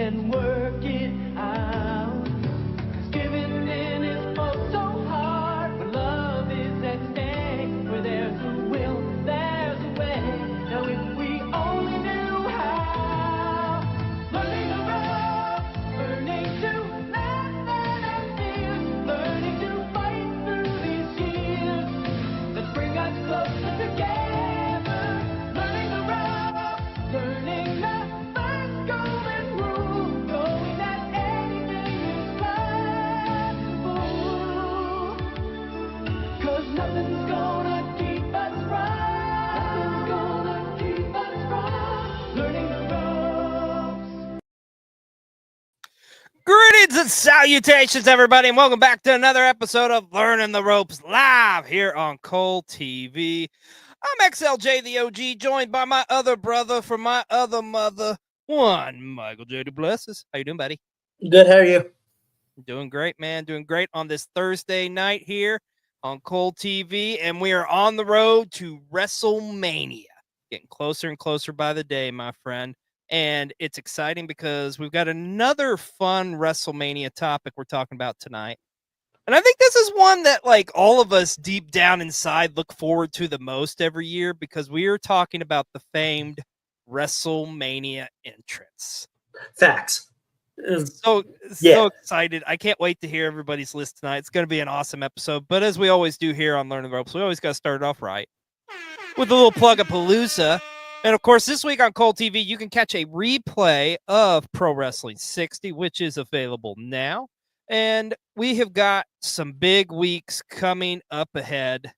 can work it out. 'Cause giving in is oh so hard. When love is at stake, where there's a will, there's a way. Now if we only knew how. Learning to love, learning to laugh and fear, learning to fight through these years that bring us closer together. Learning to love, learning the first golden rule, knowing that anything is possible. 'Cause nothing's gonna keep us from learning the ropes. Greetings and salutations, everybody, and welcome back to another episode of Learning the Ropes live here on Cole TV. I'm Xlj the Og, joined by my other brother from my other mother, one Michael J. Duplessis. How you doing, buddy? Good, how are you? Doing great, man. Doing great on this Thursday night here on Cole TV, and we are on the road to WrestleMania. Getting closer and closer by the day, my friend. And it's exciting because we've got another fun WrestleMania topic we're talking about tonight. And I think this is one that, like, all of us deep down inside look forward to the most every year, because we are talking about the famed WrestleMania entrance. Facts. So Yeah. excited. I can't wait to hear everybody's list tonight. It's going to be an awesome episode. But as we always do here on Learning the Ropes, we always got to start it off right with a little plug of Palooza. And of course, this week on Cole TV, you can catch a replay of Pro Wrestling 60, which is available now. And we have got some big weeks coming up ahead.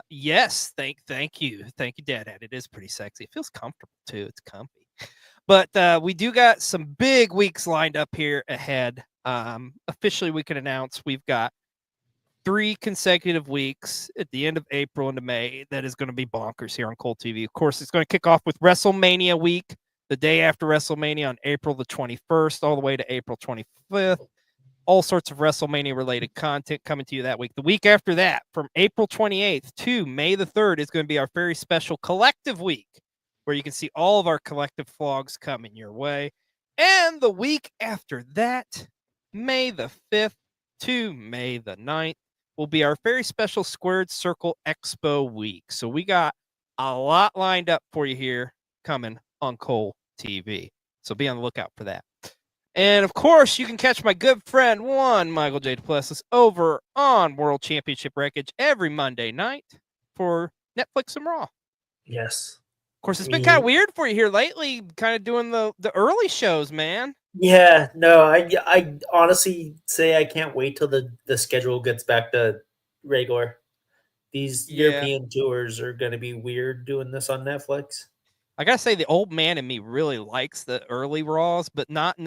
Yes, thank you, Dad. It is pretty sexy. It feels comfortable too. It's comfy. But we do got some big weeks lined up here ahead. Officially, we can announce we've got 3 consecutive weeks at the end of April into May that is going to be bonkers here on Cole TV. Of course, it's going to kick off with WrestleMania week, the day after WrestleMania on April the 21st, all the way to April 25th. All sorts of WrestleMania related content coming to you that week. The week after that, from April 28th to May the 3rd, is going to be our very special collective week, where you can see all of our collective vlogs coming your way. And the week after that, May the 5th to May the 9th, will be our very special Squared Circle Expo week. So we got a lot lined up for you here coming on Cole TV. So be on the lookout for that. And of course, you can catch my good friend, one Michael J. Duplessis, over on World Championship Wreckage every Monday night for Netflix and Raw. Yes. Of course, it's been kind of weird for you here lately, kind of doing the early shows, man. Yeah, no, I honestly say I can't wait till the schedule gets back to regular. These European tours are going to be weird doing this on Netflix. I gotta say, the old man in me really likes the early Raws, but not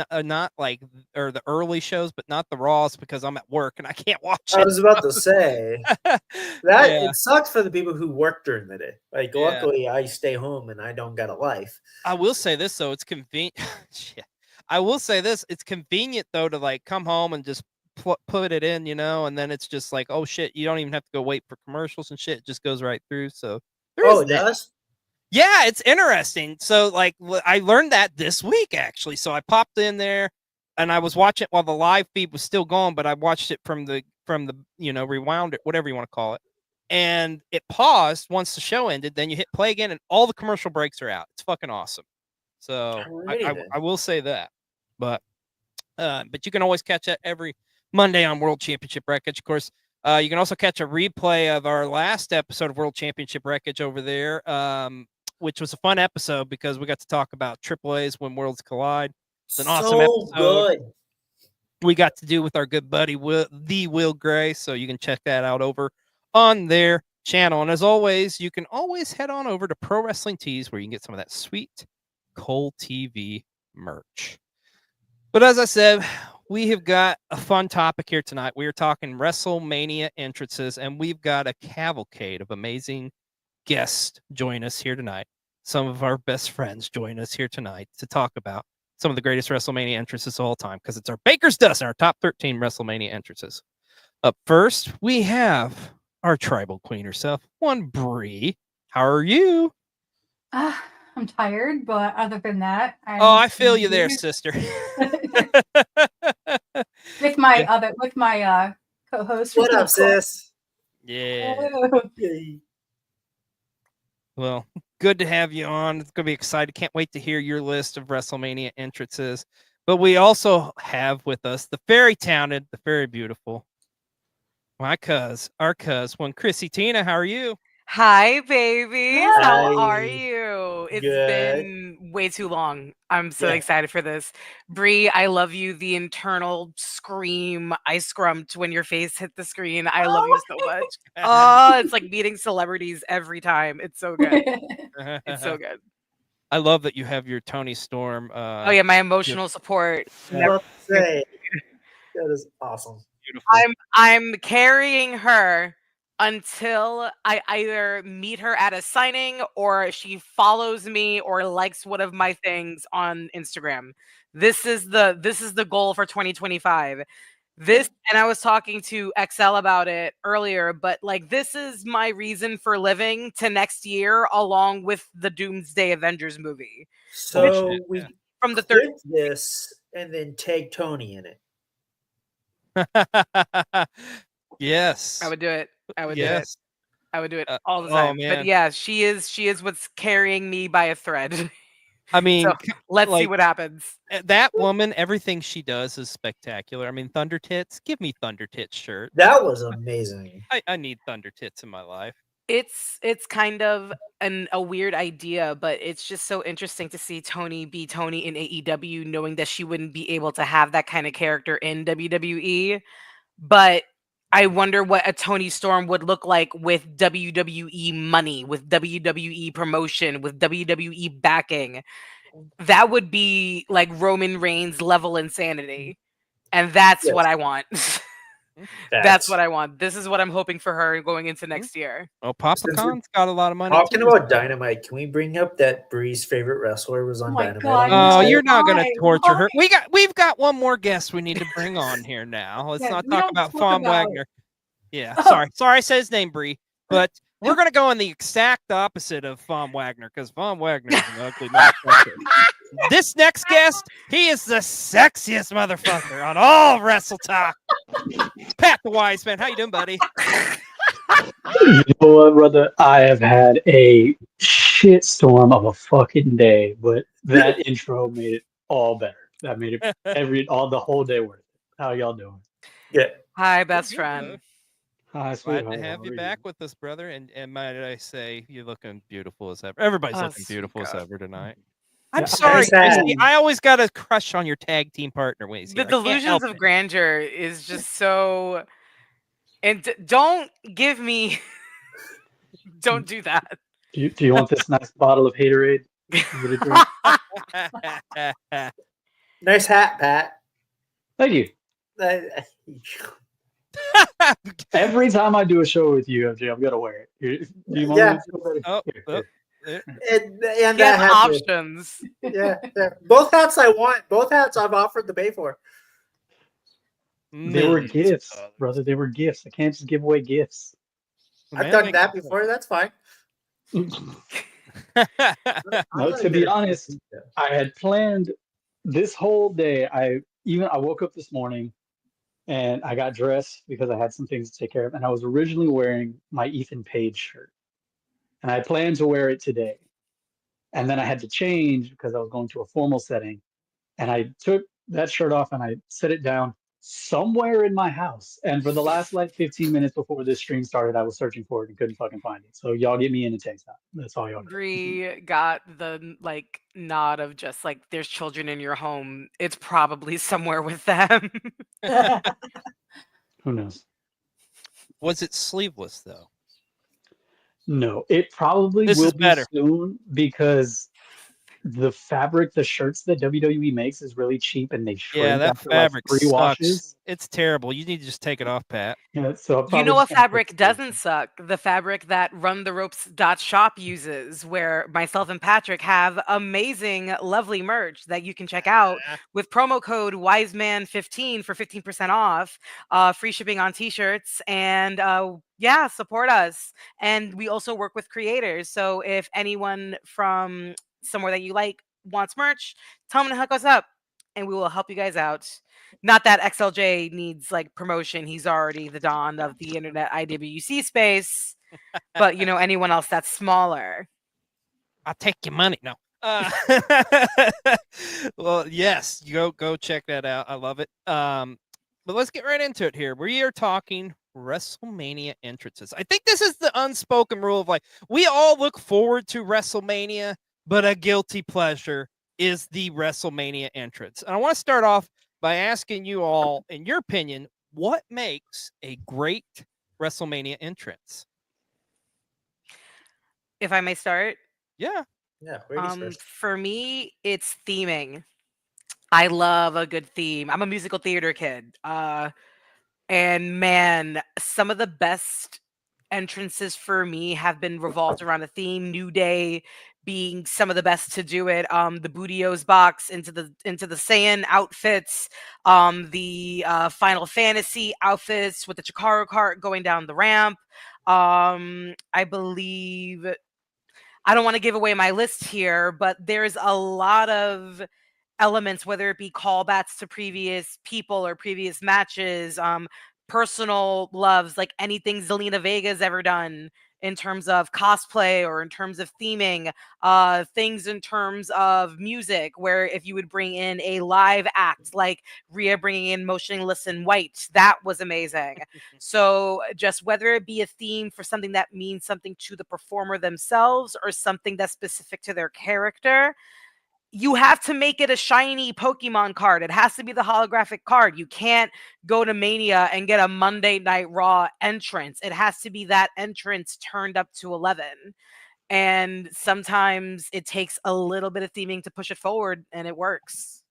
like, or the early shows, but not the Raws, because I'm at work and I can't watch it. I was about to say it sucks for the people who work during the day. Like, luckily, I stay home and I don't got a life. I will say this, though, it's convenient. I will say this, it's convenient though to like come home and just put it in, you know, and then it's just like, oh shit, you don't even have to go wait for commercials and shit. It just goes right through. So it does? Yeah, it's interesting. So, like, I learned that this week, actually. So I popped in there, and I was watching it while the live feed was still going, but I watched it from the rewound it, whatever you want to call it. And it paused once the show ended. Then you hit play again, and all the commercial breaks are out. It's fucking awesome. So I will say that. But you can always catch that every Monday on World Championship Wreckage. Of course, you can also catch a replay of our last episode of World Championship Wreckage over there. Which was a fun episode because we got to talk about AAA's When Worlds Collide. It's an awesome episode. Good. We got to do with our good buddy, Will Gray. So you can check that out over on their channel. And as always, you can always head on over to Pro Wrestling Tees, where you can get some of that sweet Cole TV merch. But as I said, we have got a fun topic here tonight. We are talking WrestleMania entrances, and we've got a cavalcade of amazing guests join us here tonight. Some of our best friends join us here tonight to talk about some of the greatest WrestleMania entrances of all time, because it's our Baker's Dozen, our top 13 WrestleMania entrances. Up first, we have our tribal queen herself, one Breigh. How are you? I'm tired, but other than that, Oh, I feel you there, sister. with my co-host. What up, sis? Yeah. Oh. Yay. Well, good to have you on. It's going to be excited. Can't wait to hear your list of WrestleMania entrances. But we also have with us the very talented, the very beautiful, our cuz, one Chrissy Tina. How are you? Hi, babies. Hi. How are Hi. you? It's Good. been way too long. I'm so Yeah. excited for this. Breigh, I love you. The internal scream I scrumped when your face hit the screen. I love you so much. Oh, it's like meeting celebrities every time. It's so good. It's so good. I love that you have your Tony Storm. Oh yeah, my emotional support. Never. Let's say that is awesome. Beautiful. I'm carrying her until I either meet her at a signing or she follows me or likes one of my things on Instagram. This is the goal for 2025. This, and I was talking to XL about it earlier, but like this is my reason for living to next year along with the Doomsday Avengers movie. So shit, we yeah. From the third clip this and then tag Tony in it. Yes. I would do it. I would do it. Yes. I would do it all the oh, time. man. But yeah, she is what's carrying me by a thread. I mean, So let's see like, what happens. that woman, everything she does is spectacular. I mean, Thunder Tits, give me Thunder Tits shirt. That was amazing. I need Thunder Tits in my life. It's kind of a weird idea, but it's just so interesting to see Tony be Tony in AEW, knowing that she wouldn't be able to have that kind of character in WWE. But I wonder what a Tony Storm would look like with WWE money, with WWE promotion, with WWE backing. That would be like Roman Reigns level insanity. And that's Yes. what I want. That's what I want. This is what I'm hoping for her going into next year. Oh, Papa Since we're Khan's got a lot of money. Talking too. about Dynamite, can we bring up that Bree's favorite wrestler was on Oh my Dynamite? God, on Oh, Wednesday? you're not going to Why? torture her. Why? We've got one more guest we need to bring on here now. Let's Yeah, not we talk don't about talk Fawn about- Wagner. Yeah, Oh. sorry I said his name, Bree. But we're going to go in the exact opposite of Fawn Wagner because Fawn Wagner is an ugly motherfucker. This next guest, he is the sexiest motherfucker on all Wrestle Talk. Pat the Wise Man, how you doing, buddy? You know what, brother? I have had a shitstorm of a fucking day, but that intro made it all better. That made it the whole day worth it. How y'all doing? Yeah. Hi, best Good, friend. bud. Hi, Glad sweetheart. to have How you are back with us, brother. And might I say, you're looking beautiful as ever. Everybody's Oh, looking sweet beautiful as God. ever tonight. Yeah, I'm sorry, nice hat. Christy. I always got a crush on your tag team partner when he's The here. I can't delusions help of it. grandeur is just so. And don't give me. Don't do that. Do you want this nice bottle of Haterade? You get a drink? Nice hat, Pat. Thank you. Every time I do a show with you, MJ, I'm gonna wear it. Do you want Yeah. me to feel better? Oh, Here, oh, here. And He that has hat. too. options. Yeah. Both hats I want. Both hats I've offered to pay for. They were millions of gifts, dollars. brother. They were gifts. I can't just give away gifts. The I've man done makes that it. before. That's fine. No, to be honest, I had planned this whole day. I woke up this morning and I got dressed because I had some things to take care of. And I was originally wearing my Ethan Page shirt. And I planned to wear it today. And then I had to change because I was going to a formal setting. And I took that shirt off and I set it down somewhere in my house. And for the last like 15 minutes before this stream started, I was searching for it and couldn't fucking find it. So y'all get me in a text time. That's all y'all got. Bree got the like nod of just like there's children in your home. It's probably somewhere with them. Who knows? Was it sleeveless though? No, it probably This will is be better. soon because the fabric, the shirts that WWE makes is really cheap and they shrink Yeah, that after fabric like 3 sucks. washes. It's terrible. You need to just take it off, Pat. Yeah, so I'm You probably know what just gonna fabric put doesn't suck? The fabric that runtheropes.shop uses, where myself and Patrick have amazing, lovely merch that you can check out with promo code Wiseman15 for 15% off, free shipping on t-shirts, and support us. And we also work with creators. So if anyone from somewhere that you like wants merch, tell them to hook us up and we will help you guys out. Not that XLJ needs like promotion. He's already the Don of the internet IWC space. But anyone else that's smaller. I'll take your money. No. Well, yes, go check that out. I love it. But let's get right into it here. We are talking WrestleMania entrances. I think this is the unspoken rule of like, we all look forward to WrestleMania, but a guilty pleasure is the WrestleMania entrance. And I want to start off by asking you all, in your opinion, what makes a great WrestleMania entrance? If I may start. Yeah. Yeah, ladies first. For me, it's theming. I love a good theme. I'm a musical theater kid. And man, some of the best entrances for me have been revolved around a theme. New Day being some of the best to do it. The Bootios box into the Saiyan outfits, the Final Fantasy outfits with the Chikara cart going down the ramp. I believe, I don't want to give away my list here, but there's a lot of elements, whether it be callbacks to previous people or previous matches, personal loves, like anything Zelina Vega's ever done in terms of cosplay or in terms of theming, things in terms of music, where if you would bring in a live act, like Rhea bringing in Motionless in White, that was amazing. So just whether it be a theme for something that means something to the performer themselves or something that's specific to their character, you have to make it a shiny Pokemon card. It has to be the holographic card. You can't go to Mania and get a Monday Night Raw entrance. It has to be that entrance turned up to 11. And sometimes it takes a little bit of theming to push it forward, and it works.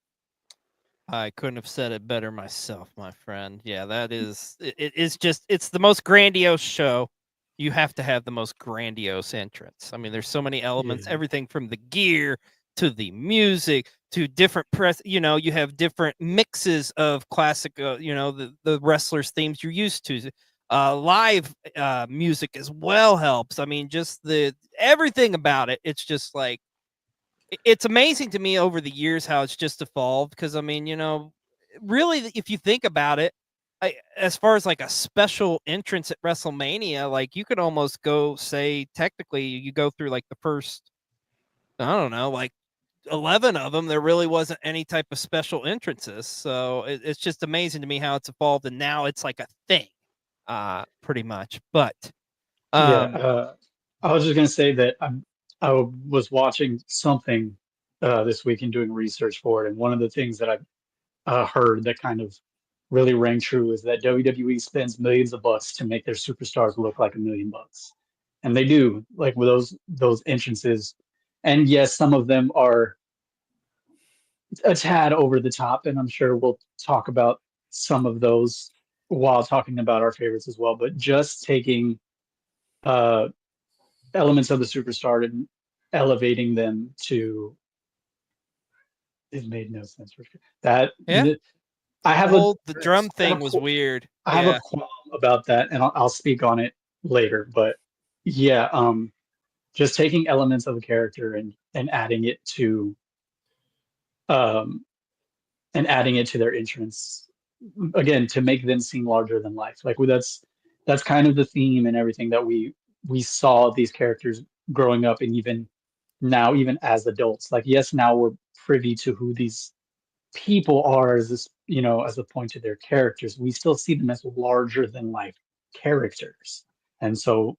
I couldn't have said it better myself, my friend. Yeah, that is, it's the most grandiose show. You have to have the most grandiose entrance. I mean, there's so many elements, everything from the gear to the music, to different press, you have different mixes of classic, the wrestlers' themes you're used to. Live music as well helps. I mean, just everything about it. It's just like, it's amazing to me over the years how it's just evolved. Because I mean, really, if you think about it, as far as like a special entrance at WrestleMania, like you could almost go say technically you go through like the first, I don't know, like 11 of them, there really wasn't any type of special entrances. So it's just amazing to me how it's evolved, and now it's like a thing, pretty much. But I was just gonna say that I was watching something this week and doing research for it, and one of the things that I've heard that kind of really rang true is that WWE spends millions of bucks to make their superstars look like $1 million, and they do, like with those entrances. And yes, some of them are a tad over the top, and I'm sure we'll talk about some of those while talking about our favorites as well. But just taking elements of the superstar and elevating them to, it made no sense for that. Yeah. I have the drum thing was weird. I have a qualm about that, and I'll speak on it later. But yeah, just taking elements of a character and adding it to their entrance again to make them seem larger than life. Like that's kind of the theme and everything that we saw these characters growing up, and even now, even as adults. Like, yes, now we're privy to who these people are as this, as a point to their characters. We still see them as larger than life characters, and so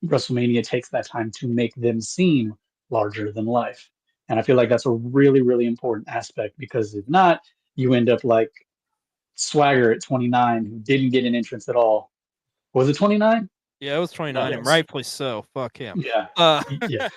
WrestleMania takes that time to make them seem larger than life. And I feel like that's a really, really important aspect, because if not, you end up like Swagger at 29, who didn't get an entrance at all. Was it 29? Yeah, it was 29, and rightfully so. Fuck him. Yeah. Yeah.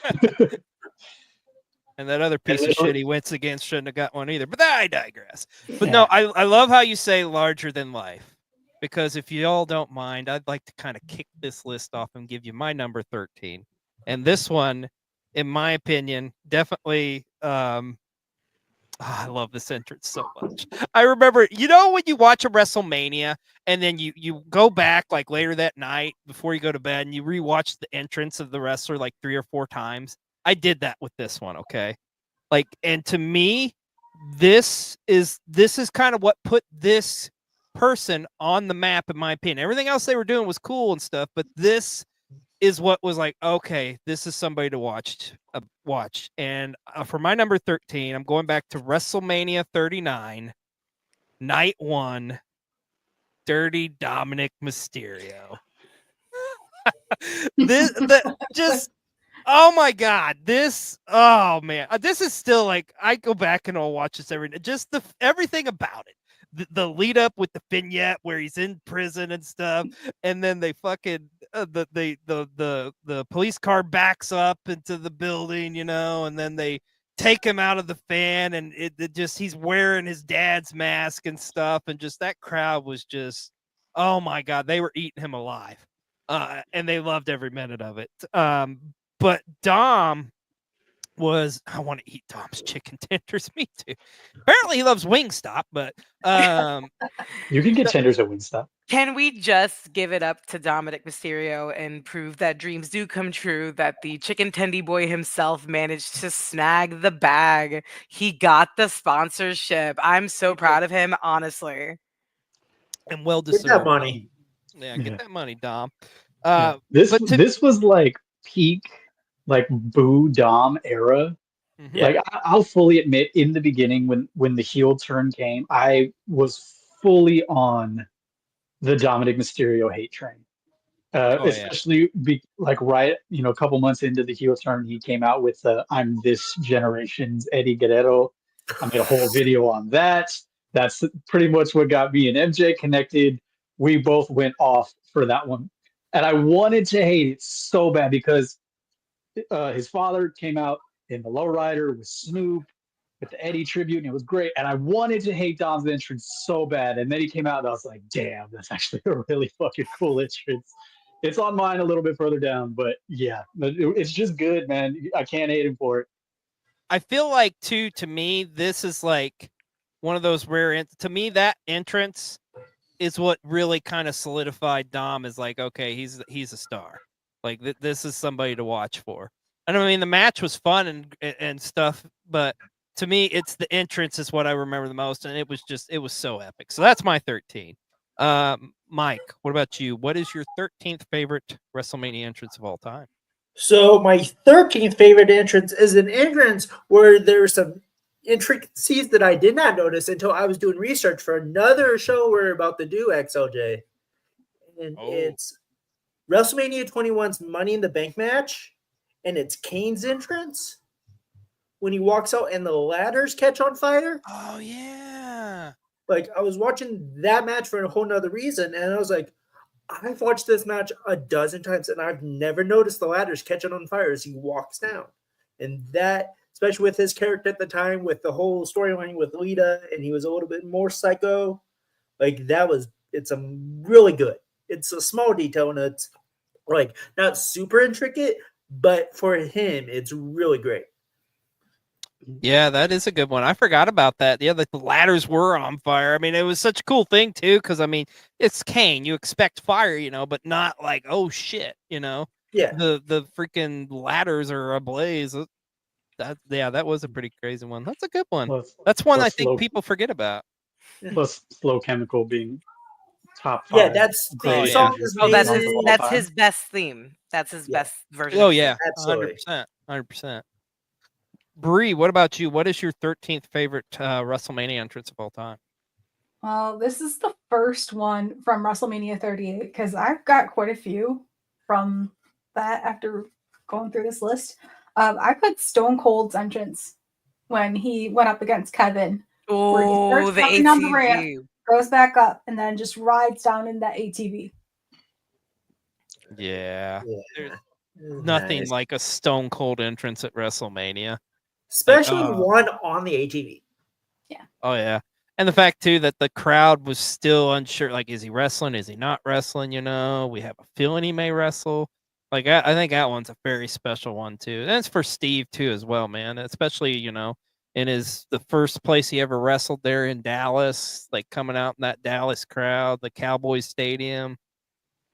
And that other piece of shit he went against shouldn't have got one either. But I digress. But no, I love how you say larger than life, because if you all don't mind, I'd like to kind of kick this list off and give you my number 13. And this one, in my opinion, definitely, I love this entrance so much. I remember, when you watch a WrestleMania and then you go back like later that night before you go to bed and you rewatch the entrance of the wrestler like 3 or 4 times, I did that with this one, okay? Like, and to me, this is kind of what put this person on the map, in my opinion. Everything else they were doing was cool and stuff, but this is what was like, okay, this is somebody to watch. And for my number 13, I'm going back to WrestleMania 39, Night 1, Dirty Dominic Mysterio. Oh my God, oh man, this is still like, I go back and I'll watch this every day. Just everything about it. The lead up with the vignette where he's in prison and stuff, and then they fucking the police car backs up into the building, and then they take him out of the fan, and it just, he's wearing his dad's mask and stuff, and just that crowd was just, oh my God, they were eating him alive, and they loved every minute of it. But Dom I want to eat Dom's chicken tenders. Me too. Apparently he loves Wingstop, but you can get tenders at Wingstop. Can we just give it up to Dominic Mysterio and prove that dreams do come true, that the chicken tendy boy himself managed to snag the bag? He got the sponsorship. I'm so proud of him, honestly. And well deserved. Get that money. Yeah, get that money, Dom. This was like peak, like Boo Dom era. Yeah. Like, I'll fully admit, in the beginning, when the heel turn came, I was fully on the Dominic Mysterio hate train. Especially right, a couple months into the heel turn, he came out with "I'm this generation's Eddie Guerrero." I made a whole video on that. That's pretty much what got me and MJ connected. We both went off for that one, and I wanted to hate it so bad because his father came out in the lowrider with Snoop, with the Eddie tribute, and it was great. And I wanted to hate Dom's entrance so bad. And then he came out, and I was like, damn, that's actually a really fucking cool entrance. It's on mine a little bit further down, but yeah, it's just good, man. I can't hate him for it. I feel like, too, to me, this is like one of those rare, to me, that entrance is what really kind of solidified Dom as like, okay, he's a star. Like, this is somebody to watch for. And I mean, the match was fun and stuff, but to me, it's the entrance is what I remember the most, and it was so epic. So that's my 13. Mike, what about you? What is your 13th favorite WrestleMania entrance of all time? So my 13th favorite entrance is an entrance where there's some intricacies that I did not notice until I was doing research for another show we're about to do, XLJ. And it's WrestleMania 21's Money in the Bank match, and it's Kane's entrance when he walks out and the ladders catch on fire. Oh, yeah. Like, I was watching that match for a whole nother reason, and I was like, I've watched this match a dozen times, and I've never noticed the ladders catching on fire as he walks down. And that, especially with his character at the time, with the whole storyline with Lita, and he was a little bit more psycho, like, it's a really good. It's a small detail, and it's like not super intricate, but for him, it's really great. Yeah, that is a good one. I forgot about that. Yeah, the ladders were on fire. I mean, it was such a cool thing too, because I mean, it's Kane. You expect fire, but not like, oh shit, Yeah. The freaking ladders are ablaze. That was a pretty crazy one. That's a good one. That's one I think people forget about. Plus Slow Chemical being top 5. Yeah, that's great. That's his best theme. That's his best version. Oh yeah, absolutely, 100%. Breigh, what about you? What is your 13th favorite WrestleMania entrance of all time? Well, this is the first one from WrestleMania 38 because I've got quite a few from that after going through this list. I put Stone Cold's entrance when he went up against Kevin. Oh, the ATV. On the ramp, goes back up, and then just rides down in that ATV. Yeah. There's nothing like a Stone Cold entrance at WrestleMania. Especially one on the ATV. Yeah. Oh, yeah. And the fact, too, that the crowd was still unsure. Like, is he wrestling? Is he not wrestling? We have a feeling he may wrestle. Like, I think that one's a very special one, too. And it's for Steve, too, as well, man. Especially, in the first place he ever wrestled there in Dallas, like coming out in that Dallas crowd, the Cowboys Stadium.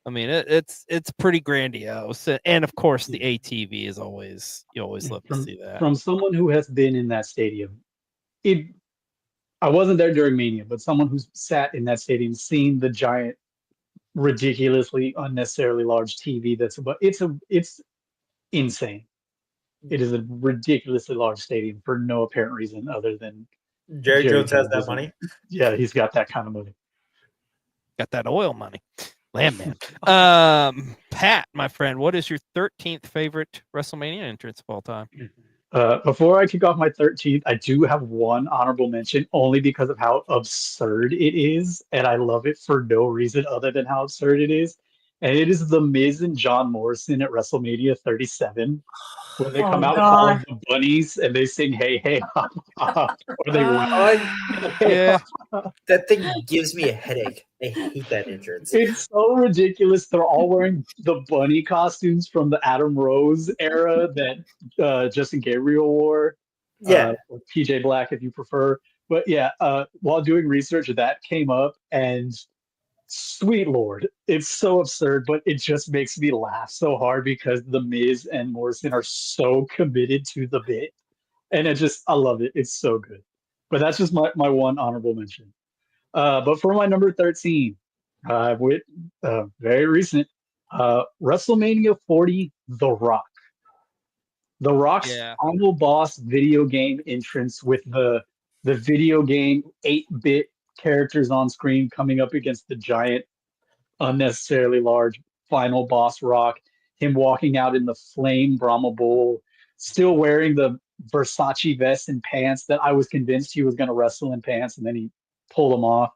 I mean, it's pretty grandiose, and of course the ATV is always you always love to see that. From someone who has been in that stadium, I wasn't there during Mania, but someone who's sat in that stadium, seen the giant, ridiculously unnecessarily large TV it's insane. It is a ridiculously large stadium for no apparent reason other than Jerry Jones has that money. Yeah, he's got that kind of money. Got that oil money. Landman. Pat, my friend, what is your 13th favorite WrestleMania entrance of all time? Before I kick off my 13th, I do have one honorable mention only because of how absurd it is. And I love it for no reason other than how absurd it is. And it is The Miz and John Morrison at WrestleMania 37. When they come out with all of the bunnies and they sing "Hey Hey Ha Ha," or they yeah, that thing gives me a headache. I hate that entrance. It's so ridiculous. They're all wearing the bunny costumes from the Adam Rose era that Justin Gabriel wore. Yeah, or PJ Black if you prefer. But yeah, while doing research, that came up, and sweet Lord, it's so absurd, but it just makes me laugh so hard because The Miz and Morrison are so committed to the bit. And I love it. It's so good. But that's just my one honorable mention. But for my number 13, with very recent, WrestleMania 40, The Rock. The Rock's final boss video game entrance with the video game 8-bit characters on screen coming up against the giant, unnecessarily large final boss Rock. Him walking out in the flame Brahma Bull, still wearing the Versace vest and pants that I was convinced he was going to wrestle in pants, and then he pulled them off.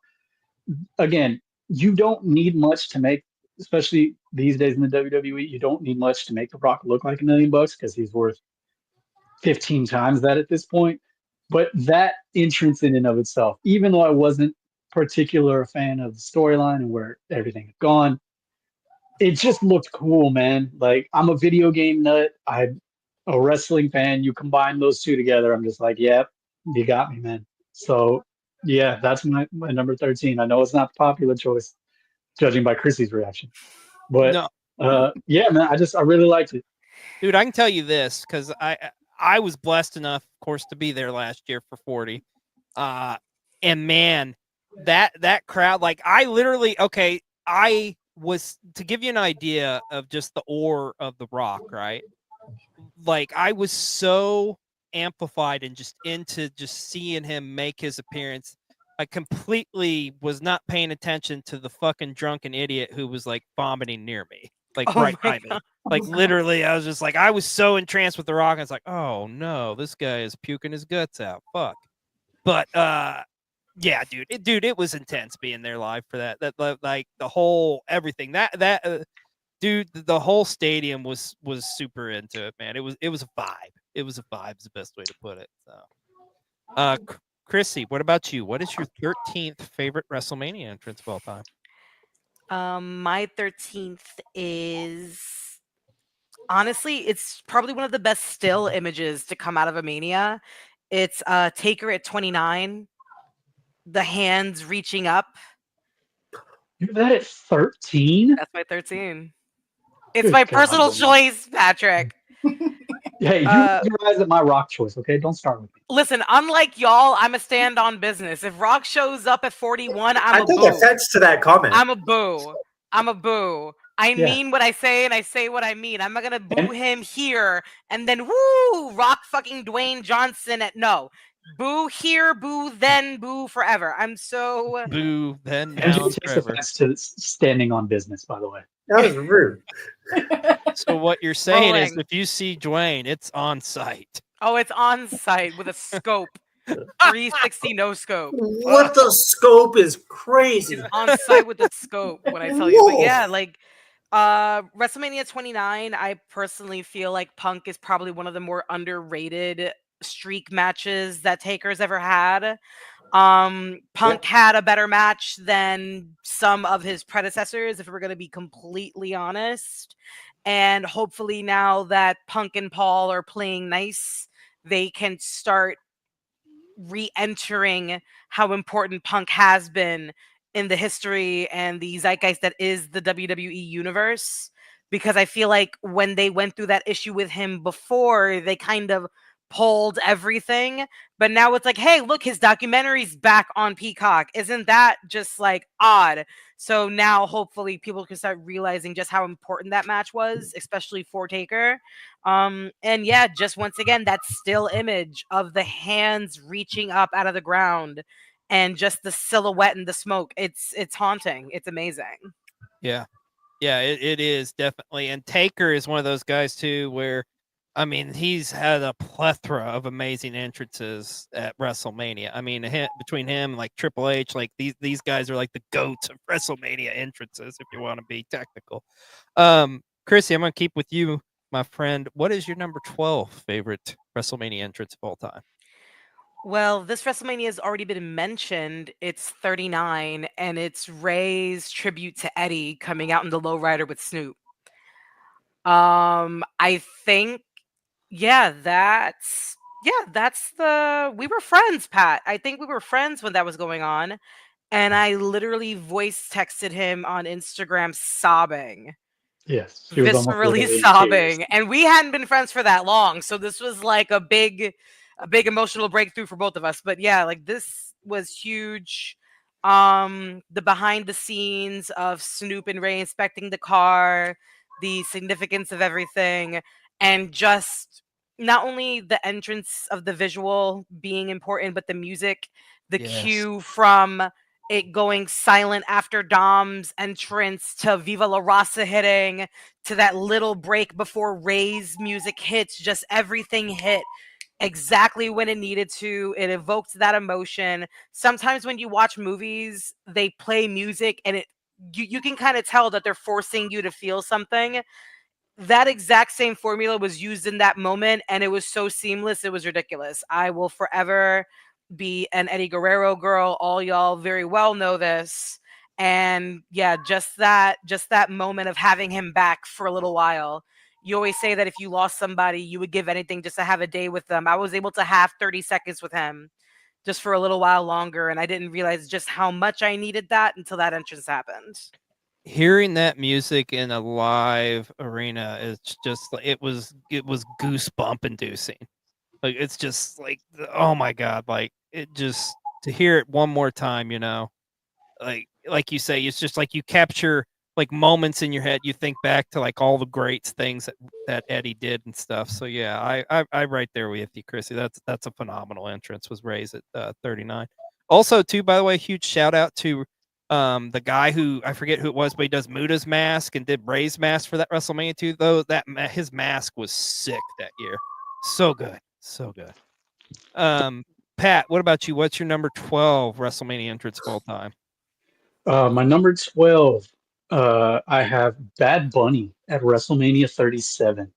Again, you don't need much to make, especially these days in the WWE, you don't need much to make The Rock look like $1 million because he's worth 15 times that at this point. But that entrance in and of itself, even though I wasn't particular a fan of the storyline and where everything had gone, it just looked cool, man. Like, I'm a video game nut. I'm a wrestling fan. You combine those two together, I'm just like, yep, you got me, man. So yeah, that's my number 13. I know it's not the popular choice, judging by Chrissy's reaction. But yeah, man, I really liked it. Dude, I can tell you this because I was blessed enough, of course, to be there last year for 40. And man, that crowd, like I literally, I was, to give you an idea of just the aura of The Rock, right? Like I was so amplified and just into just seeing him make his appearance. I completely was not paying attention to the fucking drunken idiot who was like vomiting near me, like right by me. Like literally, I was just like, I was so entranced with The Rock. I was like, oh no, this guy is puking his guts out. Fuck. But yeah, dude, it was intense being there live for that. That like the whole everything dude, the whole stadium was super into it, man. It was a vibe. It was a vibe is the best way to put it. So, Chrissy, what about you? What is your 13th favorite WrestleMania entrance of all time? My 13th is, honestly, it's probably one of the best still images to come out of a Mania. It's Taker at 29, the hands reaching up. You're that at 13? That's my 13. It's my personal choice, Patrick. Hey, you your eyes at my Rock choice, okay? Don't start with me. Listen, unlike y'all, I'm a stand on business. If Rock shows up at 41, I'm a boo. I take offense to that comment. I'm a boo. I mean what I say, and I say what I mean. I'm not gonna boo him here and then woo, Rock fucking Dwayne Johnson boo here, boo then, boo forever. I'm so boo then. Andrew takes offense to standing on business, by the way. That was rude. So what you're saying is, if you see Dwayne, it's on site. Oh, it's on site with a scope. 360 no scope. What the scope is crazy. It's on site with the scope when I tell you. But yeah, like WrestleMania 29, I personally feel like Punk is probably one of the more underrated streak matches that Taker's ever had. Punk had a better match than some of his predecessors, if we're going to be completely honest. And hopefully now that Punk and Paul are playing nice, they can start re-entering how important Punk has been in the history and the zeitgeist that is the WWE universe, because I feel like when they went through that issue with him before, they kind of pulled everything, but now it's like, hey, look, his documentary's back on Peacock. Isn't that just like odd? So now hopefully people can start realizing just how important that match was, especially for Taker. And yeah, just once again, that still image of the hands reaching up out of the ground and just the silhouette and the smoke. It's haunting. It's amazing. Yeah. Yeah, it is definitely. And Taker is one of those guys too where I mean, he's had a plethora of amazing entrances at WrestleMania. I mean, between him and like Triple H, like these guys are like the goats of WrestleMania entrances, if you want to be technical. Chrissy, I'm gonna keep with you, my friend. What is your number 12 favorite WrestleMania entrance of all time? Well, this WrestleMania has already been mentioned. It's 39, and it's Ray's tribute to Eddie coming out in the lowrider with Snoop. I think, yeah, that's the we were friends, Pat. I think we were friends when that was going on, and I literally voice texted him on Instagram sobbing. Yes, she was almost Viscerally literally in tears. sobbing, and we hadn't been friends for that long, so this was like a big emotional breakthrough for both of us. But yeah, like this was huge. The behind the scenes of Snoop and Ray inspecting the car, the significance of everything, and just not only the entrance of the visual being important, but the music, the cue from it going silent after Dom's entrance to Viva La Raza hitting to that little break before Ray's music hits. Just everything hit exactly when it needed to. It evoked that emotion. Sometimes when you watch movies, they play music and you can kind of tell that they're forcing you to feel something. That exact same formula was used in that moment, and it was so seamless. It was ridiculous. I will forever be an Eddie Guerrero girl. All y'all very well know this. And yeah, just that moment of having him back for a little while. You always say that if you lost somebody, you would give anything just to have a day with them. I was able to have 30 seconds with him just for a little while longer, and I didn't realize just how much I needed that until that entrance happened. Hearing that music in a live arena is just like it was goosebump inducing. Like it's just like, oh my god, like it just to hear it one more time, like you say, it's just like you capture like moments in your head. You think back to like all the great things that Eddie did and stuff. So yeah, I right there with you, Chrissy. That's a phenomenal entrance. Was Ray's at 39. Also, too, by the way, huge shout out to the guy who I forget who it was, but he does Muda's mask and did Bray's mask for that WrestleMania too. Though his mask was sick that year. So good, so good. Pat, what about you? What's your number 12 WrestleMania entrance of all time? My number 12, I have Bad Bunny at WrestleMania 37.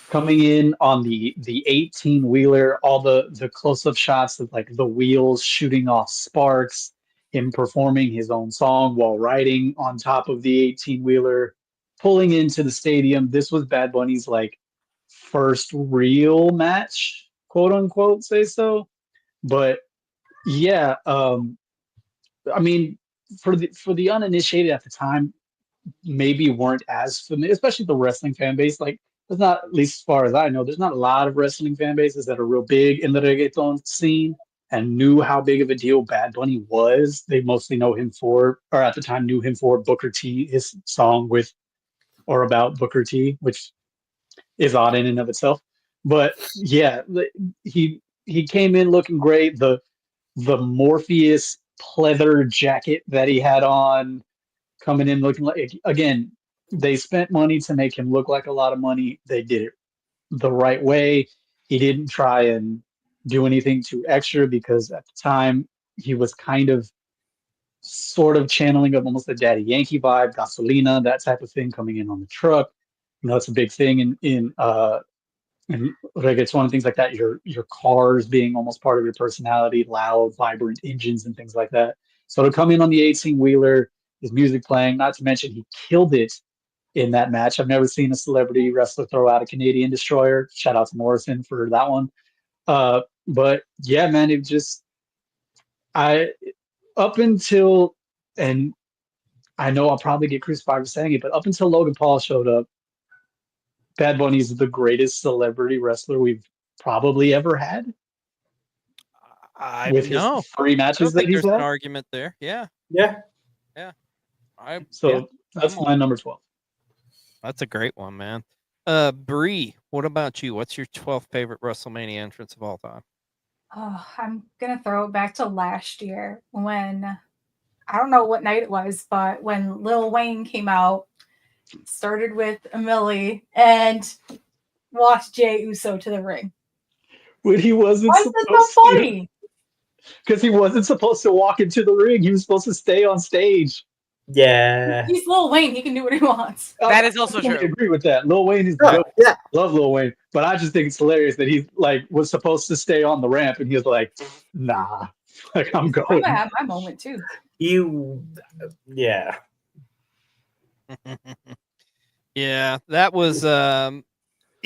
Coming in on the 18-wheeler, all the close-up shots of like the wheels shooting off sparks, him performing his own song while riding on top of the 18-wheeler, pulling into the stadium. This was Bad Bunny's like first real match, quote unquote, say so. But yeah, I mean, for the uninitiated at the time, maybe weren't as familiar, especially the wrestling fan base. Like, there's not, at least as far as I know, there's not a lot of wrestling fan bases that are real big in the reggaeton scene and knew how big of a deal Bad Bunny was. They mostly know him for, or at the time knew him for Booker T, his song with or about Booker T, which is odd in and of itself. But yeah, he came in looking great. The Morpheus pleather jacket that he had on, coming in looking like, again, they spent money to make him look like a lot of money. They did it the right way. He didn't try and do anything too extra because at the time he was kind of sort of channeling of almost a Daddy Yankee vibe, Gasolina, that type of thing coming in on the truck. You know, it's a big thing in reggaeton and things like that. Your cars being almost part of your personality, loud, vibrant engines and things like that. So to come in on the 18-wheeler, his music playing, not to mention he killed it in that match. I've never seen a celebrity wrestler throw out a Canadian destroyer. Shout out to Morrison for that one. But yeah, man, it just I up until and I know I'll probably get crucified for saying it, but up until Logan Paul showed up, Bad Bunny is the greatest celebrity wrestler we've probably ever had I with his no. 3 I matches don't that think he's there's an had. argument there. Yeah. Yeah. So that's my number 12. That's a great one, man. Breigh, what about you? What's your 12th favorite WrestleMania entrance of all time? Oh, I'm gonna throw it back to last year when I don't know what night it was, but when Lil Wayne came out, started with Millie and walked Jey Uso to the ring. When he wasn't Why is that supposed so to, funny? because he wasn't supposed to walk into the ring. He was supposed to stay on stage. Yeah. He's Lil Wayne. He can do what he wants. That is also I totally true. agree with that. Lil Wayne is Oh, dope. yeah. Love Lil Wayne, but I just think it's hilarious that he like was supposed to stay on the ramp and he was like, "Nah, like I'm I'm going." gonna have my moment too. Yeah. Yeah, that was yeah,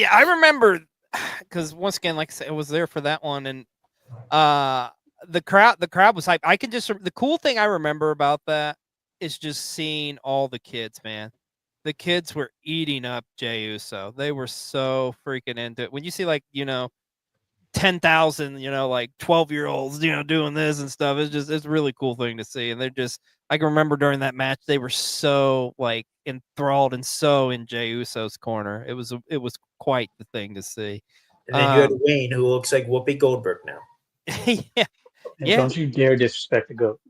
I remember because once again, like I said, I was there for that one, and the crowd was hype. I can just the cool thing I remember about that is just seeing all the kids, man. The kids were eating up Jey Uso. They were so freaking into it. When you see like, 10,000, like 12-year-olds, doing this and stuff, it's a really cool thing to see. And they're just, I can remember during that match, they were so like enthralled and so in Jey Uso's corner. It was quite the thing to see. And then you had Wayne, who looks like Whoopi Goldberg now. Yeah. And Yeah. don't you dare disrespect the GOAT.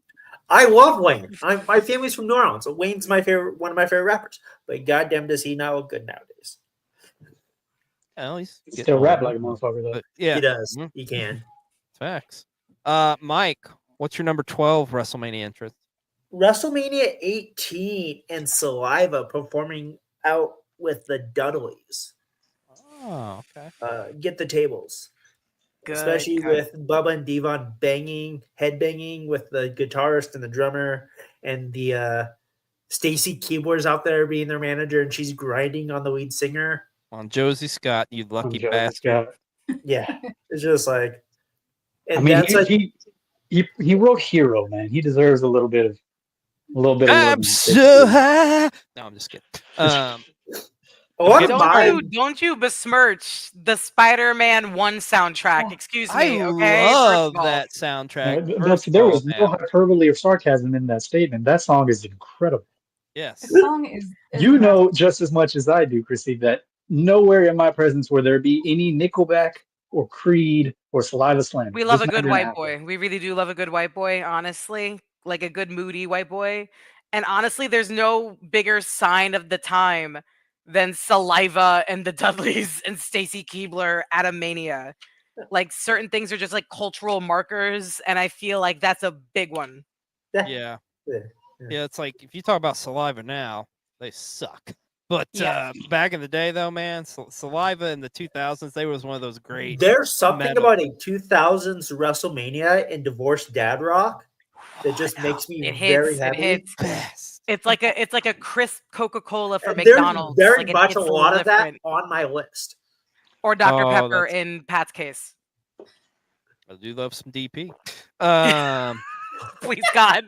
I love Wayne. My family's from New Orleans, so Wayne's one of my favorite rappers. But goddamn, does he not look good nowadays? Well, he's He getting still rap older, like a motherfucker though. but yeah, He does. Mhm. He can. Facts. Mike, what's your number 12 WrestleMania entrance? WrestleMania 18 and Saliva performing out with the Dudleys. Oh, okay. Get the tables. Good Especially cut. with Bubba and Devon headbanging with the guitarist and the drummer, and the Stacy Keibler's out there being their manager, and she's grinding on the lead singer. On Josie Scott, you lucky Josie bastard. Scott. Yeah, it's just like, and I mean, that's like, he wrote Hero, man. He deserves a little bit of love. I'm so high. No, I'm just kidding. a lot of mine. Don't you besmirch the Spider-Man 1 soundtrack? Excuse me. I Okay. First love of all. that soundtrack. There was no hyperbole or sarcasm in that statement. That song is incredible. Yes. The song is You know just as much as I do, Chrissy, that nowhere in my presence will there be any Nickelback or Creed or Saliva Slam. We love It's a not good gonna white happen. boy. We really do love a good white boy, honestly. Like a good moody white boy. And honestly, there's no bigger sign of the time than Saliva and the Dudleys and Stacy Keibler at a Mania. Like certain things are just like cultural markers, and I feel like that's a big one. Yeah. Yeah, it's like if you talk about Saliva now, they suck. But back in the day, though, man, Saliva in the 2000s, they was one of those great. There's something about a 2000s WrestleMania and Divorced Dad Rock that just makes me very happy. It hits. It's like a crisp Coca-Cola for And McDonald's. There's very like much a lot of that different. on my list. Or Dr. Pepper in Pat's case. I do love some DP. Please, God.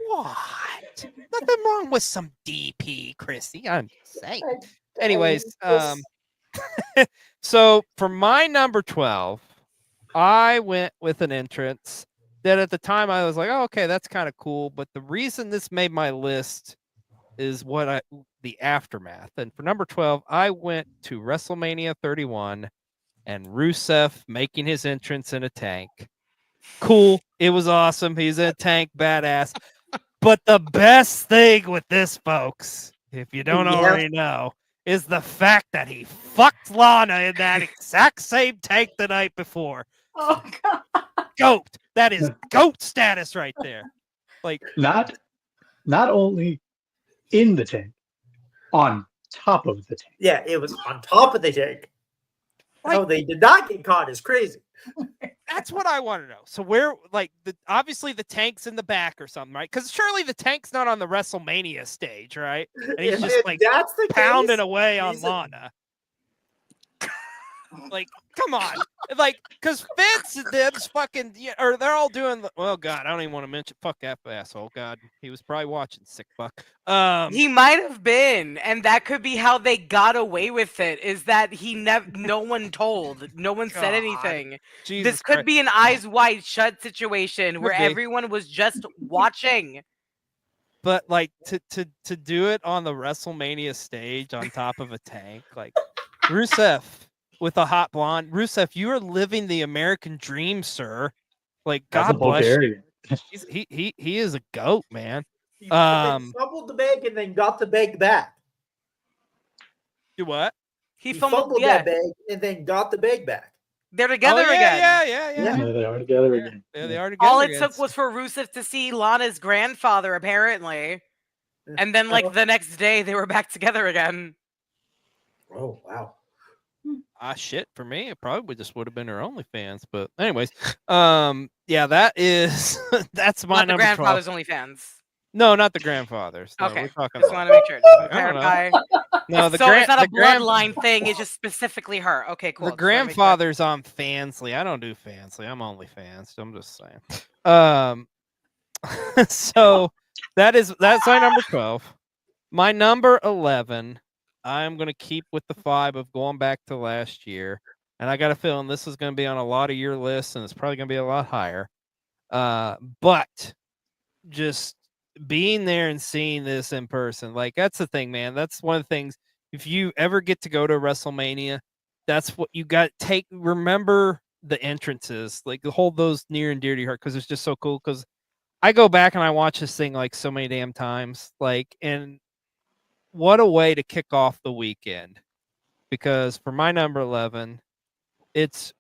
What? Nothing wrong with some DP, Christy. I'm saying. Anyways, so for my number 12, I went with an entrance that at the time I was like, oh, okay, that's kind of cool. But the reason this made my list is the aftermath. And for number 12, I went to WrestleMania 31 and Rusev making his entrance in a tank. Cool. It was awesome. He's in a tank, badass. But the best thing with this, folks, if you don't already know, is the fact that he fucked Lana in that exact same tank the night before. Oh, God. GOAT. That is GOAT status right there. Like not only in the tank, on top of the tank. Yeah, it was on top of the tank. How they did not get caught is crazy. That's what I want to know. So where, like, obviously the tank's in the back or something, right? Because surely the tank's not on the WrestleMania stage, right? And he's just like that's the pounding case, away on Lana. Like, come on. Like, because Vince and them's fucking, or they're all doing, well, God, I don't even want to mention, fuck that asshole. God, he was probably watching, sick fuck. He might have been, and that could be how they got away with it, is that no one told, no one said God, anything. Jesus This could Christ. be an eyes wide shut situation where Could be. everyone was just watching. But like to do it on the WrestleMania stage on top of a tank, like Rusev with a hot blonde. Rusev, you are living the American dream, sir. Like, That's a God bless you. Bulgarian. He is a goat, man. He fumbled the bag and then got the bag back. Do what? He Fumbled yeah. that bag and then got the bag back. They're together again. Yeah. Yeah, they are together again. Yeah, they are together. All it again. took was for Rusev to see Lana's grandfather, apparently. And then, like, the next day, they were back together again. Oh, wow. Shit, for me, it probably just would have been her OnlyFans. But anyways, yeah, that is, that's my Not the number 12. grandfather's OnlyFans. No, not the grandfathers. No, Okay. we're talking Just about, want to make sure. Just want to I don't know. clarify. No, So it's not a bloodline thing. It's just specifically her. Okay, cool. The Just wanna make sure. grandfather's on Fansly. I don't do Fansly. I'm OnlyFans. I'm just saying. So that's my number 12. My number 11. I'm gonna keep with the vibe of going back to last year, and I got a feeling this is gonna be on a lot of your lists, and it's probably gonna be a lot higher. But just being there and seeing this in person, like, that's the thing, man. That's one of the things. If you ever get to go to WrestleMania, that's what you got. Remember the entrances, like, hold those near and dear to your heart, because it's just so cool. Because I go back and I watch this thing like so many damn times, like, and what a way to kick off the weekend. Because for my number 11, it's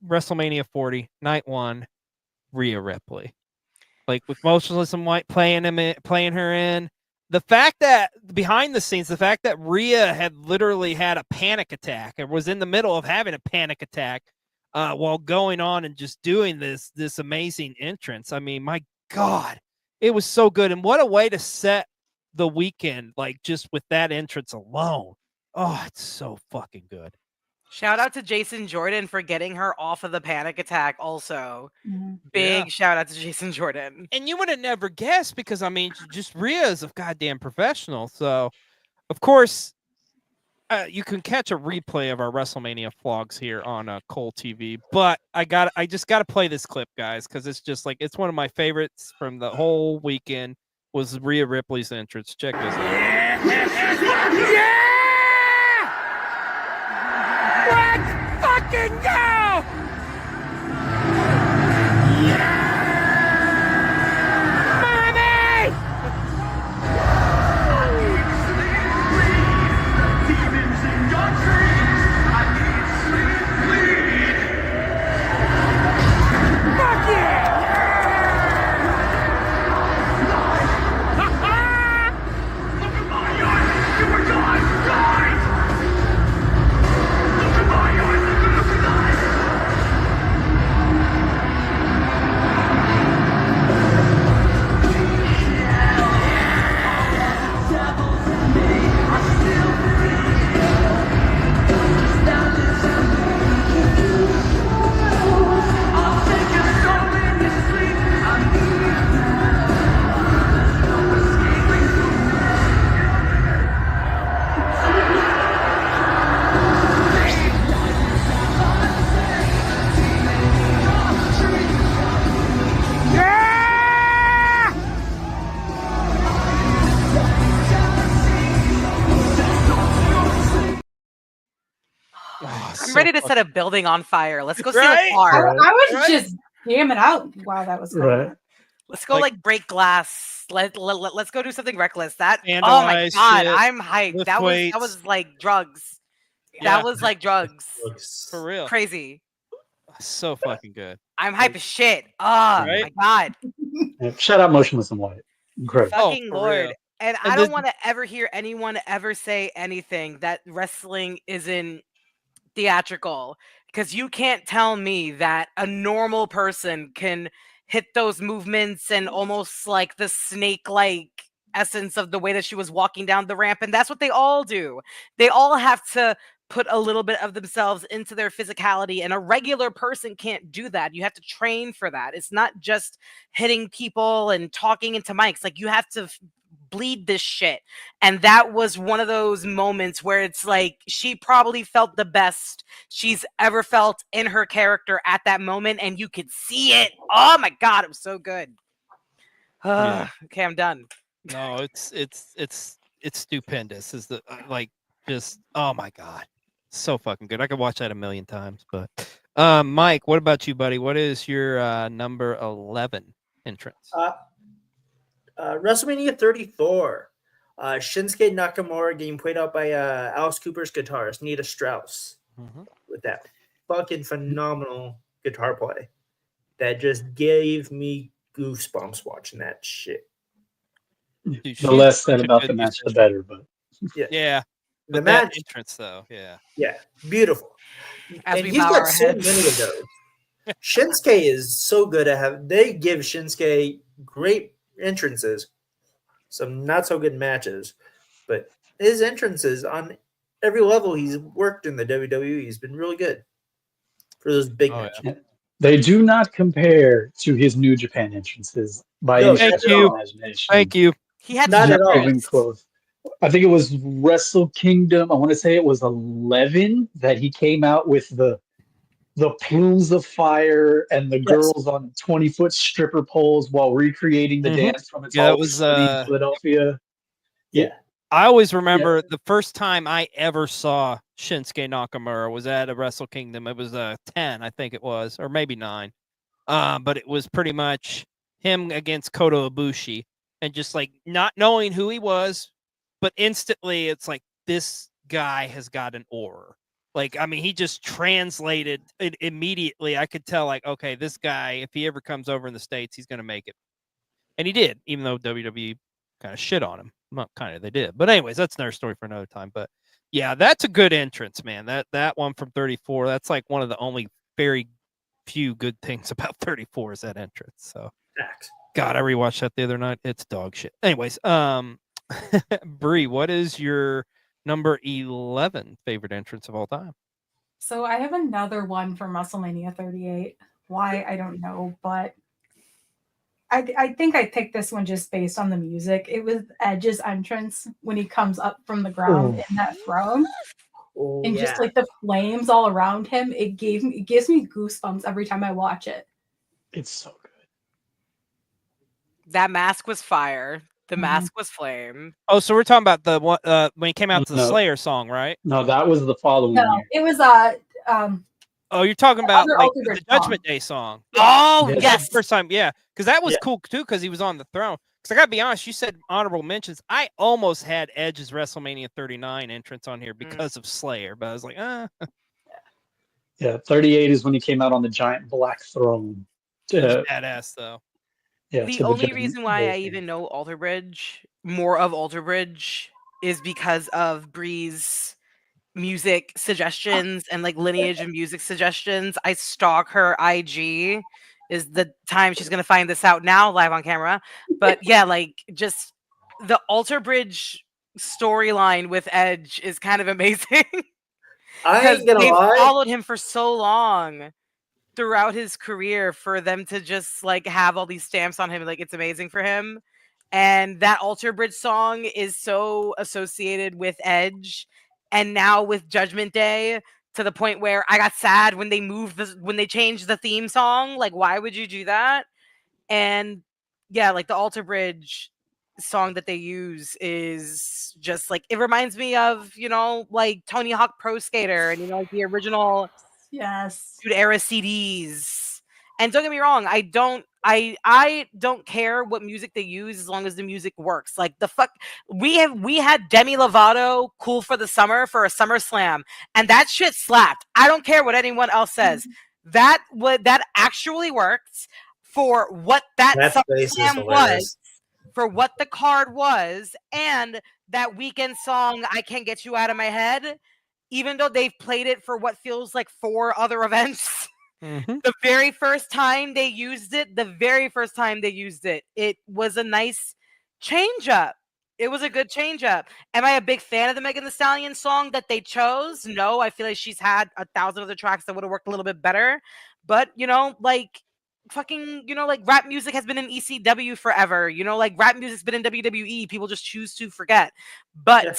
WrestleMania 40, night 1, Rhea Ripley. Like, with Motionless in White playing her in. The fact that behind the scenes, the fact that Rhea had literally had a panic attack and was in the middle of having a panic attack while going on and just doing this amazing entrance. I mean, my God, it was so good. And what a way to set the weekend, like, just with that entrance alone. Oh, it's so fucking good. Shout out to Jason Jordan for getting her off of the panic attack also. Mm-hmm. Big shout out to Jason Jordan. And you would have never guessed, because, I mean, just Rhea is a goddamn professional. So, of course, you can catch a replay of our WrestleMania vlogs here on Cole TV. But I just got to play this clip, guys, because it's just like, it's one of my favorites from the whole weekend was Rhea Ripley's entrance. Check this out. Let's fucking go! Mommy! Fuck yeah! I'm ready to set a building on fire. Let's go see Right? a car. I was Right? just jamming out while that was going Right. on. Let's go like break glass. Let's go do something reckless. That oh my Vandalize god, shit, I'm hyped. lift That weights. was like drugs. Yeah. That was like drugs. For real. Crazy. So fucking good. I'm hype as shit. Oh Right? my god. Yeah, shout out Motionless in White. Incredible. Fucking for Lord. real. And And I don't this- want to ever hear anyone ever say anything that wrestling isn't theatrical, because you can't tell me that a normal person can hit those movements and almost like the snake-like essence of the way that she was walking down the ramp. And that's what they all do. They all have to put a little bit of themselves into their physicality, and a regular person can't do that. You have to train for that. It's not just hitting people and talking into mics. Like, you have to bleed this shit. And that was one of those moments where it's like she probably felt the best she's ever felt in her character at that moment, and you could see it. Oh my god, it was so good. Yeah. Okay, I'm done. No, it's stupendous. Is the like just oh my god, so fucking good. I could watch that a million times. But Mike, what about you, buddy? What is your number 11 entrance? WrestleMania 34. Shinsuke Nakamura getting played out by Alice Cooper's guitarist, Nita Strauss, with that fucking phenomenal guitar play that just gave me goosebumps watching that shit. Dude, The less said about the match, the better. But yeah, The but that match, entrance though, yeah, beautiful. As And we he's bow got our so heads. many of those. Shinsuke is so good at having. They give Shinsuke great entrances, some not so good matches, but his entrances on every level he's worked in the WWE, he's been really good for those big matches. yeah. They do not compare to his New Japan entrances by No, any Thank stretch you. of the imagination. Thank you. He had Not to at all. Even close. I think it was Wrestle Kingdom. I want to say it was 11 that he came out with the plumes of fire and the girls on 20-foot stripper poles while recreating the dance from It's Yeah, that Always was Sunny in Philadelphia. Yeah. I always remember the first time I ever saw Shinsuke Nakamura was at a Wrestle Kingdom. It was 10, I think it was, or maybe 9. But it was pretty much him against Kota Ibushi, and just like not knowing who he was, but instantly it's like this guy has got an aura. Like, I mean, he just translated it immediately. I could tell, like, okay, this guy, if he ever comes over in the States, he's going to make it. And he did, even though WWE kind of shit on him. Not kind of, they did. But anyways, that's another story for another time. But yeah, that's a good entrance, man. That one from 34, that's like one of the only very few good things about 34 is that entrance. So, God, I rewatched that the other night. It's dog shit. Anyways, Breigh, what is your number 11 favorite entrance of all time? So I have another one from WrestleMania 38. Why, I don't know, but I think I picked this one just based on the music. It was Edge's entrance when he comes up from the ground in that throne. And just like the flames all around him, it gives me goosebumps every time I watch it. It's so good. That mask was fire. The mask was flame. Oh, so we're talking about the one when he came out to the Slayer song, right? No, that was the following No, year. it was Oh, you're talking about other like Alter the Bridge Judgment song. Day song. Oh, Yeah. yes. First time, yeah, because that was cool too, because he was on the throne. Because I gotta be honest, you said honorable mentions. I almost had Edge's WrestleMania 39 entrance on here because of Slayer, but I was like, Yeah, 38 is when he came out on the giant black throne. it's badass though. Yeah, The only reason why I even know Alter Bridge, more of Alter Bridge, is because of Brei's music suggestions and like lineage of music suggestions. I stalk her IG. Is the time she's gonna find this out now, live on camera. But yeah, like just the Alter Bridge storyline with Edge is kind of amazing. I ain't gonna they've lie. followed him for so long throughout his career for them to just like have all these stamps on him. Like, it's amazing for him. And that Alter Bridge song is so associated with Edge and now with Judgment Day, to the point where I got sad when they changed the theme song. Like, why would you do that? And yeah, like the Alter Bridge song that they use is just like, it reminds me of, like Tony Hawk Pro Skater and, like the original Dude era CDs. And don't get me wrong, I don't care what music they use as long as the music works. Like the fuck, we had Demi Lovato "Cool for the Summer" for a SummerSlam, and that shit slapped. I don't care what anyone else says. That actually worked for what that SummerSlam was, for what the card was, and that weekend song "I Can't Get You Out of My Head." Even though they've played it for what feels like 4 other events, the very first time they used it, it was a nice change up. It was a good change up. Am I a big fan of the Megan Thee Stallion song that they chose? No, I feel like she's had 1,000 other tracks that would have worked a little bit better. But, like fucking, like rap music has been in ECW forever. Like rap music's been in WWE. People just choose to forget. But Yeah.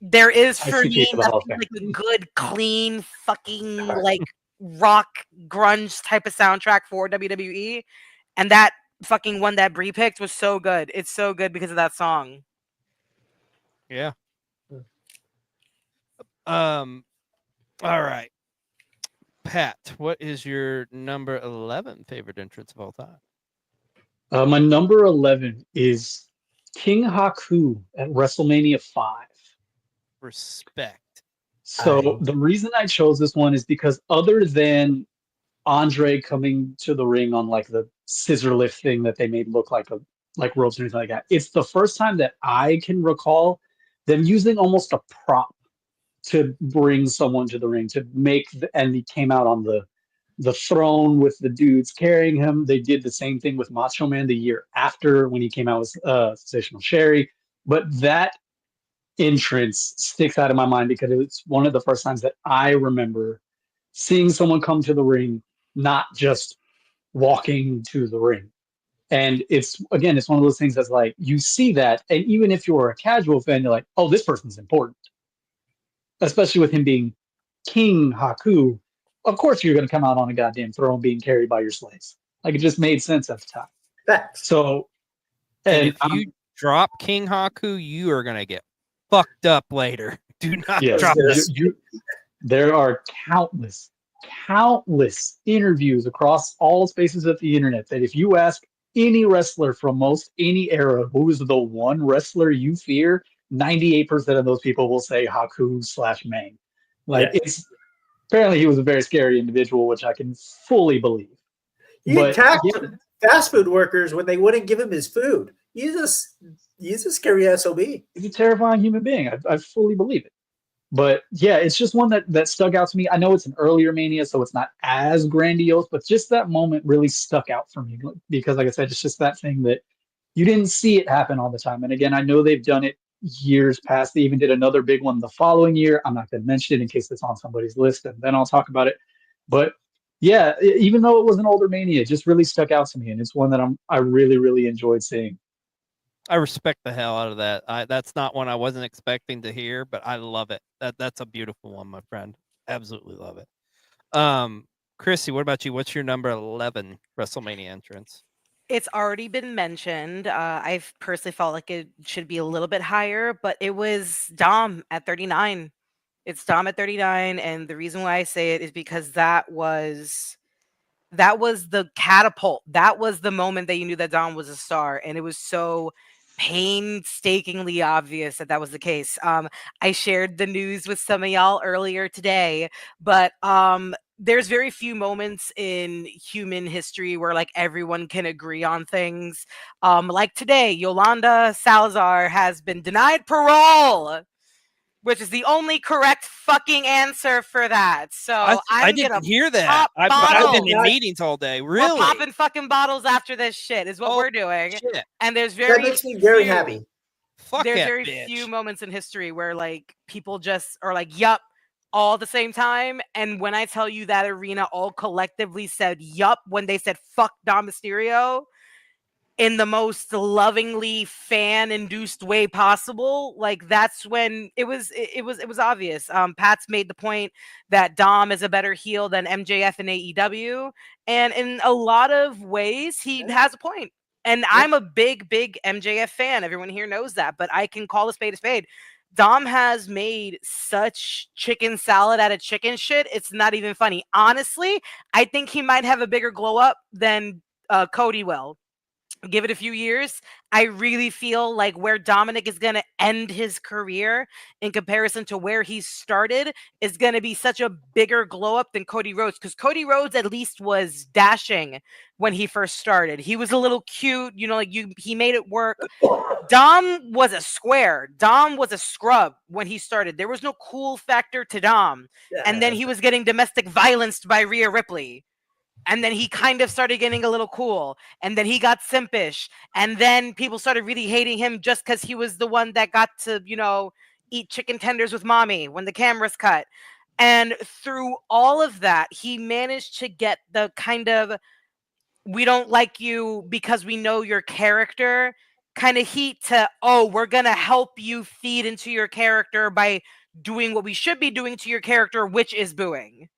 there is for ICP me for the Hall of nothing Fame. like a good, clean, fucking like rock grunge type of soundtrack for WWE. And that fucking one that Breigh picked was so good. It's so good because of that song. Yeah. All right. Pat, what is your number 11 favorite entrance of all time? My number 11 is King Haku at WrestleMania 5. Respect. So the reason I chose this one is because other than Andre coming to the ring on like the scissor lift thing that they made look like ropes and anything like that, it's the first time that I can recall them using almost a prop to bring someone to the ring to make and he came out on the throne with the dudes carrying him. They did the same thing with Macho Man the year after when he came out with Sensational Sherry. But that entrance sticks out in my mind because it's one of the first times that I remember seeing someone come to the ring, not just walking to the ring. And it's one of those things that's like you see that, and even if you're a casual fan, you're like, oh, this person's important. Especially with him being King Haku, of course you're going to come out on a goddamn throne being carried by your slaves. Like it just made sense at the time. Facts. So, and if you drop King Haku, you are going to get fucked up later. Do not drop this. There are countless interviews across all spaces of the internet that if you ask any wrestler from most any era who is the one wrestler you fear, 98% of those people will say Haku/Mang. It's apparently he was a very scary individual, which I can fully believe. He attacked fast food workers when they wouldn't give him his food. He's a scary SOB. He's a terrifying human being. I fully believe it. But yeah, it's just one that stuck out to me. I know it's an earlier Mania, so it's not as grandiose, but just that moment really stuck out for me because, like I said, it's just that thing that you didn't see it happen all the time. And again, I know they've done it years past. They even did another big one the following year. I'm not going to mention it in case it's on somebody's list, and then I'll talk about it. But yeah, even though it was an older Mania, it just really stuck out to me, and it's one that I really, really enjoyed seeing. I respect the hell out of that. That's not one I wasn't expecting to hear, but I love it. That's a beautiful one, my friend. Absolutely love it. Christy, what about you? What's your number 11 WrestleMania entrance? It's already been mentioned. I personally felt like it should be a little bit higher, but it was Dom at 39. It's Dom at 39, and the reason why I say it is because that was the catapult. That was the moment that you knew that Dom was a star, and it was so painstakingly obvious that was the case. I shared the news with some of y'all earlier today, but there's very few moments in human history where like everyone can agree on things. Like today, Yolanda Salazar has been denied parole, which is the only correct fucking answer for that. So I didn't hear that. I've been in meetings all day. Really? We're popping fucking bottles after this shit is what we're doing. Shit. And there's that makes me very happy. There's very few moments in history where like people just are like, yup, all at the same time. And when I tell you that arena all collectively said yup when they said fuck Dom Mysterio, in the most lovingly fan-induced way possible, like that's when it was obvious. Pat's made the point that Dom is a better heel than MJF in AEW, and in a lot of ways he has a point. And I'm a big MJF fan. Everyone here knows that, but I can call a spade a spade. Dom has made such chicken salad out of chicken shit. It's not even funny. Honestly, I think he might have a bigger glow up than Cody will. Give it a few years. I really feel like where Dominic is going to end his career in comparison to where he started is going to be such a bigger glow up than Cody Rhodes, because Cody Rhodes at least was dashing when he first started. He was a little cute, he made it work. Dom was a square. Dom was a scrub when he started. There was no cool factor to Dom. And then he was getting domestic violenced by Rhea Ripley. And then he kind of started getting a little cool. And then he got simpish. And then people started really hating him just because he was the one that got to, eat chicken tenders with mommy when the cameras cut. And through all of that, he managed to get the kind of, we don't like you because we know your character kind of heat to, oh, we're going to help you feed into your character by doing what we should be doing to your character, which is booing.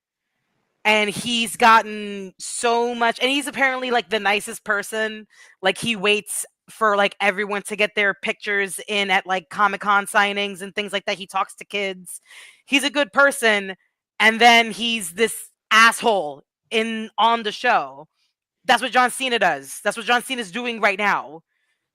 And he's gotten so much, and he's apparently like the nicest person. Like he waits for like everyone to get their pictures in at like Comic-Con signings and things like that. He talks to kids. He's a good person. And then he's this asshole on the show. That's what John Cena does. That's what John Cena is doing right now.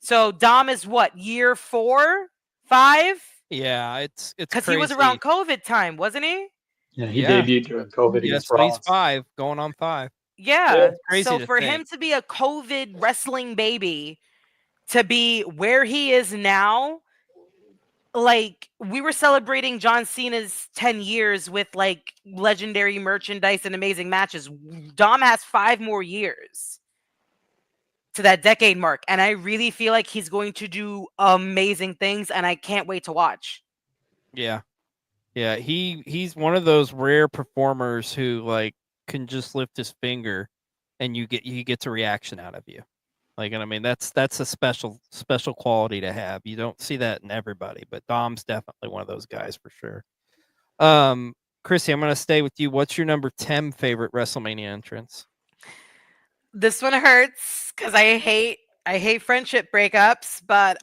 So Dom is what, year 4, 5? Yeah, it's because he was around COVID time, wasn't he? Yeah, he debuted during COVID against so he's Rollins. 5, going on 5. Yeah. Crazy So to for think. him to be a COVID wrestling baby, to be where he is now, like we were celebrating John Cena's 10 years with like legendary merchandise and amazing matches. Dom has 5 more years to that decade mark. And I really feel like he's going to do amazing things, and I can't wait to watch. Yeah. Yeah, he's one of those rare performers who like can just lift his finger and he gets a reaction out of you. Like, and I mean that's a special quality to have. You don't see that in everybody, but Dom's definitely one of those guys for sure. Christy, I'm gonna stay with you. What's your number 10 favorite WrestleMania entrance? This one hurts because I hate friendship breakups, but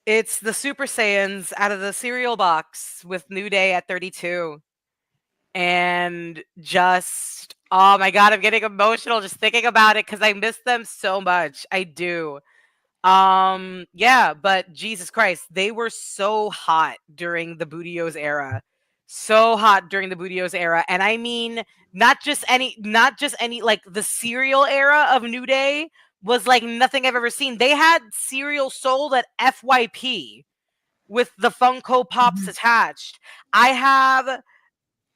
it's the Super Saiyans out of the cereal box with New Day at 32. And just, oh my God, I'm getting emotional just thinking about it because I miss them so much. I do. Yeah, but Jesus Christ, they were so hot during the Budios era. So hot during the Budios era. And I mean, not just any, like the cereal era of New Day was like nothing I've ever seen. They had cereal sold at FYP with the Funko Pops attached. I have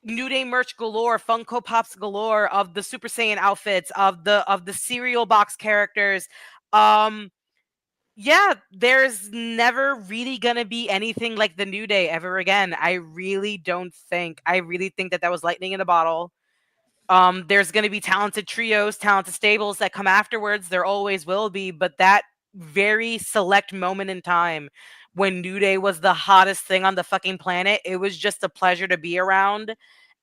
New Day merch galore, Funko Pops galore of the Super Saiyan outfits, of the cereal box characters. Yeah, there's never really gonna be anything like the New Day ever again. I really think that was lightning in a bottle. There's going to be talented trios, talented stables that come afterwards. There always will be. But that very select moment in time when New Day was the hottest thing on the fucking planet, it was just a pleasure to be around.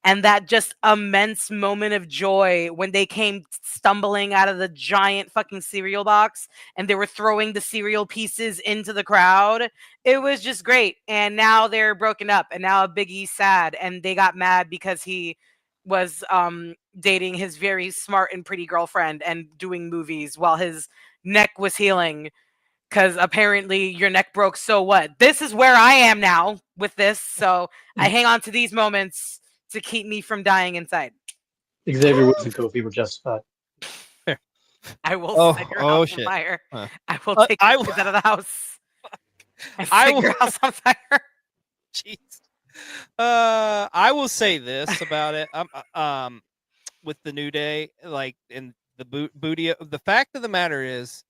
And that just immense moment of joy when they came stumbling out of the giant fucking cereal box and they were throwing the cereal pieces into the crowd. It was just great. And now they're broken up, and now Big E's sad, and they got mad because he was dating his very smart and pretty girlfriend and doing movies while his neck was healing, because apparently your neck broke. So what? This is where I am now with this. So I hang on to these moments to keep me from dying inside. Xavier Woods and Kofi were justified. I will set your house on fire. I will take your kids out of the house and set your house on fire. Jeez. I will say this about it. With the New Day, like in the booty. The fact of the matter is,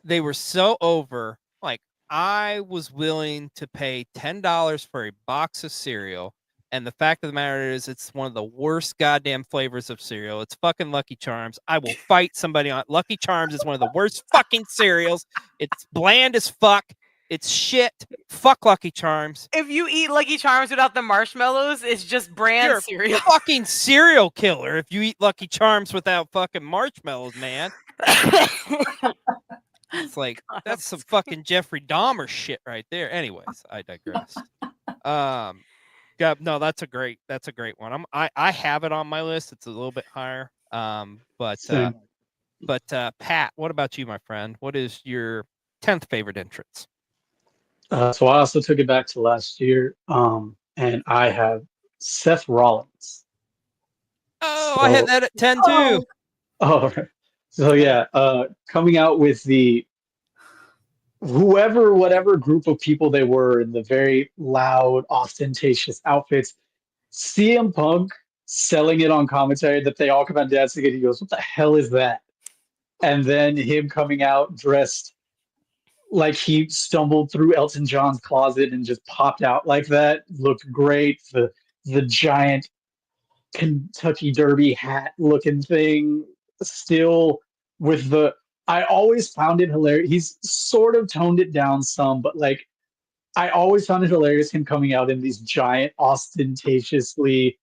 they were so over. Like, I was willing to pay $10 for a box of cereal, and the fact of the matter is, it's one of the worst goddamn flavors of cereal. It's fucking Lucky Charms. I will fight somebody on Lucky Charms. Is one of the worst fucking cereals. It's bland as fuck. It's shit. Fuck Lucky Charms. If you eat Lucky Charms without the marshmallows, it's just brand You're cereal. a fucking serial killer if you eat Lucky Charms without fucking marshmallows, man. It's like, that's some fucking Jeffrey Dahmer shit right there. Anyways, I digress. Yeah, no, that's a great one. I have it on my list. It's a little bit higher. But Pat, what about you, my friend? What is your 10th favorite entrance? So I also took it back to last year, and I have Seth Rollins. Oh, I had that at 10 too. Oh, so yeah, coming out with the whatever group of people they were in the very loud, ostentatious outfits. CM Punk selling it on commentary that they all come out dancing, and he goes, "What the hell is that?" And then him coming out dressed like he stumbled through Elton John's closet and just popped out like that looked great. The giant Kentucky Derby hat looking thing, still with the. I always found it hilarious. He's sort of toned it down some, but like I always found it hilarious him coming out in these giant, ostentatiously,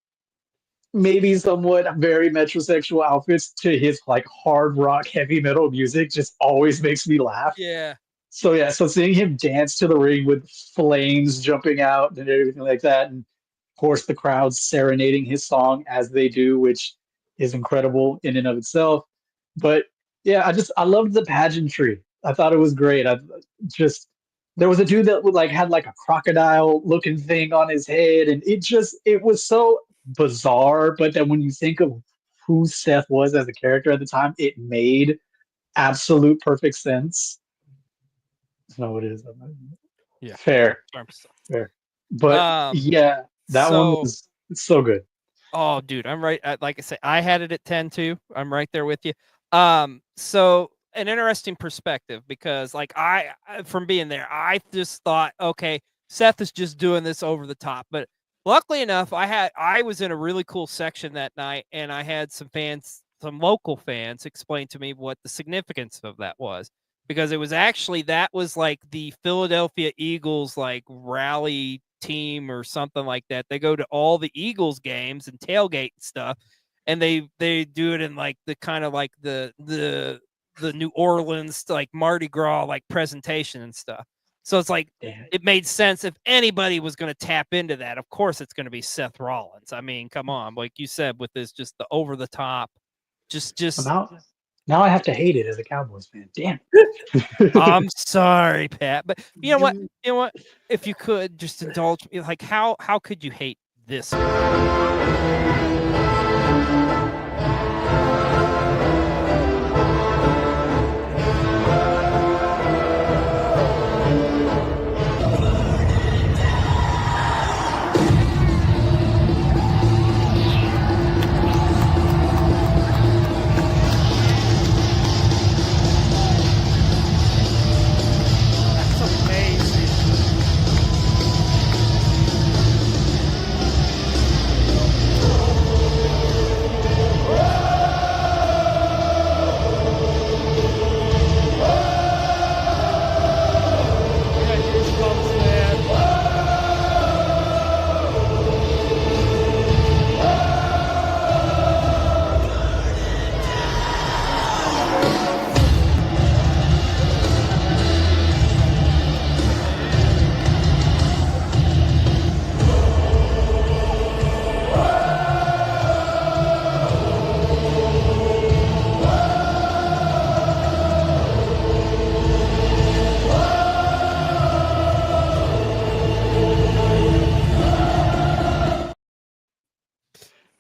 maybe somewhat very metrosexual outfits to his like hard rock, heavy metal music just always makes me laugh. Yeah. So yeah, so seeing him dance to the ring with flames jumping out and everything like that, and of course the crowd serenading his song as they do, which is incredible in and of itself. But yeah, I loved the pageantry. I thought it was great. I just there was a dude that would like had like a crocodile looking thing on his head, and it was so bizarre. But then when you think of who Seth was as a character at the time, it made absolute perfect sense. That's not what it is. Yeah. Fair. Fair. But yeah, that one was so good. Oh, dude, I'm right. Like I say, I had it at 10 too. I'm right there with you. So an interesting perspective because, like, I from being there, I just thought, okay, Seth is just doing this over the top. But luckily enough, I was in a really cool section that night, and I had some local fans, explain to me what the significance of that was. Because it was actually that was like the Philadelphia Eagles like rally team or something like that. They go to all the Eagles games and tailgate and stuff, and they do it in like the kind of like the New Orleans like Mardi Gras like presentation and stuff. So it's like it made sense if anybody was going to tap into that. Of course, it's going to be Seth Rollins. I mean, come on, like you said, with this just the over the top, just. Now I have to hate it as a Cowboys fan. Damn. I'm sorry, Pat, but you know what? You know what? If you could just indulge me, like how could you hate this?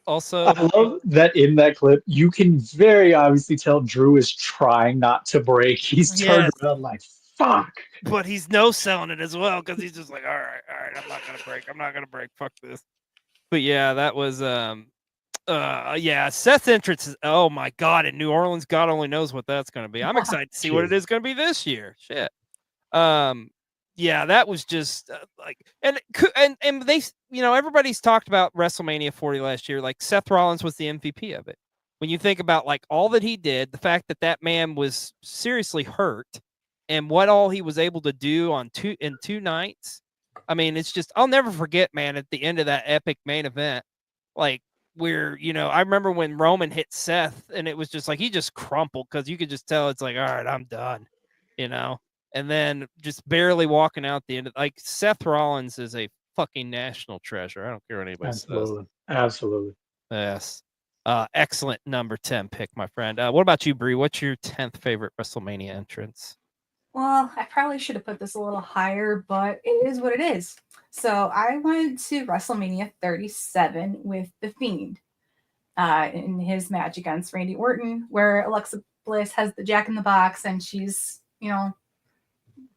Also, I love that in that clip, you can very obviously tell Drew is trying not to break. He's turned around like, fuck. But he's no selling it as well because he's just like, all right, I'm not gonna break. Fuck this. But yeah, that was yeah, Seth's entrance is, oh my god, in New Orleans, God only knows what that's gonna be. I'm excited to see what it is gonna be this year. Shit. Yeah, that was just like, and they, you know, everybody's talked about WrestleMania 40 last year. Like Seth Rollins was the MVP of it. When you think about like all that he did, the fact that that man was seriously hurt, and what all he was able to do in two nights. I mean, it's just, I'll never forget, man, at the end of that epic main event, like where, you know, I remember when Roman hit Seth, and it was just like he just crumpled because you could just tell it's like, all right, I'm done, you know. And then just barely walking out the end of, like, Seth Rollins is a fucking national treasure. I don't care what anybody says. Absolutely. Yes. Excellent number 10 pick, my friend. What about you, Breigh? What's your 10th favorite WrestleMania entrance? Well, I probably should have put this a little higher, but it is what it is. So I went to WrestleMania 37 with The Fiend in his match against Randy Orton, where Alexa Bliss has the Jack in the Box and she's, you know,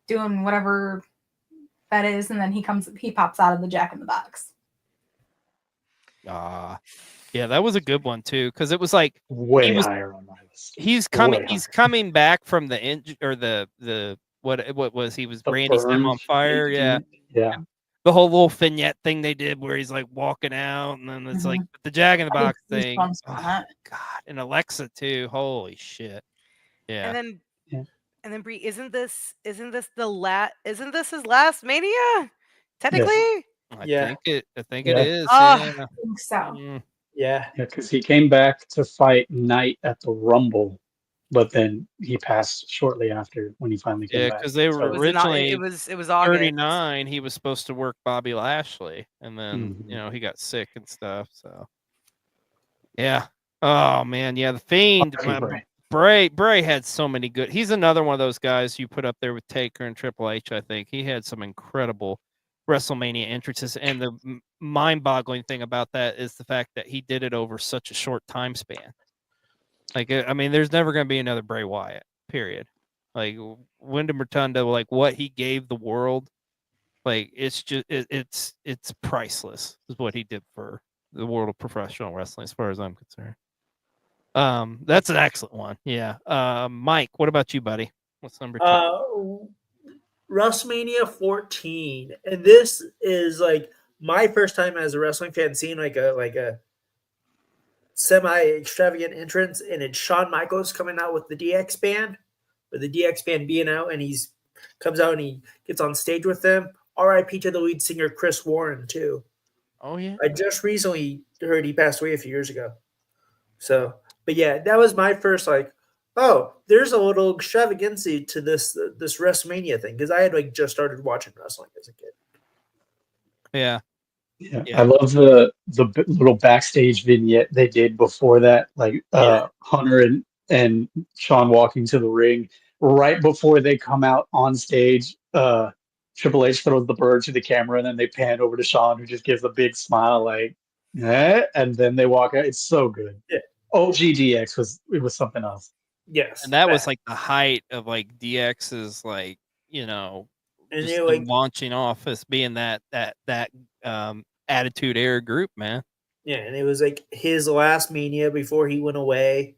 doing whatever that is, and then he pops out of the Jack in the Box. Yeah, that was a good one too, because it was like Way was- higher on my list. he's coming back from the or the what was he was The Randy's him on burns fire. they Yeah. do. Yeah. The whole little vignette thing they did where he's like walking out, and then it's like the Jack in the I had Box thing. goosebumps from that. God, and Alexa too. Holy shit. Yeah. And then Breigh, isn't this his last Mania? Technically? I think it Yeah. is. Ah. Yeah. I think so. Mm. Yeah. Yeah, because he came back to fight Knight at the Rumble, but then he passed shortly after when he finally came Yeah, back. because they were So- originally It was August. 39. He was supposed to work Bobby Lashley, and then Mhm. he got sick and stuff. So yeah. Oh man, yeah. The Fiend. R.I.P. Breigh had so many good. He's another one of those guys you put up there with Taker and Triple H. I think he had some incredible WrestleMania entrances, and the mind-boggling thing about that is the fact that he did it over such a short time span. Like, I mean, there's never going to be another Bray Wyatt. Period. Like Wyndham Rotunda, like what he gave the world, like it's just it's priceless. Is what he did for the world of professional wrestling, as far as I'm concerned. That's an excellent one. Yeah. Mike, what about you, buddy? What's number 2? WrestleMania 14, and this is like my first time as a wrestling fan seeing like a semi extravagant entrance, and it's Shawn Michaels coming out with the DX band, with the DX band being out, and he's comes out and he gets on stage with them. R.I.P. to the lead singer Chris Warren too. Oh yeah. I just recently heard he passed away a few years ago. So, but yeah, that was my first like, oh, there's a little extravagancy to this WrestleMania thing, because I had like just started watching wrestling as a kid. Yeah. Yeah, Yeah. I love the little backstage vignette they did before that, like Hunter and Sean walking to the ring right before they come out on stage. Triple H throws the bird to the camera, and then they pan over to Sean, who just gives a big smile, like, eh, and then they walk out. It's so good. Yeah. OGDX was something else. Yes, And that was like the height of like DX's like, and just they them launching off as being that Attitude Era group, man. yeah, and it was like his last Mania before he went away,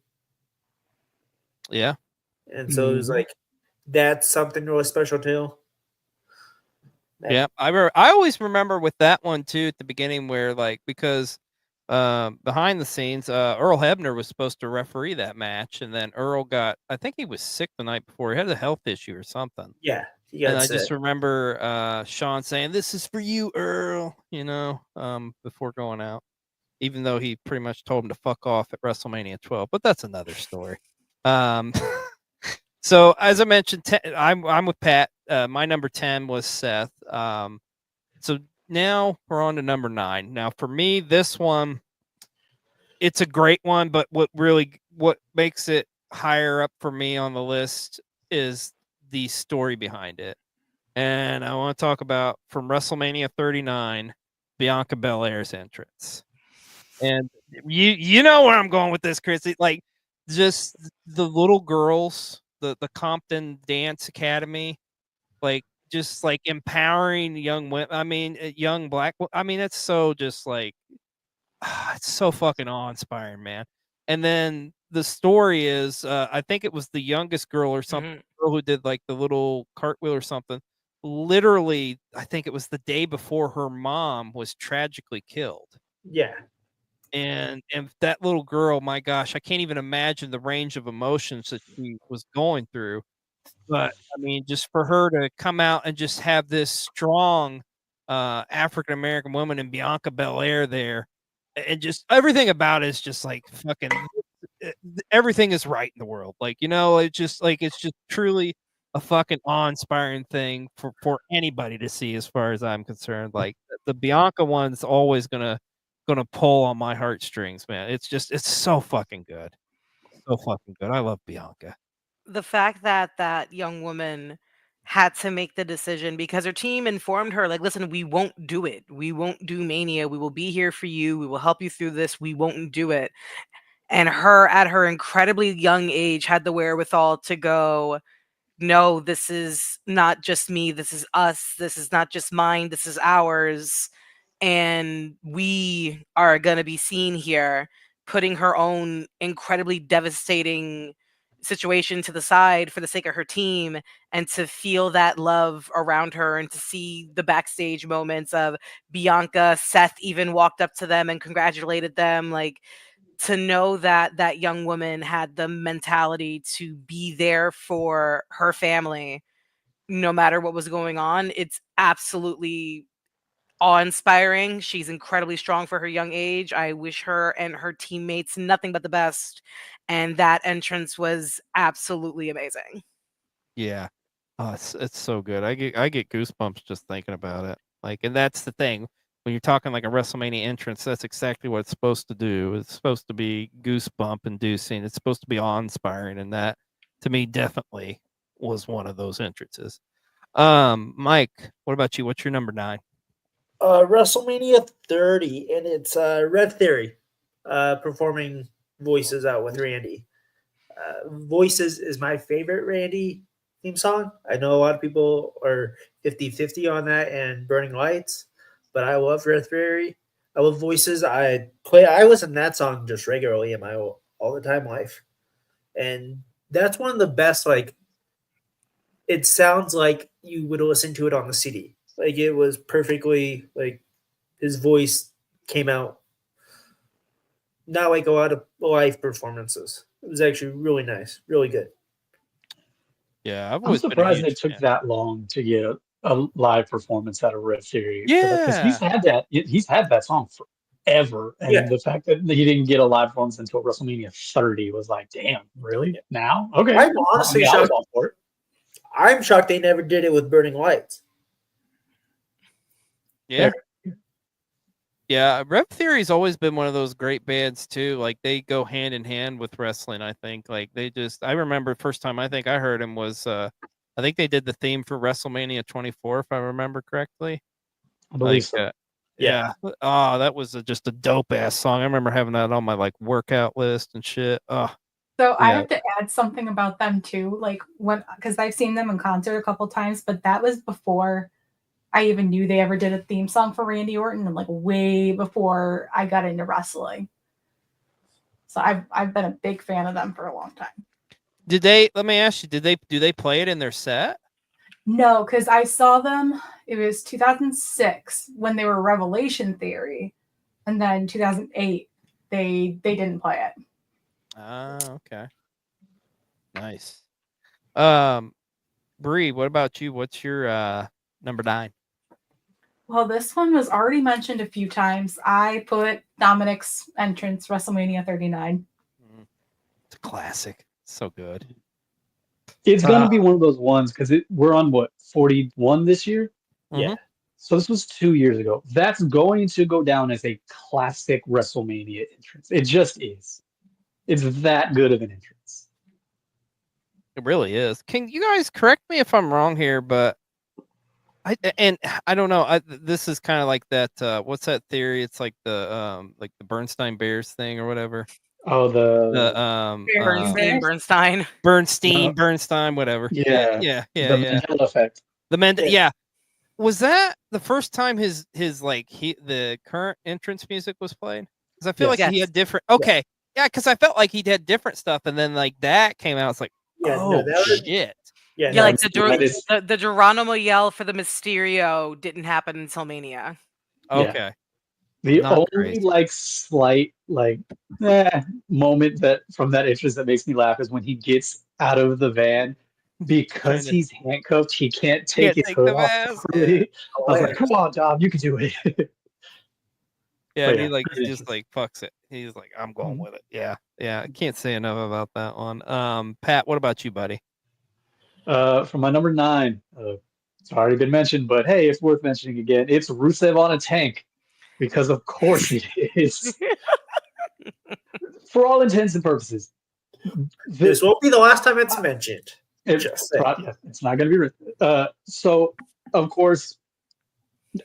Yeah. and so it was like that's something really special too. Yeah, I always remember with that one too at the beginning where like because behind the scenes Earl Hebner was supposed to referee that match, and then Earl I think he was sick the night before. He had a health issue or something. Yeah, And I just remember Sean saying, "This is for you, Earl," before going out, even though he pretty much told him to fuck off at WrestleMania 12. But that's another story. So as I mentioned, I'm with Pat. My number 10 was Seth. So now we're on to number 9. Now for me, this one, it's a great one, but what makes it higher up for me on the list is the story behind it. And I want to talk about from WrestleMania 39, Bianca Belair's entrance. And you know where I'm going with this, Christy. Like just the little girls, the Compton Dance Academy, like just like empowering young women. I mean, young black. I mean, it's so just like it's so fucking awe-inspiring, man. And then the story is, I think it was the youngest girl or something, girl who did like the little cartwheel or something. Literally, I think it was the day before her mom was tragically killed. Yeah. And that little girl, my gosh, I can't even imagine the range of emotions that she was going through. But I mean, just for her to come out and just have this strong African American woman in Bianca Belair there, and just everything about it is just like fucking everything is right in the world. Like, it's just truly a fucking awe-inspiring thing for anybody to see, as far as I'm concerned. Like the Bianca one's always gonna pull on my heartstrings, man. It's so fucking good. So fucking good. I love Bianca. The fact that that young woman had to make the decision because her team informed her, like, listen, we won't do it. We won't do Mania. We will be here for you. We will help you through this. We won't do it. And her, at her incredibly young age, had the wherewithal to go, no, this is not just me. This is us. This is not just mine. This is ours. and we are going to be seen here putting her own incredibly devastating situation to the side for the sake of her team, and to feel that love around her, and to see the backstage moments of Bianca, Seth even walked up to them and congratulated them. Like, to know that that young woman had the mentality to be there for her family no matter what was going on, it's absolutely awe-inspiring. She's incredibly strong for her young age. I wish her and her teammates nothing but the best, and that entrance was absolutely amazing. Yeah. Oh, it's so good. I get goosebumps just thinking about it. Like, and that's the thing. When you're talking like a WrestleMania entrance, that's exactly what it's supposed to do. It's supposed to be goosebump inducing. It's supposed to be awe-inspiring, and that to me definitely was one of those entrances. Mike, what about you? What's your number 9? WrestleMania 30, and it's Red Theory performing Voices out with Randy. Voices is my favorite Randy theme song. I know a lot of people are 50-50 on that and Burning Lights, but I love Red Theory. I love Voices. I listen to that song just regularly in my all the time life. And that's one of the best, like, it sounds like you would listen to it on the CD. Like, it was perfectly, like, his voice came out not like a lot of live performances. It was actually really nice, really good. Yeah, I've I'm always been a surprised huge it took fan. that long to get a live performance out of Red Theory. Because Yeah. he's had that song forever, and Yeah. the fact that he didn't get a live performance until WrestleMania 30 was like, damn, really? Now? Okay, I'm cool. honestly I was shocked. all for it. I'm shocked they never did it with Burning Lights. Yeah. Yeah, Rev Theory's always been one of those great bands too. Like, they go hand in hand with wrestling, I think. Like, I remember first time I think I heard him was I think they did the theme for WrestleMania 24 if I remember correctly. I believe Like, so. yeah. Oh, that was just a dope ass song. I remember having that on my like workout list and shit. Oh, So I yeah. have to add something about them too. Like, because I've seen them in concert a couple times, but that was before I even knew they ever did a theme song for Randy Orton, and like way before I got into wrestling. So I've been a big fan of them for a long time. Let me ask you, do they play it in their set? No, because I saw them, it was 2006 when they were Revelation Theory, and then 2008 they didn't play it. Ah, okay. Nice. Breigh, what about you? What's your number 9? Well, this one was already mentioned a few times. I put Dominic's entrance, WrestleMania 39. It's a classic. So good. It's going to be one of those ones because we're on what, 41 this year? Yeah. So this was 2 years ago. That's going to go down as a classic WrestleMania entrance. It just is. It's that good of an entrance. It really is. Can you guys correct me if I'm wrong here, but I don't know. This is kind of like that. What's that theory? It's like the Bernstein Bears thing or whatever. Oh, Bernstein, whatever. Yeah. Yeah. The Mandela effect. Yeah. Was that the first time the current entrance music was played? Because I feel like he had different. Okay. Yeah, because I felt like he had different stuff, and then like that came out. It's like, shit. Like the Geronimo yell for the Mysterio didn't happen until Mania. Okay. Yeah. The only slight moment that from that entrance that makes me laugh is when he gets out of the van because he's handcuffed. He can't take his hood off properly. I was like, "Come on, Dom, you can do it." Yeah, he just fucks it. He's like, I'm going with it. Yeah. I can't say enough about that one. Pat, what about you, buddy? For my number 9, it's already been mentioned, but hey, it's worth mentioning again. It's Rusev on a tank, because of course it is. For all intents and purposes. This won't be the last time it's mentioned. It's not going to be written. So, of course,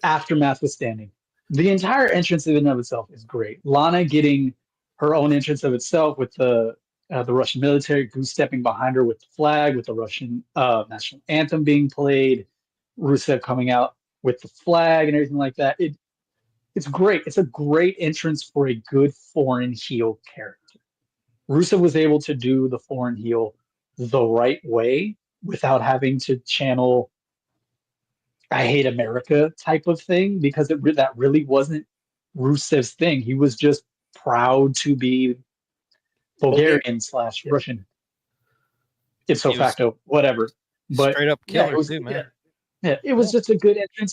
aftermath withstanding, the entire entrance in and of itself is great. Lana getting her own entrance of itself with the Russian military, Goose stepping behind her with the flag, with the Russian national anthem being played, Rusev coming out with the flag and everything like that. It's great. It's a great entrance for a good foreign heel character. Rusev was able to do the foreign heel the right way without having to channel I hate America type of thing, because that really wasn't Rusev's thing. He was just proud to be Bulgarian slash Yeah. Russian, ipso He was facto, whatever. But straight up yeah, killer it was, too, man. yeah, it was just a good entrance.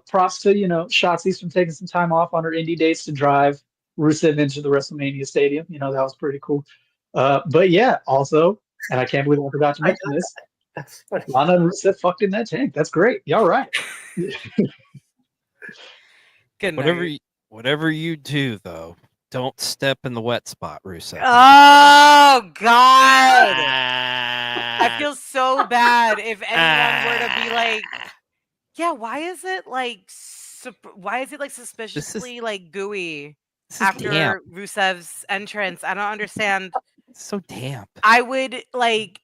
Props to Shotzi's from taking some time off on her indie dates to drive Rusev into the WrestleMania stadium. That was pretty cool. But yeah, also, and I can't believe I forgot to I mention got this. that. That's funny. Lana and Rusev fucked in that tank. That's great. Y'all right. Good night. Whatever you do, though, don't step in the wet spot, Rusev. Oh God! I feel so bad if anyone were to be like, yeah, why is it like suspiciously like gooey This is after damp. Rusev's entrance? I don't understand. It's so damp. I would like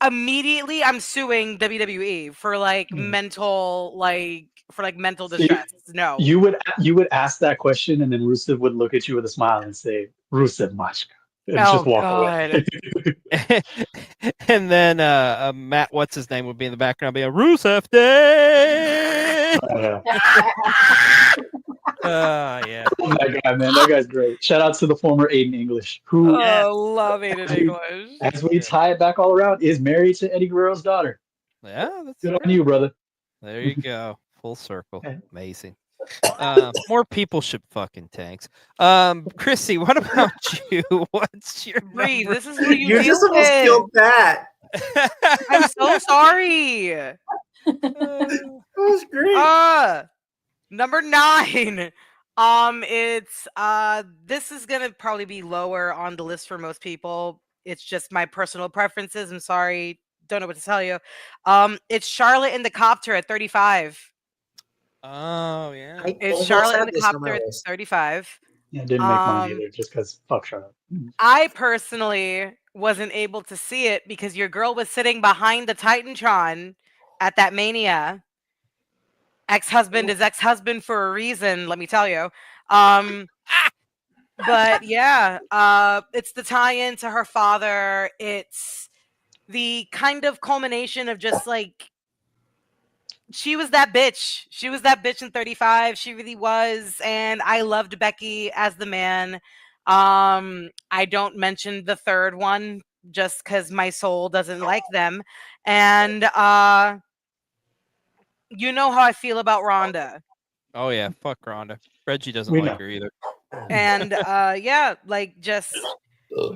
immediately. I'm suing WWE for like Hmm. mental See, distress. No. You would ask that question, and then Rusev would look at you with a smile and say, "Rusev Machka," and just walk away. And then Matt, what's his name, would be in the background, be a Rusev Day. Yeah. That guy, man, that guy's great. Shout out to the former Aiden English, who, Love Aiden English. as we tie it back all around, is married to Eddie Guerrero's daughter. Yeah, that's Good true. on you, brother. There you go. Full circle. Okay. Amazing. More people should fucking tanks. Chrissy, what about you? What's your Breathe. number? This is who you You're deal just almost with. killed that. I'm so sorry. That was great. Number 9. It's this is gonna probably be lower on the list for most people. It's just my personal preferences. I'm sorry, don't know what to tell you. It's Charlotte in the Copter at 35. Oh yeah. It's almost Charlotte in had the this on Copter my at list. 35. Yeah, didn't make mine either, just because fuck Charlotte. I personally wasn't able to see it because your girl was sitting behind the Titantron at that Mania. Ex-husband is ex-husband for a reason, let me tell you. But yeah, it's the tie-in to her father. It's the kind of culmination of just like she was that bitch. She was that bitch in 35. She really was. And I loved Becky as the man. I don't mention the third one just because my soul doesn't like them. And you know how I feel about Rhonda. Oh yeah. Fuck Rhonda. Reggie doesn't We like know. her either. And yeah, like just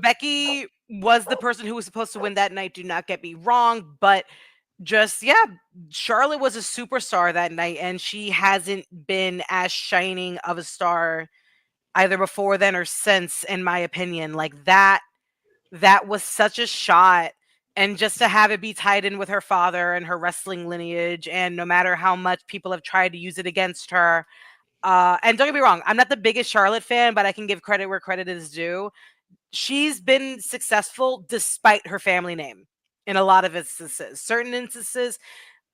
Becky was the person who was supposed to win that night. Do not get me wrong, but just yeah, Charlotte was a superstar that night, and she hasn't been as shining of a star either before then or since, in my opinion. Like that was such a shot. And just to have it be tied in with her father and her wrestling lineage, and no matter how much people have tried to use it against her, and don't get me wrong, I'm not the biggest Charlotte fan, but I can give credit where credit is due. She's been successful despite her family name in a lot of instances. Certain instances,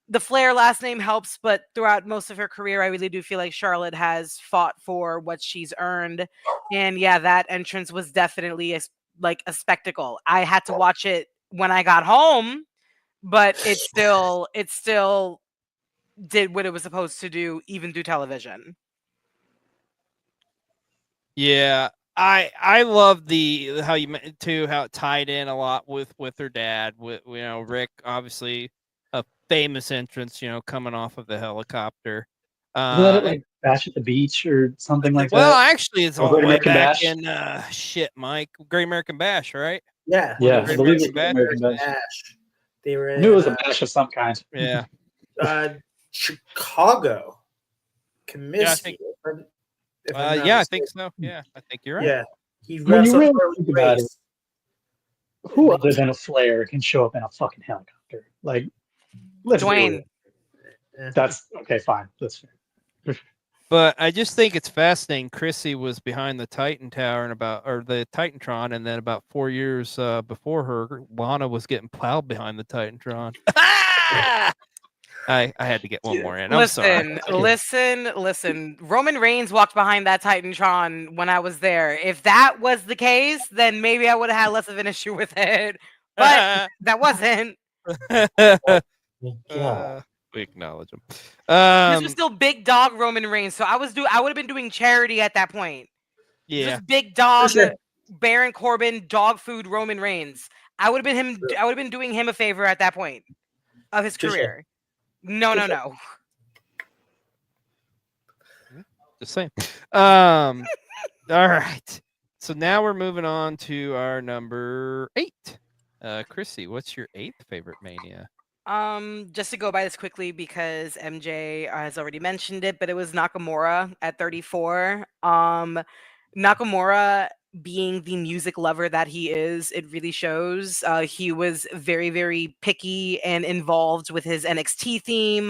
the Flair last name helps, but throughout most of her career, I really do feel like Charlotte has fought for what she's earned. And yeah, that entrance was definitely a spectacle. I had to watch it when I got home, but it still did what it was supposed to do, even through television. Yeah, I love how you too, how it tied in a lot with her dad. With Rick, obviously a famous entrance, coming off of the helicopter. Isn't that like Bash at the Beach or something like well, that? actually, it's Or all the Great way American back Bash? in Mike, Great American Bash, right? Yeah. Yeah, Great I believe it's American Great American Bash. Bash. They were I in knew it was a bash of some kind. Yeah, Chicago. Yeah, I think- I think so. Yeah, I think you're right. Yeah. He When you wrestled really for think about Grace. Who other than a Flair can show up in a fucking helicopter? Like, let's be Dwayne. real. Yeah. That's okay, fine. That's fair. But I just think it's fascinating. Chrissy was behind the Titan Tower or the Titantron, and then about 4 years before her, Lana was getting plowed behind the Titantron. I had to get one more in. I'm sorry. Listen. Roman Reigns walked behind that Titantron when I was there. If that was the case, then maybe I would have had less of an issue with it. But that wasn't. Yeah. We acknowledge him. This was still big dog Roman Reigns, so I would have been doing charity at that point. This Yeah. was big dog sure. Baron Corbin dog food Roman Reigns. I would have been him. I would have been doing him a favor at that point of his Touche. career. No. Just saying. All right. So now we're moving on to our number 8. Chrissy, what's your 8th favorite Mania? Just to go by this quickly because MJ has already mentioned it, but it was Nakamura at 34. Nakamura being the music lover that he is, it really shows. He was very, very picky and involved with his NXT theme.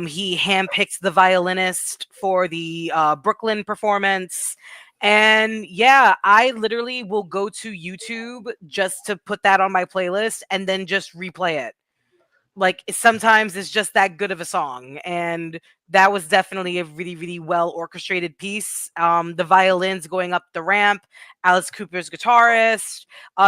He handpicked the violinist for the Brooklyn performance. And yeah, I literally will go to YouTube just to put that on my playlist and then just replay it. Like sometimes it's just that good of a song, and that was definitely a really, really well orchestrated piece. The violins going up the ramp, Alice Cooper's guitarist.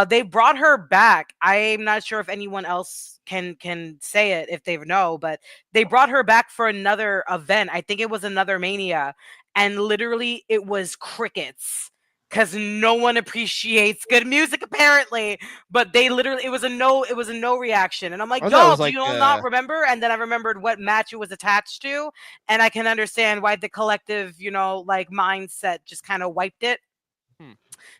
They brought her back. I'm not sure if anyone else can say it if they know, but they brought her back for another event. I think it was another Mania, and literally it was crickets. Because no one appreciates good music apparently, but they literally it was a no reaction, and I'm like, y'all, do you not remember? And then I remembered what match it was attached to, and I can understand why the collective, like mindset just kind of wiped it.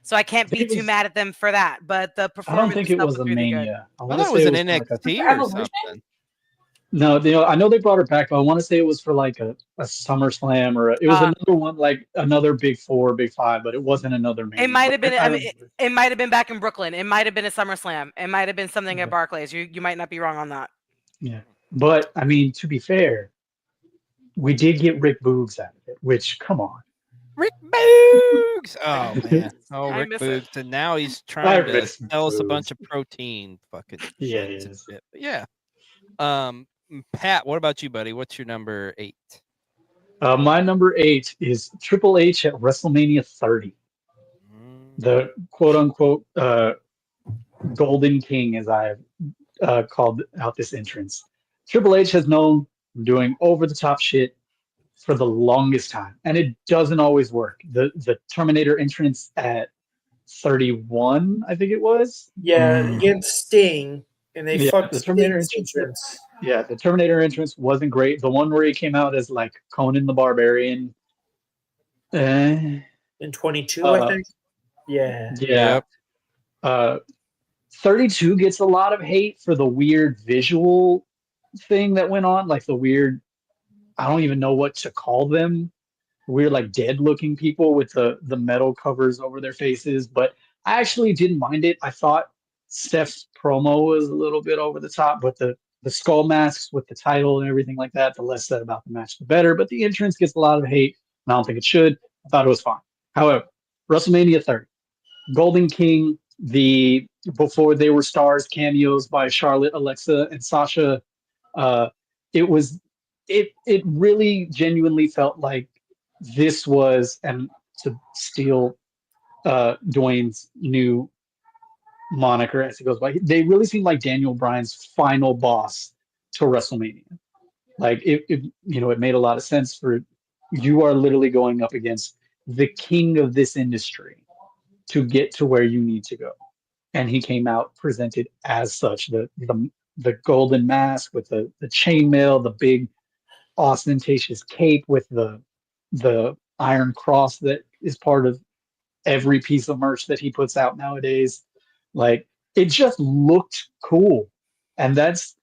So I can't be too mad at them for that. But the performance, I don't think it was a really Mania. I thought it was an NXT or something. No, I know they brought her back, but I want to say it was for like a SummerSlam or it was another one, like another Big 4, Big 5, but it wasn't another Mania. It might have been. It might have been back in Brooklyn. It might have been a SummerSlam. It might have been something at Barclays. You might not be wrong on that. Yeah, but I mean, to be fair, we did get Rick Boogs out of it. Which, come on, Rick Boogs! Oh man, Rick Boogs, and now he's trying to sell us a bunch of protein, fucking shit. Yeah. Pat, what about you, buddy? What's your number 8? My number 8 is Triple H at WrestleMania 30. The quote-unquote Golden King, as I've called out this entrance. Triple H has known doing over-the-top shit for the longest time, and it doesn't always work. The Terminator entrance at 31, I think it was. Yeah, against Sting, and they fucked the Terminator entrance. Yeah, the Terminator entrance wasn't great. The one where he came out as like Conan the Barbarian. In 22, I think. Yeah. 32 gets a lot of hate for the weird visual thing that went on, like the weird, I don't even know what to call them. Weird, like dead looking people with the metal covers over their faces. But I actually didn't mind it. I thought Steph's promo was a little bit over the top, but the skull masks with the title and everything like that, the less said about the match, the better. But the entrance gets a lot of hate, and I don't think it should. I thought it was fine. However, WrestleMania 30, Golden King, before they were stars, cameos by Charlotte, Alexa, and Sasha. It really genuinely felt like this was, and to steal Dwayne's new moniker as he goes by, they really seemed like Daniel Bryan's final boss to WrestleMania. Like it made a lot of sense for you are literally going up against the king of this industry to get to where you need to go. And he came out presented as such, the golden mask with the chainmail, the big ostentatious cape with the iron cross that is part of every piece of merch that he puts out nowadays. Like it just looked cool. And that's,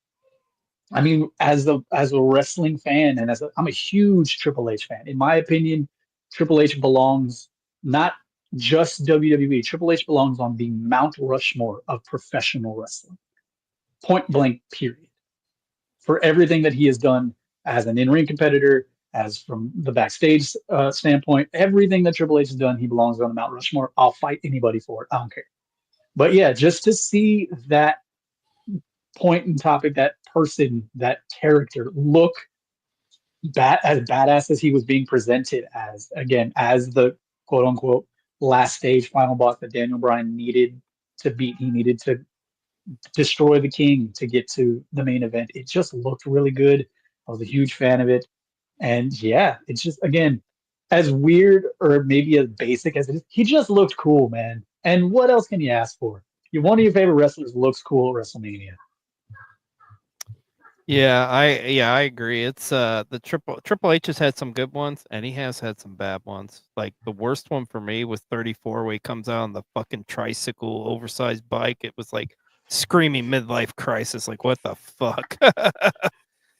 I mean, as a wrestling fan, and I'm a huge Triple H fan. In my opinion, Triple H belongs not just WWE. Triple H belongs on the Mount Rushmore of professional wrestling. Point blank, period. For everything that he has done as an in-ring competitor, as from the backstage standpoint, everything that Triple H has done, he belongs on the Mount Rushmore. I'll fight anybody for it. I don't care. But yeah, just to see that point and topic, that person, that character look as badass as he was being presented as, again, as the quote unquote last stage final boss that Daniel Bryan needed to beat. He needed to destroy the king to get to the main event. It just looked really good. I was a huge fan of it. And yeah, it's just, again, as weird or maybe as basic as it is, he just looked cool, man. And what else can you ask for? One of your favorite wrestlers looks cool at WrestleMania. Yeah, I agree. It's the Triple H has had some good ones and he has had some bad ones. Like the worst one for me was 34 where he comes out on the fucking tricycle oversized bike. It was like screaming midlife crisis. Like what the fuck?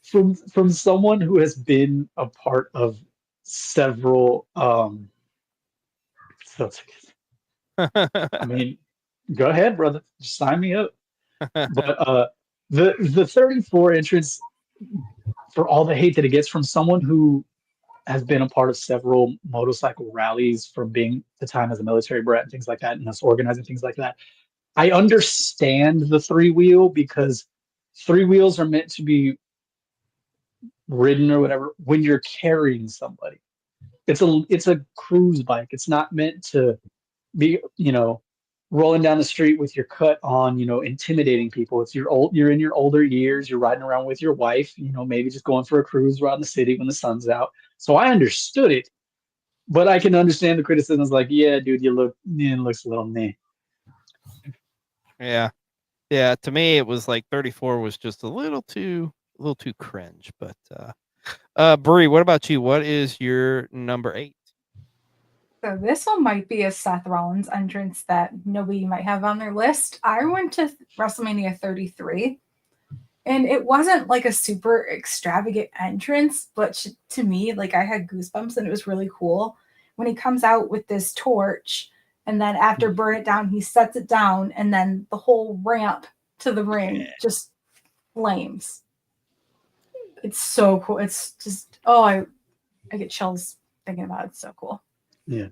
From someone who has been a part of several I mean, go ahead, brother. Just sign me up. But the 34 entrance, for all the hate that it gets from someone who has been a part of several motorcycle rallies from being the time as a military brat and things like that, and us organizing things like that. I understand the three wheel because three wheels are meant to be ridden or whatever when you're carrying somebody. It's a cruise bike. It's not meant to be, rolling down the street with your cut on, intimidating people. It's you're in your older years, you're riding around with your wife, maybe just going for a cruise around the city when the sun's out. So I understood it, but I can understand the criticisms like, yeah, dude, it looks a little meh. Yeah. Yeah, to me it was like 34 was just a little too cringe, but Breigh, what about you? What is your number 8? So this one might be a Seth Rollins entrance that nobody might have on their list. I went to WrestleMania 33, and it wasn't like a super extravagant entrance, but to me, like I had goosebumps, and it was really cool when he comes out with this torch, and then after burn it down, he sets it down, and then the whole ramp to the ring just flames. It's so cool. It's just I get chills thinking about it. It's so cool. Yeah.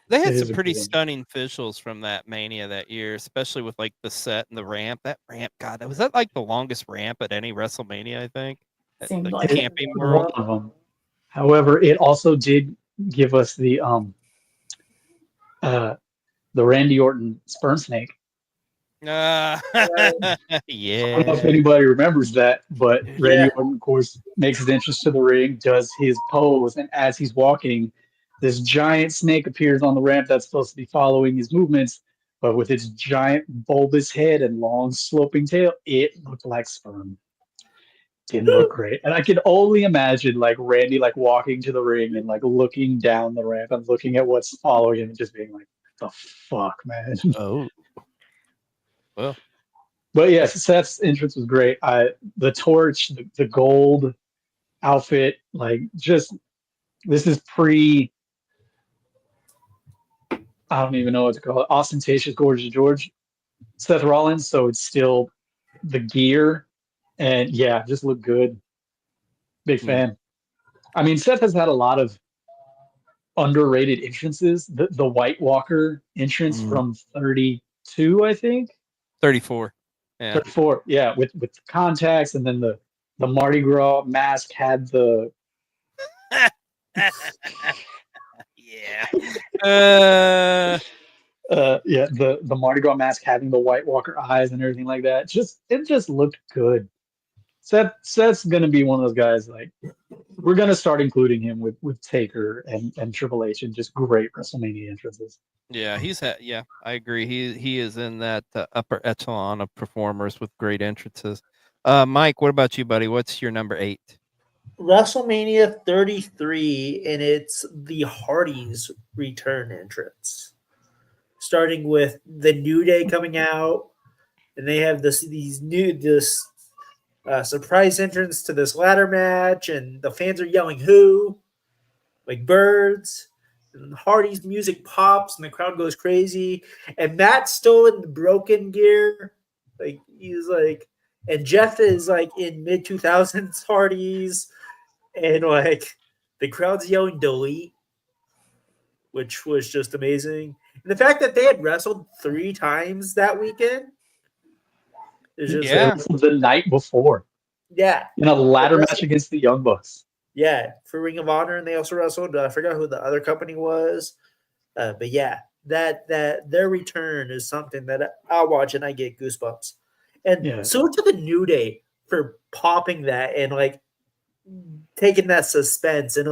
They had some pretty stunning visuals from that Mania that year, especially with like the set and the ramp. That ramp, God, was that like the longest ramp at any WrestleMania, I think? Seemed the like Camping World. One of them. However, it also did give us the Randy Orton sperm snake. Yeah. I don't know if anybody remembers that, but Randy Orton, of course, makes his entrance to the ring, does his pose, and as he's walking, this giant snake appears on the ramp that's supposed to be following his movements, but with its giant bulbous head and long sloping tail, it looked like sperm. Didn't look great. And I could only imagine like Randy like walking to the ring and like looking down the ramp and looking at what's following him and just being like, the fuck, man. Oh. Well. But yes, Seth's entrance was great. The torch, the gold outfit, like just this is pre. I don't even know what to call it. Ostentatious, gorgeous George, Seth Rollins. So it's still the gear, and yeah, just looked good. Big fan. I mean, Seth has had a lot of underrated entrances. The White Walker entrance from 32, I think. 34. Yeah. 34, yeah, with the contacts, and then the Mardi Gras mask had the the Mardi Gras mask having the White Walker eyes and everything like that. It just looked good. Seth's gonna be one of those guys, like we're gonna start including him with Taker and Triple H and just great WrestleMania entrances. Yeah, I agree. He is in that upper echelon of performers with great entrances. Mike, what about you, buddy? What's your number 8? WrestleMania 33, and it's the Hardys return entrance. Starting with the New Day coming out, and they have this surprise entrance to this ladder match, and the fans are yelling "Who?" like birds. And Hardy's music pops, and the crowd goes crazy. And Matt's still in the broken gear, like he's like, and Jeff is like in mid 2000s Hardy's, and like the crowd's yelling "Delete," which was just amazing. And the fact that they had wrestled 3 times that weekend It's just Yeah. The night before yeah, in a ladder match wrestling. against the Young Bucks. Yeah, for Ring of Honor, and they also wrestled. I forgot who the other company was, but yeah, that their return is something that I'll watch and I get goosebumps. And Yeah. so to the New Day for popping that and like taking that suspense and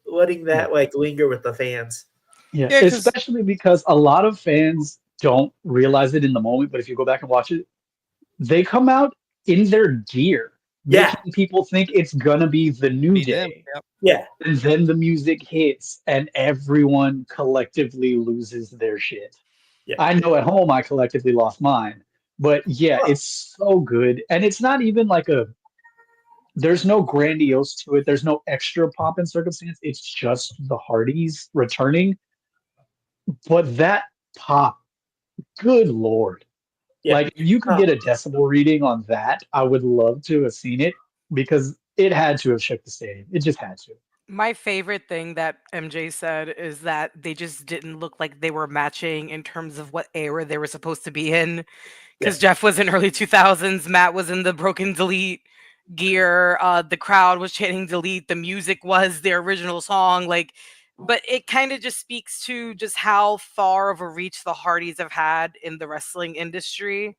letting that like linger with the fans. Yeah, Yeah, 'cause- especially because a lot of fans don't realize it in the moment, but if you go back and watch it, they come out in their gear, Yeah. making people think it's gonna be the New Be them. Day. Yep. Yeah, And then the music hits and everyone collectively loses their shit. Yeah. I know at home I collectively lost mine. But yeah, it's so good. And it's not even like there's no grandiose to it. There's no extra pomp and circumstance. It's just the Hardys returning. But that pop, good Lord. Yeah. Like, if you could get a decibel reading on that, I would love to have seen it because it had to have shook the stadium. It just had to. My favorite thing that MJ said is that they just didn't look like they were matching in terms of what era they were supposed to be in. Because Jeff was in early 2000s, Matt was in the broken delete gear, the crowd was chanting delete, the music was their original song. Like, but it kind of just speaks to just how far of a reach the Hardys have had in the wrestling industry,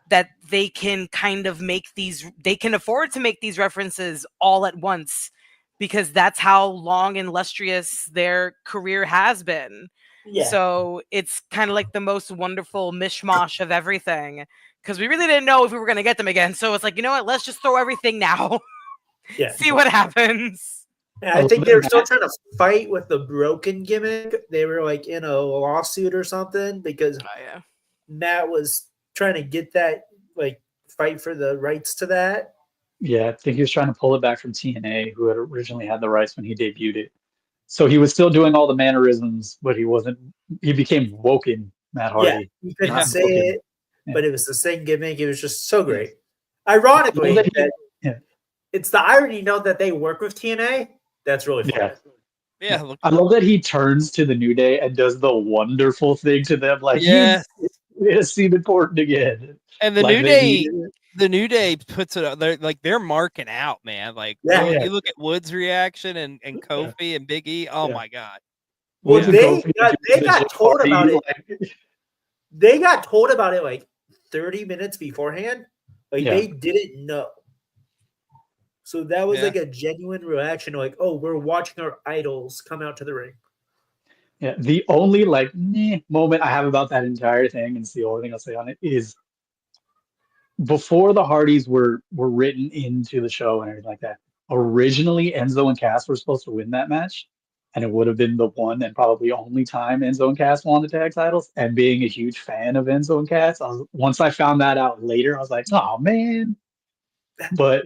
that they can kind of they can afford to make these references all at once, because that's how long and illustrious their career has been. Yeah. So it's kind of like the most wonderful mishmash of everything, because we really didn't know if we were going to get them again. So it's like, you know what, let's just throw everything now. Yeah. See what happens. And I think they were still trying to fight with the broken gimmick. They were like in a lawsuit or something because Matt was trying to get that like fight for the rights to that. Yeah, I think he was trying to pull it back from TNA, who had originally had the rights when he debuted it. So he was still doing all the mannerisms, but he became woken Matt Hardy. Yeah, he couldn't not say broken. it, but it was the same gimmick. It was just so great. Ironically, it's the irony, that they work with TNA. That's really fun. Yeah. I love that he turns to the New Day and does the wonderful thing to them, like, Yeah. it seemed important again. And the Like, New Day puts it up. They're marking out, man. Like, you look at Wood's reaction and Kofi and Big E. Oh my God. Well, they got told about it. They got told about it like 30 minutes beforehand. Like they didn't know. So that was like a genuine reaction, like, oh, we're watching our idols come out to the ring. Yeah, the only moment I have about that entire thing, and it's the only thing I'll say on it, is before the Hardys were written into the show and everything like that. Originally, Enzo and Cass were supposed to win that match, and it would have been the one and probably only time Enzo and Cass won the tag titles. And being a huge fan of Enzo and Cass, once I found that out later, I was like, oh man. But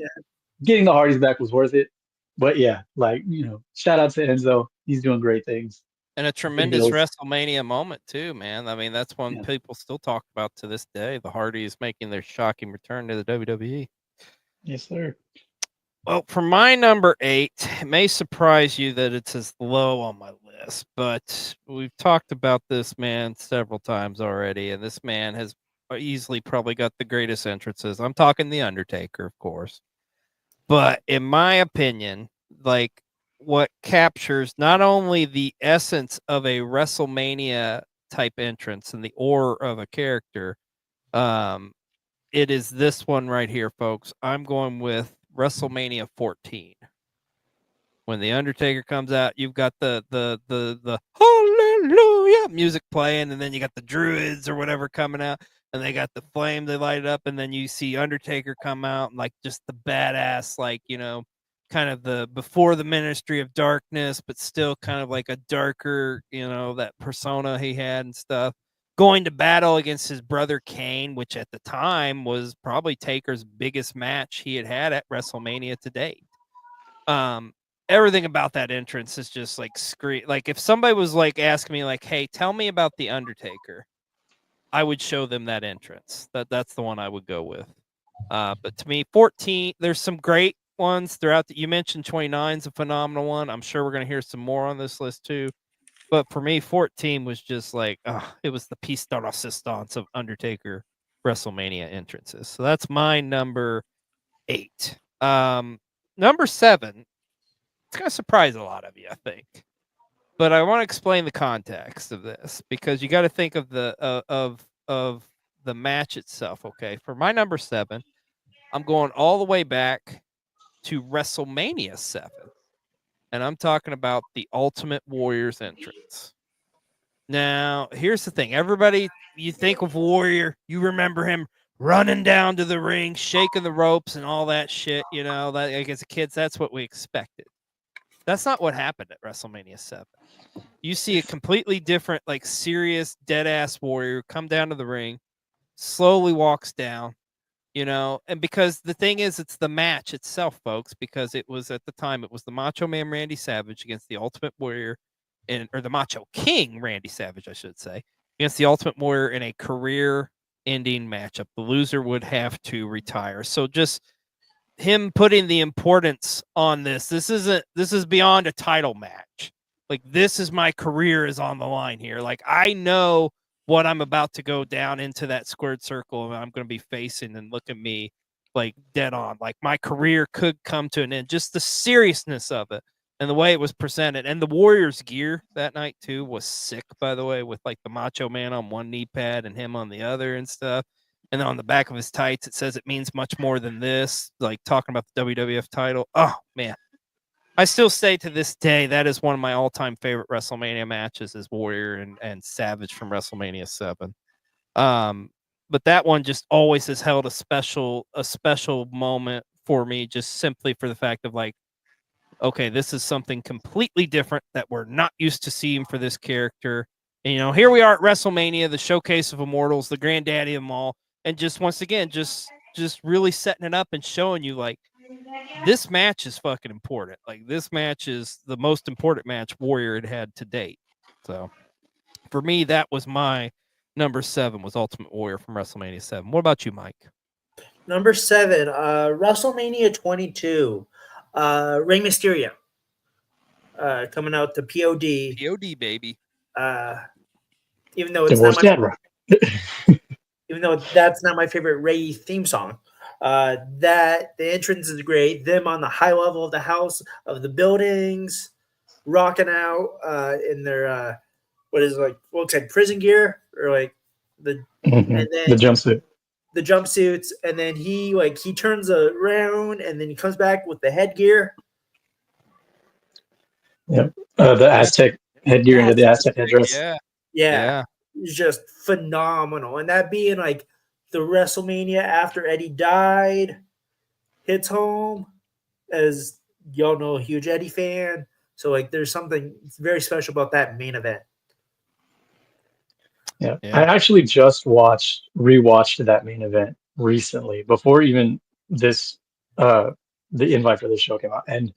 getting the Hardys back was worth it. But yeah, shout out to Enzo. He's doing great things. And a tremendous WrestleMania moment too, man. I mean, that's one people still talk about to this day. The Hardys making their shocking return to the WWE. Yes, sir. Well, for my number 8, it may surprise you that it's as low on my list, but we've talked about this man several times already, and this man has easily probably got the greatest entrances. I'm talking The Undertaker, of course. But in my opinion, like, what captures not only the essence of a WrestleMania type entrance and the aura of a character, it is this one right here, folks. I'm going with WrestleMania 14. When the Undertaker comes out, you've got the hallelujah music playing, and then you got the druids or whatever coming out, and they got the flame, they light it up, and then you see Undertaker come out, and like just the badass, like, kind of the before the Ministry of Darkness, but still kind of like a darker, that persona he had and stuff. Going to battle against his brother Kane, which at the time was probably Taker's biggest match he had at WrestleMania to date. Everything about that entrance is just like scream. Like, if somebody was like asking me, like, hey, tell me about the Undertaker, I would show them that entrance. That's the one I would go with. But to me, 14, there's some great ones throughout. You mentioned 29 is a phenomenal one. I'm sure we're going to hear some more on this list too. But for me, 14 was just like, it was the piece de resistance of Undertaker WrestleMania entrances. So that's my number 8. Number 7. It's going to surprise a lot of you, I think. But I want to explain the context of this because you got to think of the of the match itself. Okay, for my number 7, I'm going all the way back to WrestleMania 7, and I'm talking about the Ultimate Warrior's entrance. Now, here's the thing: everybody, you think of Warrior, you remember him running down to the ring, shaking the ropes, and all that shit. You know, that like as kids, that's what we expected. That's not what happened at WrestleMania 7. You see a completely different, like serious, dead ass Warrior come down to the ring, slowly walks down, you know, and because the thing is, it's the match itself, folks, because it was at the time, it was the Macho Man Randy Savage against the Ultimate Warrior, or the Macho King Randy Savage, I should say, against the Ultimate Warrior in a career-ending matchup. The loser would have to retire. So just him putting the importance on this is beyond a title match. Like, this is my career is on the line here. Like, I know what I'm about to go down into that squared circle and I'm going to be facing, and look at me like dead on. Like, my career could come to an end. Just the seriousness of it and the way it was presented. And the Warriors gear that night too was sick, by the way, with like the Macho Man on one knee pad and him on the other and stuff. And then on the back of his tights, it says it means much more than this, like talking about the WWF title. Oh, man. I still say to this day, that is one of my all-time favorite WrestleMania matches is Warrior and Savage from WrestleMania 7. But that one just always has held a special moment for me, just simply for the fact of like, okay, this is something completely different that we're not used to seeing for this character. And, you know, here we are at WrestleMania, the showcase of immortals, the granddaddy of them all. And just once again, just really setting it up and showing you like this match is fucking important. Like, this match is the most important match Warrior had to date. So for me, that was my number 7 was Ultimate Warrior from WrestleMania 7. What about you, Mike? Number 7, WrestleMania 22, Rey Mysterio. Coming out to POD. POD, baby. Even though it's not my even though that's not my favorite Rey theme song. That the entrance is great. Them on the high level of the house, of the buildings, rocking out in their what is it, like looks like prison gear or like the and then the jumpsuit. The jumpsuits, and then he turns around and then he comes back with the headgear. Yep. The Aztec headgear into the Aztec headdress. Yeah. It's just phenomenal. And that being like the WrestleMania after Eddie died hits home, as y'all know, a huge Eddie fan. So like there's something very special about that main event. Yeah. I actually just rewatched that main event recently before even this the invite for this show came out. And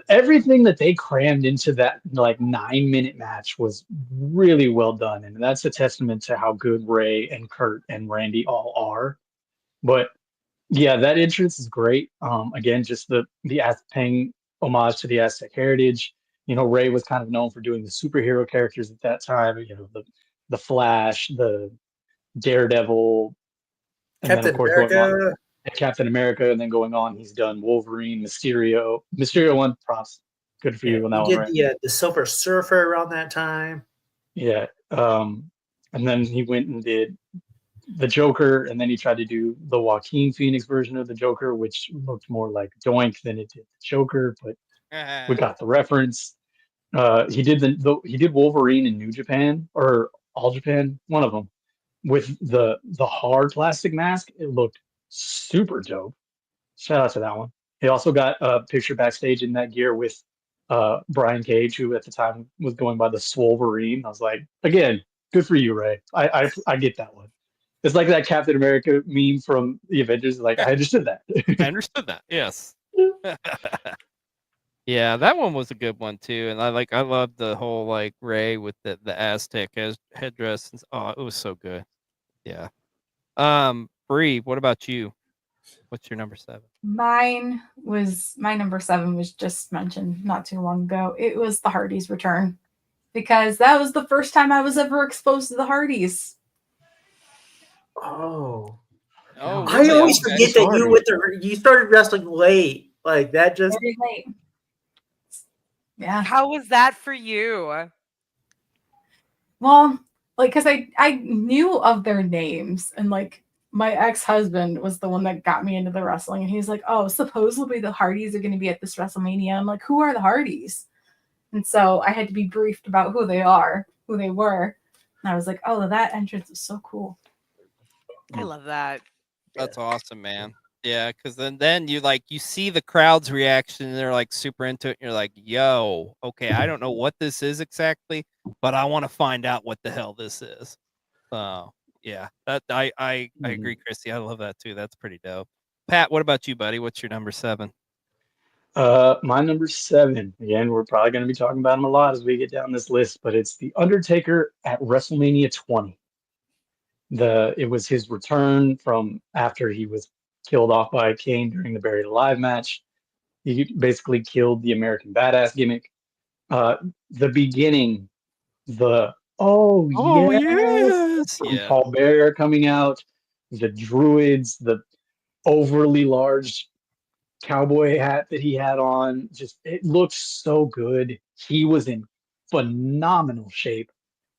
everything that they crammed into that like 9-minute match was really well done. And that's a testament to how good Ray and Kurt and Randy all are. But yeah, that entrance is great. Again, just the paying homage to the Aztec heritage. You know, Ray was kind of known for doing the superhero characters at that time. You know, the Flash, the Daredevil, and Captain then of course America. going on Captain America, and then going on, he's done Wolverine, Mysterio. Mysterio one, props. Good for you on that one, right? He did the Silver Surfer around that time. Yeah. And then he went and did the Joker, and then he tried to do the Joaquin Phoenix version of the Joker, which looked more like Doink than it did the Joker, but we got the reference. He did Wolverine in New Japan or All Japan, one of them, with the hard plastic mask. It looked super dope. Shout out to that one. He also got a picture backstage in that gear with Brian Cage, who at the time was going by the Swolverine. I was like, again, good for you, Ray. I get that one. It's like that Captain America meme from the Avengers. Like, I understood that. I understood that. Yes. Yeah, that one was a good one too, and I love the whole like Ray with the Aztec headdress. Oh, it was so good. Yeah. Breigh, what about you? What's your number 7? My number 7 was just mentioned not too long ago. It was the Hardys' return, because that was the first time I was ever exposed to the Hardys. Oh, Oh, I really? always Okay. forget that you started wrestling late. Like that just Very late. Yeah. How was that for you? Well, like, because I knew of their names, and like my ex-husband was the one that got me into the wrestling, and he's like, "Oh, supposedly the Hardys are going to be at this WrestleMania." I'm like, "Who are the Hardys?" And so I had to be briefed about who they were, and I was like, "Oh, that entrance is so cool." I love that. That's awesome, man. Yeah, because then you see the crowd's reaction, and they're like super into it. And you're like, yo, okay, I don't know what this is exactly, but I want to find out what the hell this is. So yeah, that I agree, Christy. I love that too. That's pretty dope. Pat, what about you, buddy? What's your number 7? My number 7. Again, we're probably going to be talking about him a lot as we get down this list, but it's The Undertaker at WrestleMania 20. It was his return from after he was killed off by Kane during the Buried Alive match. He basically killed the American Badass gimmick. The beginning, the Oh yes, yes, yeah. Paul Bear coming out, the druids, the overly large cowboy hat that he had on, just it looked so good. He was in phenomenal shape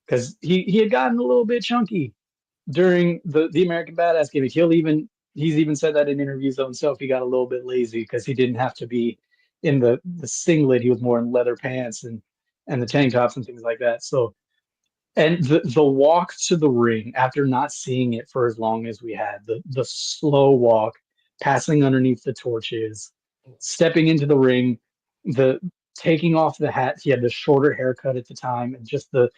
because he had gotten a little bit chunky during the American Badass gimmick. He's even said that in interviews of himself. He got a little bit lazy because he didn't have to be in the singlet. He was more in leather pants and the tank tops and things like that. So, and the walk to the ring after not seeing it for as long as we had, the slow walk, passing underneath the torches, stepping into the ring, the taking off the hat. He had the shorter haircut at the time, and just the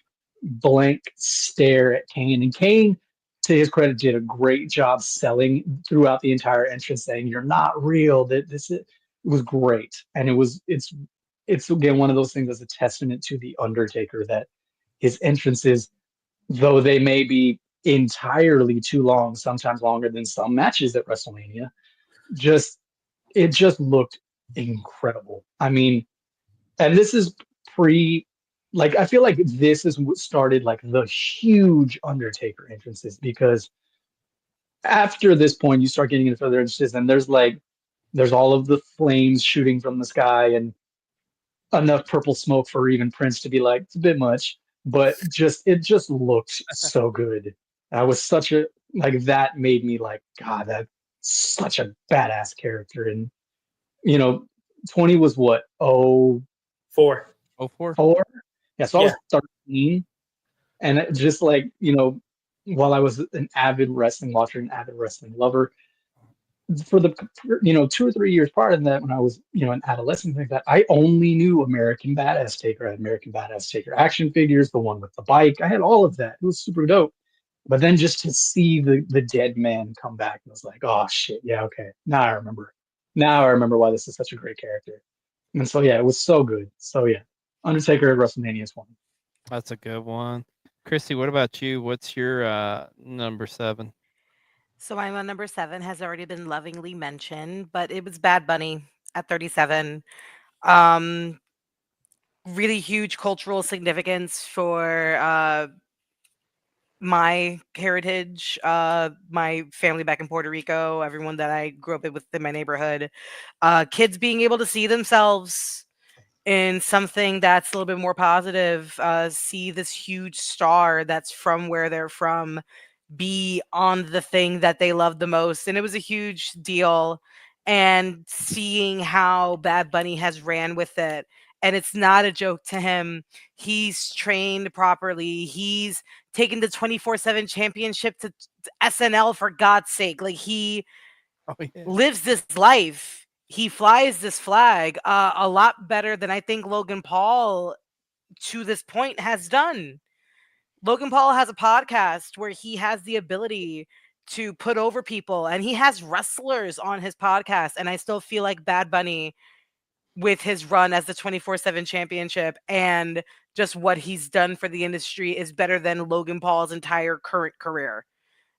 blank stare at Kane. And Kane, to his credit, did a great job selling throughout the entire entrance, saying, "You're not real." That this is, it was great, and it's again one of those things that's a testament to the Undertaker, that his entrances, though they may be entirely too long, sometimes longer than some matches at WrestleMania, just it just looked incredible. I mean, and this is pre, like I feel like this is what started like the huge Undertaker entrances, because after this point you start getting into further entrances and there's all of the flames shooting from the sky and enough purple smoke for even Prince to be like, it's a bit much, but it just looked so good. I was such a like that made me like, God, that's such a badass character. And you know, 20 was what, 4. 04? 04? Yeah, so I was Yeah. 13, and it just like, while I was an avid wrestling watcher, an avid wrestling lover, for the 2 or 3 years prior to that, when I was an adolescent like that, I only knew American Badass Taker. I had American Badass Taker action figures, the one with the bike. I had all of that. It was super dope. But then just to see the dead man come back, I was like, oh shit, yeah, okay. Now I remember. Now I remember why this is such a great character. And so yeah, it was so good. So yeah, Undertaker at WrestleMania is one. That's a good one. Christy, what about you? What's your number 7? So my number 7 has already been lovingly mentioned, but it was Bad Bunny at 37. Um, really huge cultural significance for my heritage, my family back in Puerto Rico, everyone that I grew up with in my neighborhood, kids being able to see themselves in something that's a little bit more positive, see this huge star that's from where they're from be on the thing that they love the most. And it was a huge deal. And seeing how Bad Bunny has ran with it. And it's not a joke to him. He's trained properly. He's taken the 24/7 championship to SNL, for God's sake. Like, he Oh yeah. lives this life. He flies this flag a lot better than I think Logan Paul to this point has done. Logan Paul has a podcast where he has the ability to put over people, and he has wrestlers on his podcast. And I still feel like Bad Bunny, with his run as the 24/7 championship and just what he's done for the industry, is better than Logan Paul's entire current career.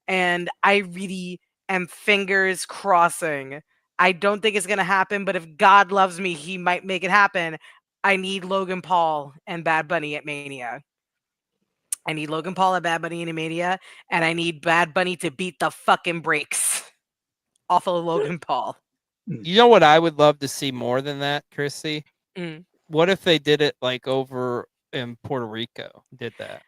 And I really am fingers crossing. I don't think it's going to happen, but if God loves me, he might make it happen. I need Logan Paul and Bad Bunny at Mania. I need Logan Paul at Bad Bunny in Mania, and I need Bad Bunny to beat the fucking brakes off of Logan Paul. You know what I would love to see more than that, Chrissy? Mm. What if they did it like over in Puerto Rico? Did that?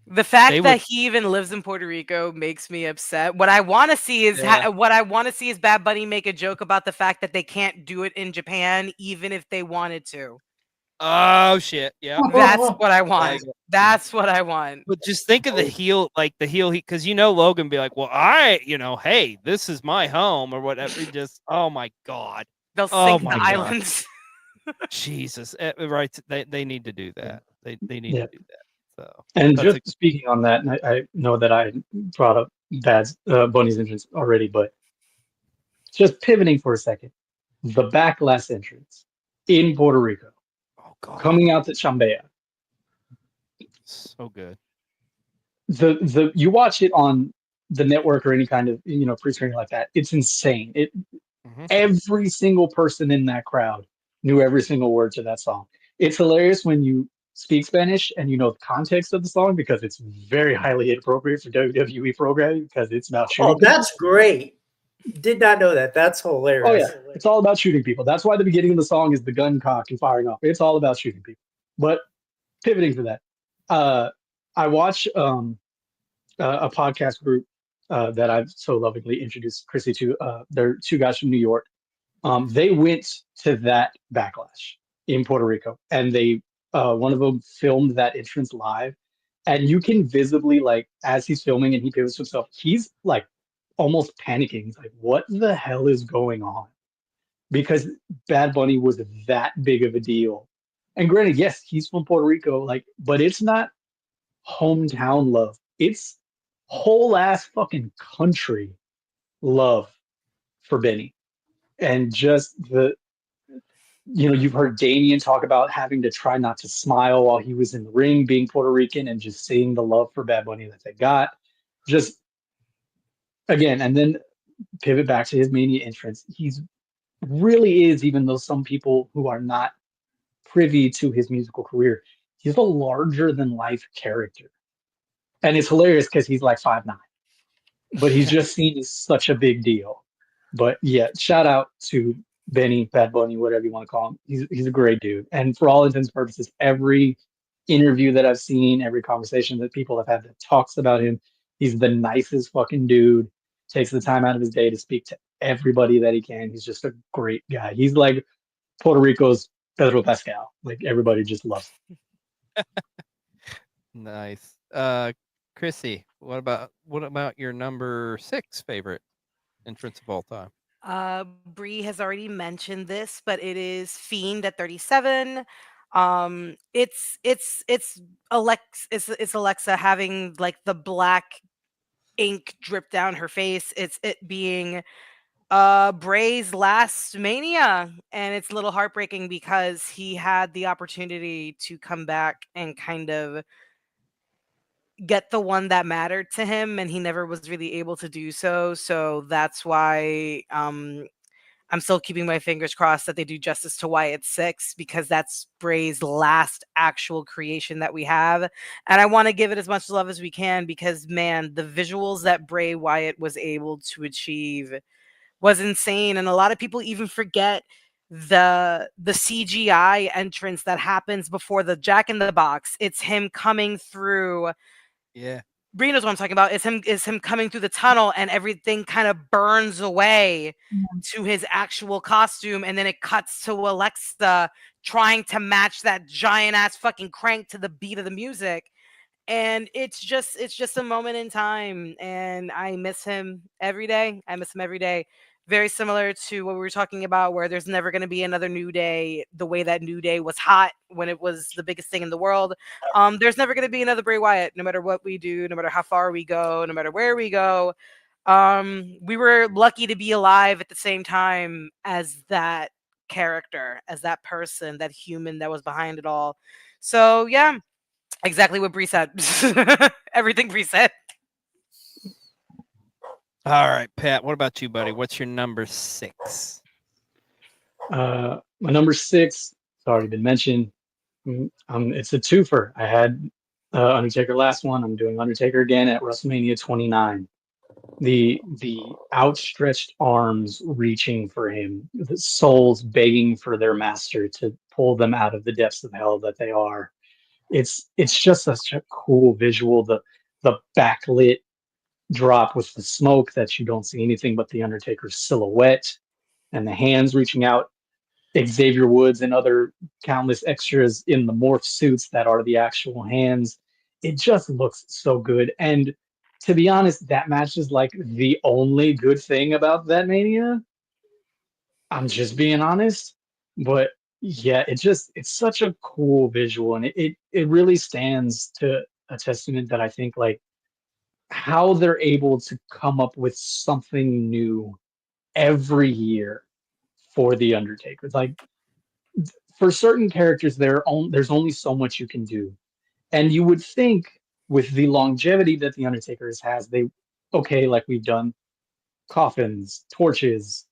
The fact They that would- he even lives in Puerto Rico makes me upset. What I want to see is Yeah. what I want to see is Bad Bunny make a joke about the fact that they can't do it in Japan, even if they wanted to. Oh shit! Yeah. That's what I want. Like- That's what I want. But just think of the heel, like the heel, because Logan be like, well, hey, this is my home or whatever. Just, oh my god, They'll Oh sink my the God. islands. Jesus, right? They need to do that. They need Yeah. to do that. So, And that's just speaking on that, and I know that I brought up Bunny's entrance already, but just pivoting for a second, the Backlash entrance in Puerto Rico, oh god, coming out to Chambea. so good. The you watch it on the network or any kind of pre-screening like that, it's insane. Mhm. Every single person in that crowd knew every single word to that song. It's hilarious when you speak Spanish and you know the context of the song because it's very highly inappropriate for WWE programming because it's about shooting Oh, that's great. Did not know that. That's hilarious. Oh yeah, it's all about shooting people. That's why the beginning of the song is the gun cock and firing off. It's all about shooting people. But pivoting for that, I watch a podcast group that I've so lovingly introduced Christy to. They're two guys from New York. They went to that Backlash in Puerto Rico, and they one of them filmed that entrance live, and you can visibly, like, as he's filming and he pivots himself, he's like almost panicking. He's like, "What the hell is going on?" Because Bad Bunny was that big of a deal. And granted, yes, he's from Puerto Rico, like, but it's not hometown love. It's whole ass fucking country love for Benny. And just you've heard Damien talk about having to try not to smile while he was in the ring, being Puerto Rican, and just seeing the love for Bad Bunny that they got. Just again, and then pivot back to his Mania entrance. He's really is, even though some people who are not privy to his musical career, he's a larger than life character. And it's hilarious because he's like 5'9", but he's just seen as such a big deal. But yeah, shout out to Benny, Bad Bunny, whatever you want to call him. He's a great dude. And for all intents and purposes, every interview that I've seen, every conversation that people have had that talks about him, he's the nicest fucking dude. Takes the time out of his day to speak to everybody that he can. He's just a great guy. He's like Puerto Rico's Pedro Pascal. Like, everybody just loves him. Nice. Chrissy, what about your number 6 favorite entrance of all time? Breigh has already mentioned this, but it is Fiend at 37. It's Alexa having like the black ink drip down her face. It's it being Breigh's last Mania, and it's a little heartbreaking because he had the opportunity to come back and kind of get the one that mattered to him, and he never was really able to do so. So that's why I'm still keeping my fingers crossed that they do justice to Wyatt 6, because that's Breigh's last actual creation that we have. And I want to give it as much love as we can because, man, the visuals that Breigh Wyatt was able to achieve was insane. And a lot of people even forget the CGI entrance that happens before the Jack in the Box. It's him coming through. Yeah. Breigh knows what I'm talking about. It's him coming through the tunnel and everything kind of burns away to his actual costume, and then it cuts to Alexa trying to match that giant ass fucking crank to the beat of the music. And it's just a moment in time, and I miss him every day. Very similar to what we were talking about, where there's never going to be another New Day the way that New Day was hot when it was the biggest thing in the world. There's never going to be another Breigh Wyatt, no matter what we do, no matter how far we go, no matter where we go. We were lucky to be alive at the same time as that character, as that person, that human that was behind it all. So yeah, exactly what Breigh said. Everything Breigh said. All right, Pat, what about you, buddy? What's your number 6? My number 6, it's already been mentioned. It's a twofer. I had Undertaker last one. I'm doing Undertaker again at WrestleMania 29. The outstretched arms reaching for him, the souls begging for their master to pull them out of the depths of hell that they are. It's just such a cool visual. The backlit drop with the smoke that you don't see anything but the Undertaker's silhouette and the hands reaching out. Xavier Woods and other countless extras in the morph suits that are the actual hands. It just looks so good. And to be honest, that match is like the only good thing about that Mania. I'm just being honest. But yeah, it's such a cool visual, and it really stands to a testament that I think like how they're able to come up with something new every year for the Undertaker. Like for certain characters, there's only so much you can do, and you would think with the longevity that the Undertaker has, like we've done coffins, torches,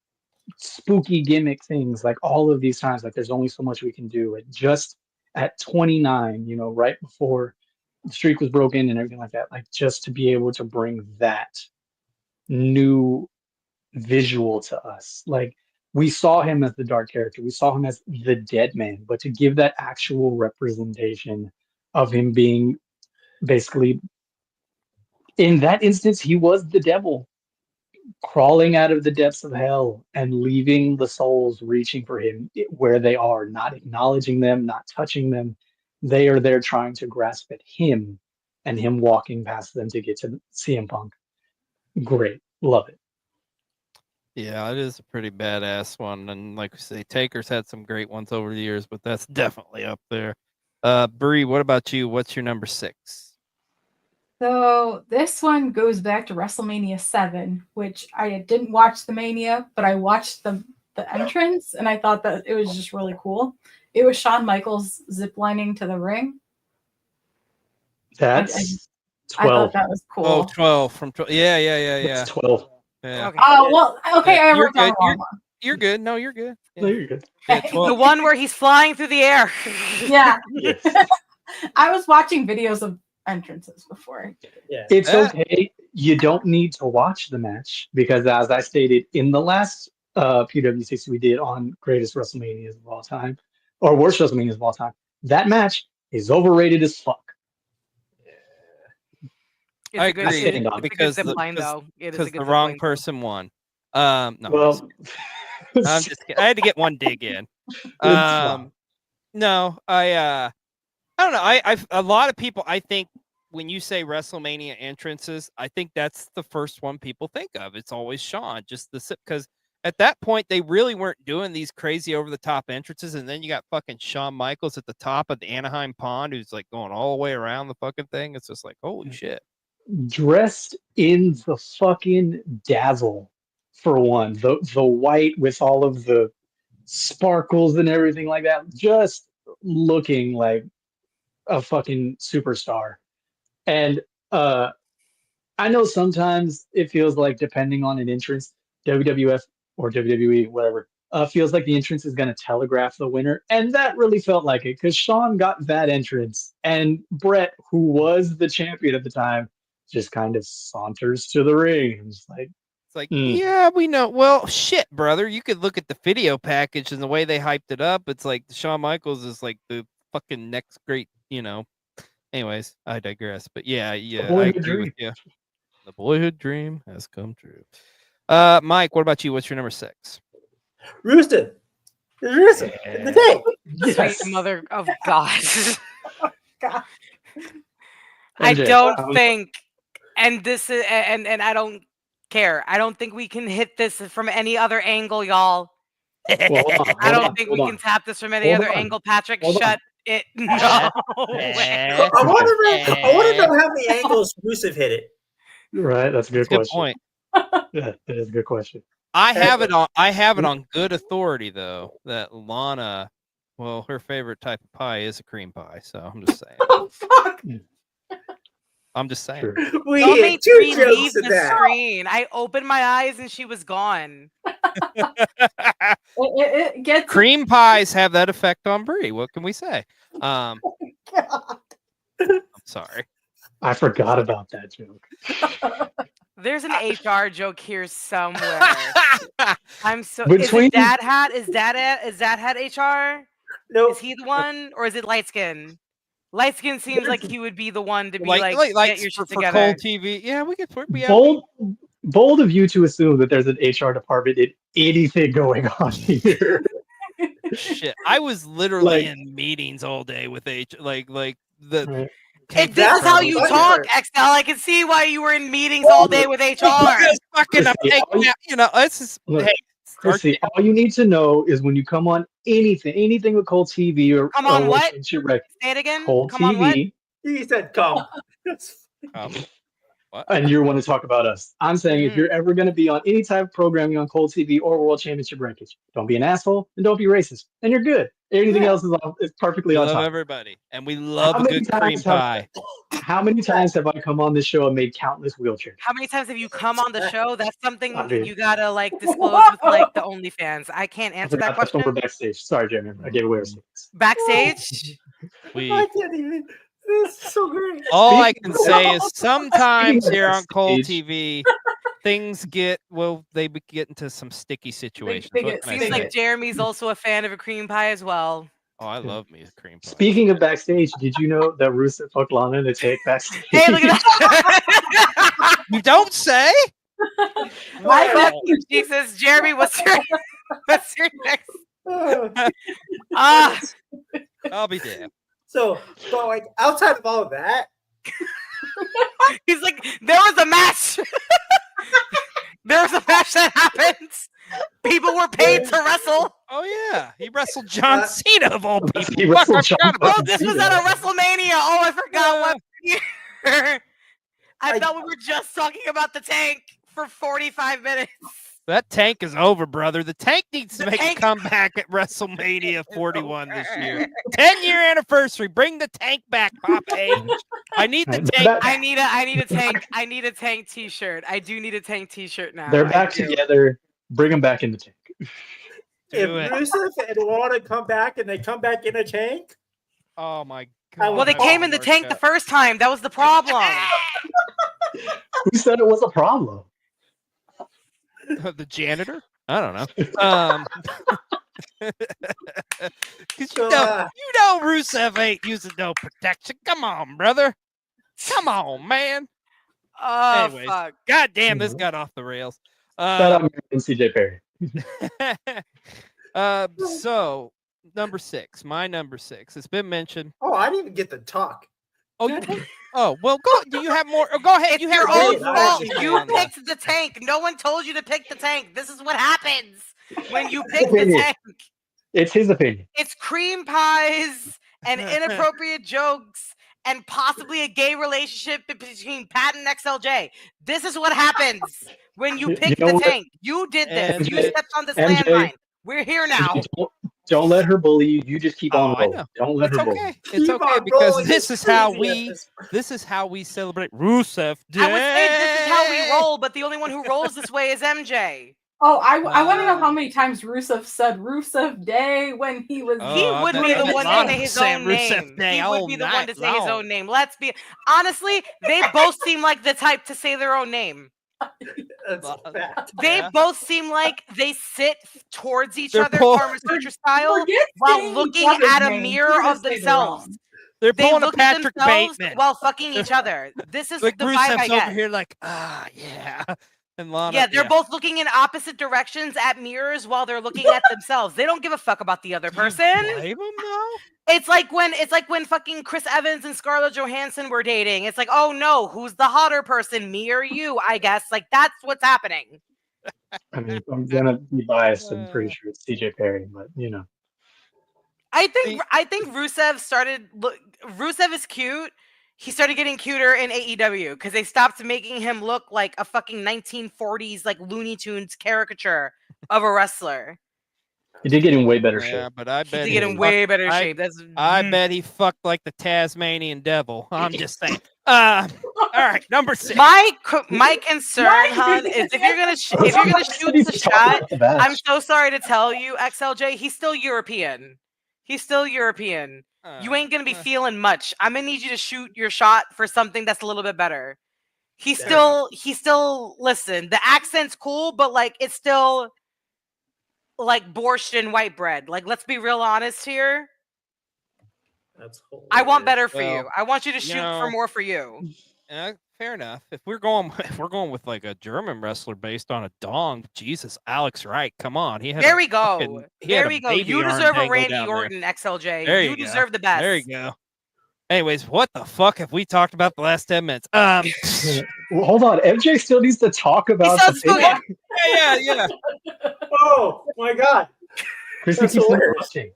spooky gimmick things, like all of these times, like there's only so much we can do. And just at 29, right before the streak was broken and everything like that, like just to be able to bring that new visual to us. Like we saw him as the dark character, we saw him as the dead man, but to give that actual representation of him being basically, in that instance, he was the devil crawling out of the depths of hell and leaving the souls reaching for him where they are, not acknowledging them, not touching them. They are there trying to grasp at him and him walking past them to get to CM Punk. Great. Love it. Yeah, it is a pretty badass one. And like we say, Taker's had some great ones over the years, but that's definitely up there. Breigh, what about you? What's your number 6? So this one goes back to WrestleMania 7, which I didn't watch the Mania, but I watched the entrance, and I thought that it was just really cool. It was Shawn Michaels ziplining to the ring. That's 12. I thought that was cool. Oh, 12 from 12. Yeah. That's 12. Yeah. Okay. Oh, well, okay, Yeah, I you're wrote down good. the wrong one. You're good. No, you're good. No, you're good. Yeah, The 12. one where he's flying through the air. Yeah. Yes. I was watching videos of entrances before. Yeah. It's okay. You don't need to watch the match because, as I stated in the last PWCC we did on greatest WrestleManias of all time, or worst WrestleManias of all time, that match is overrated as fuck. It's I a good, agree, it's a because good zip line, though. It is a because good the zip wrong line, though. person won. No, Well, I'm just kidding. I had to get one dig in. fine. No, I don't know. I've a lot of people. I think when you say WrestleMania entrances, I think that's the first one people think of. It's always Shawn, just because at that point they really weren't doing these crazy over the top entrances, and then you got fucking Shawn Michaels at the top of the Anaheim Pond, who's like going all the way around the fucking thing. It's just like holy shit. Dressed in the fucking dazzle, for one, the white with all of the sparkles and everything like that, just looking like a fucking superstar. And I know sometimes it feels like, depending on an entrance, WWF or WWE, whatever, feels like the entrance is going to telegraph the winner. And that really felt like it, because Shawn got that entrance, and Bret, who was the champion at the time, just kind of saunters to the ring. It's like, yeah, we know. Well, shit, brother. You could look at the video package and the way they hyped it up. It's like Shawn Michaels is like the fucking next great, Anyways, I digress. But yeah, I agree with you. The boyhood dream has come true. Mike, what about you? What's your number 6? Rooster. It's Rooster. Yeah. The day. yes. Sweet mother of God. God. I MJ, don't think, and this is, and I don't care. I don't think we can hit this from any other angle, y'all. Well, hold on, I don't hold think on, we hold can on. tap this from any Hold other on. angle. Patrick, Hold on. shut it. No way. I want to know how many angles Rusev hit it. Right, that's a good That's a good question. point. Yeah, that is a good question. I have it on good authority though that Lana, well, her favorite type of pie is a cream pie. So I'm just saying. Oh, fuck. I'm just saying. Sure. We Don't hit make 2 me jokes leave in the that. screen. I opened my eyes and she was gone. It gets Cream pies have that effect on Brie. What can we say? God. I'm Sorry. I forgot about that joke. There's an HR joke here somewhere. I'm so. Between- Is it Dad Hat? Is Dad Hat HR? No, Is he the one, or is it Light Skin? Light Skin seems like he would be the one to be like get your for, shit for together. Cold TV. Yeah, we could. Bold of you to assume that there's an HR department in anything going on here. Shit, I was literally Like- in meetings all day with the. Right. If this That's is how the you funny talk, part. XL, I can see why you were in meetings all day with HR. Just fucking, I'm Christy, taking out, you know, it's just, Look, hey, Christy, all you need to know is when you come on anything with Cold TV or Come on, or what? Championship Wrestling, Say it again. Cold Come on, what? TV, he said come. and you want to talk about us. I'm saying if Mm. you're ever going to be on any type of programming on Cold TV or World Championship Rankings, don't be an asshole and don't be racist, and you're good. Anything else is perfectly we on love top. everybody, and we love How a many good cream times have- pie. How many times have I come on this show and made countless wheelchairs? How many times have you come on the show? That's something I mean- you gotta disclose with the OnlyFans. I can't I answer that forgot that's when question. we're backstage. Sorry, Jeremy. I gave away our secrets. Backstage. We I can't even. This is so great. all I Speaking can say is sometimes Speaking of here on Cold backstage- TV, things get into some sticky situations. they What get can I Seems say? like Jeremy's also a fan of a cream pie as well. Oh, I love me a cream pie. Speaking of backstage, did you know that Rusev fucked Lana to take backstage? Hey, look at that! You don't say? Why fuck you, Jesus, Jeremy? What's your next? Ah, I'll be damned. So, but like outside of all of that, he's like, there was a match. There was a match that happened. People were paid to wrestle. Oh yeah, he wrestled John Cena of all people. He wrestled Fuck, I John forgot about Oh, this was at a WrestleMania. Oh, I forgot what year. I thought we were just talking about the tank for 45 minutes. that tank is over, brother. The tank needs to The make tank- a comeback at WrestleMania 41 this year. 10-year anniversary. Bring the tank back, Pop H. I need the Right, tank. they're I need a tank. I need a tank T-shirt. I do need a tank T-shirt now. They're I back do. together. Bring them back in the tank. if Do it. Rusev and Lana come back and they come back in a tank, Oh my Well, god. Well, they came in the tank the first time. That was the problem. Who said it was a problem? The janitor? I don't know. 'Cause So, you know Rusev ain't using no protection. Come on, brother. Come on, man. Oh, Anyways. fuck. God damn, this got off the rails. Shout out and CJ Perry. So number 6, my number 6. It's been mentioned. oh, I didn't even get to talk. Oh, well, go. Do you have more? Oh, go ahead. It's You your have own did. more. I fault. actually You did. picked the tank. No one told you to pick the tank. This is what happens when you pick the Opinion. tank. It's his opinion. It's cream pies and inappropriate jokes and possibly a gay relationship between Pat and XLJ. This is what happens when you You pick know the what? tank. You did this. And You stepped on this MJ landmine. We're here now. Don't let her bully you. You just keep on Oh, I rolling. know. Don't let It's her bully. okay. It's Keep okay on because rolling. this It's is how crazy at this- this is how we celebrate Rusev Day. I would say this is how we roll, but the only one who rolls this way is MJ. Oh, I want to know how many times Rusev said Rusev Day when he was. Oh, He I would bet be the you one to Lana say was his saying own Rusev name. Day He all would be the one night to say his long. own name. Let's be honestly, they both seem like the type to say their own name. That's a fact. They Yeah. both seem like they sit towards each They're other, both- Karma Sutra style, Forget while saying looking each other's at a names. mirror You're gonna of say they're themselves. wrong. They're They pulling a look at Patrick themselves Bateman. while fucking each other. This is Like the vibe I Rusev's get. over here, like yeah, and Lana. Yeah, they're both looking in opposite directions at mirrors while they're looking at themselves. They don't give a fuck about the other person. Blame them though. It's like when fucking Chris Evans and Scarlett Johansson were dating. It's like, oh no, who's the hotter person, me or you? I guess like that's what's happening. I mean, if I'm gonna be biased. I'm pretty sure it's CJ Perry, but you know. I think Rusev Rusev is cute. He started getting cuter in AEW because they stopped making him look like a fucking 1940s like Looney Tunes caricature of a wrestler. He did get in way better Yeah, shape. but I He bet did he get in fucked- way better I- shape. That's I bet he fucked like the Tasmanian devil. I'm just saying. All right, number 6. my concern, hun, is if you're gonna shoot the shot. I'm so sorry to tell you, XLJ, he's still European. He's still European. You ain't gonna be feeling much. I'm gonna need you to shoot your shot for something that's a little bit better. He's still listen, the accent's cool, but like it's still like borscht and white bread. Like, let's be real honest here. That's I want better for Well, you. I want you to shoot for know, more for you. Fair enough. If we're going with like a German wrestler based on a dong, Jesus, Alex Wright, come on. There we go. There we go. You deserve a Randy Orton XLJ. There you deserve the best. There you go. Anyways, what the fuck have we talked about the last 10 minutes? Well, hold on. MJ still needs to talk about the yeah. Oh my god. Christy keeps interrupting.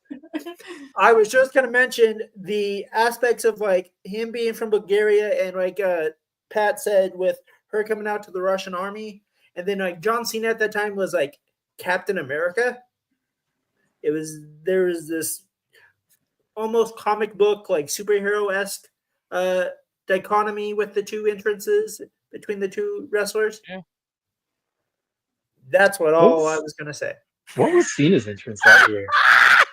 I was just gonna mention the aspects of like him being from Bulgaria and like Pat said with her coming out to the Russian army, and then like John Cena at that time was like Captain America. There was this almost comic book like superhero-esque dichotomy with the two entrances between the two wrestlers. Yeah. That's what all I was gonna say. What was Cena's entrance that year?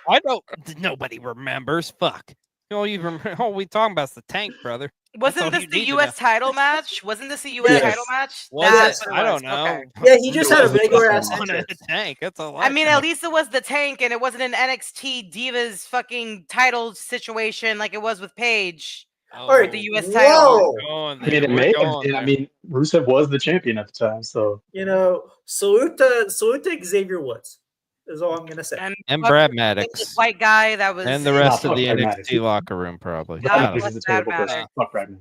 I don't. Nobody remembers. Fuck. All we talking about is the tank, brother. Wasn't this the U.S. title match? Wasn't this a U.S. title match? I don't know. Okay. Yeah, he just had a regular ass tank. That's a lot. I mean, at least it was the tank, and it wasn't an NXT Divas fucking title situation like it was with Paige. Or the U.S. title. It may have been. I mean, Rusev was the champion at the time, so salute to Xavier Woods is all I'm gonna say. And Brad Maddox, white guy that was, and the rest of the NXT locker room probably. This is a terrible person. Fuck Brad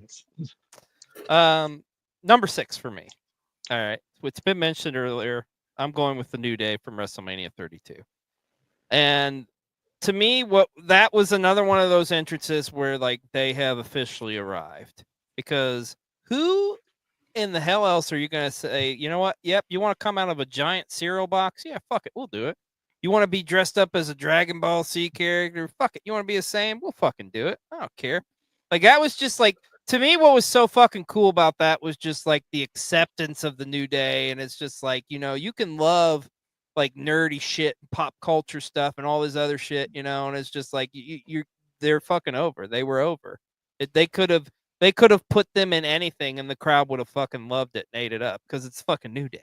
Maddox. Number 6 for me. All right, it's been mentioned earlier. I'm going with the New Day from WrestleMania 32, and to me, that was another one of those entrances where like they have officially arrived, because who in the hell else are you going to say, you know what? Yep. You want to come out of a giant cereal box? Yeah, fuck it. We'll do it. You want to be dressed up as a Dragon Ball Z character? Fuck it. You want to be a Saiyan? We'll fucking do it. I don't care. Like, that was just like, to me, what was so fucking cool about that was just like the acceptance of the New Day. And it's just like, you can love like nerdy shit and pop culture stuff and all this other shit, and it's just like they're fucking over. They were over. They could have put them in anything and the crowd would have fucking loved it and ate it up, because it's fucking New Day.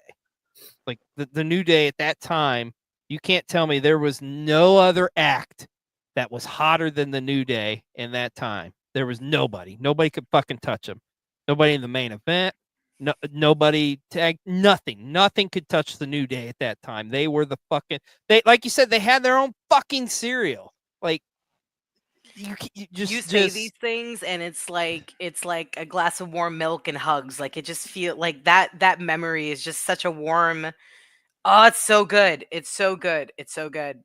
Like the New Day at that time, you can't tell me there was no other act that was hotter than the New Day in that time. There was nobody. Nobody could fucking touch them. Nobody in the main event. No, nobody tagged, nothing could touch the New Day at that time. They were the fucking, like you said, they had their own fucking cereal. Like you say these things and it's like a glass of warm milk and hugs. Like, it just feel like that memory is just such a warm. Oh, it's so good. It's so good. It's so good.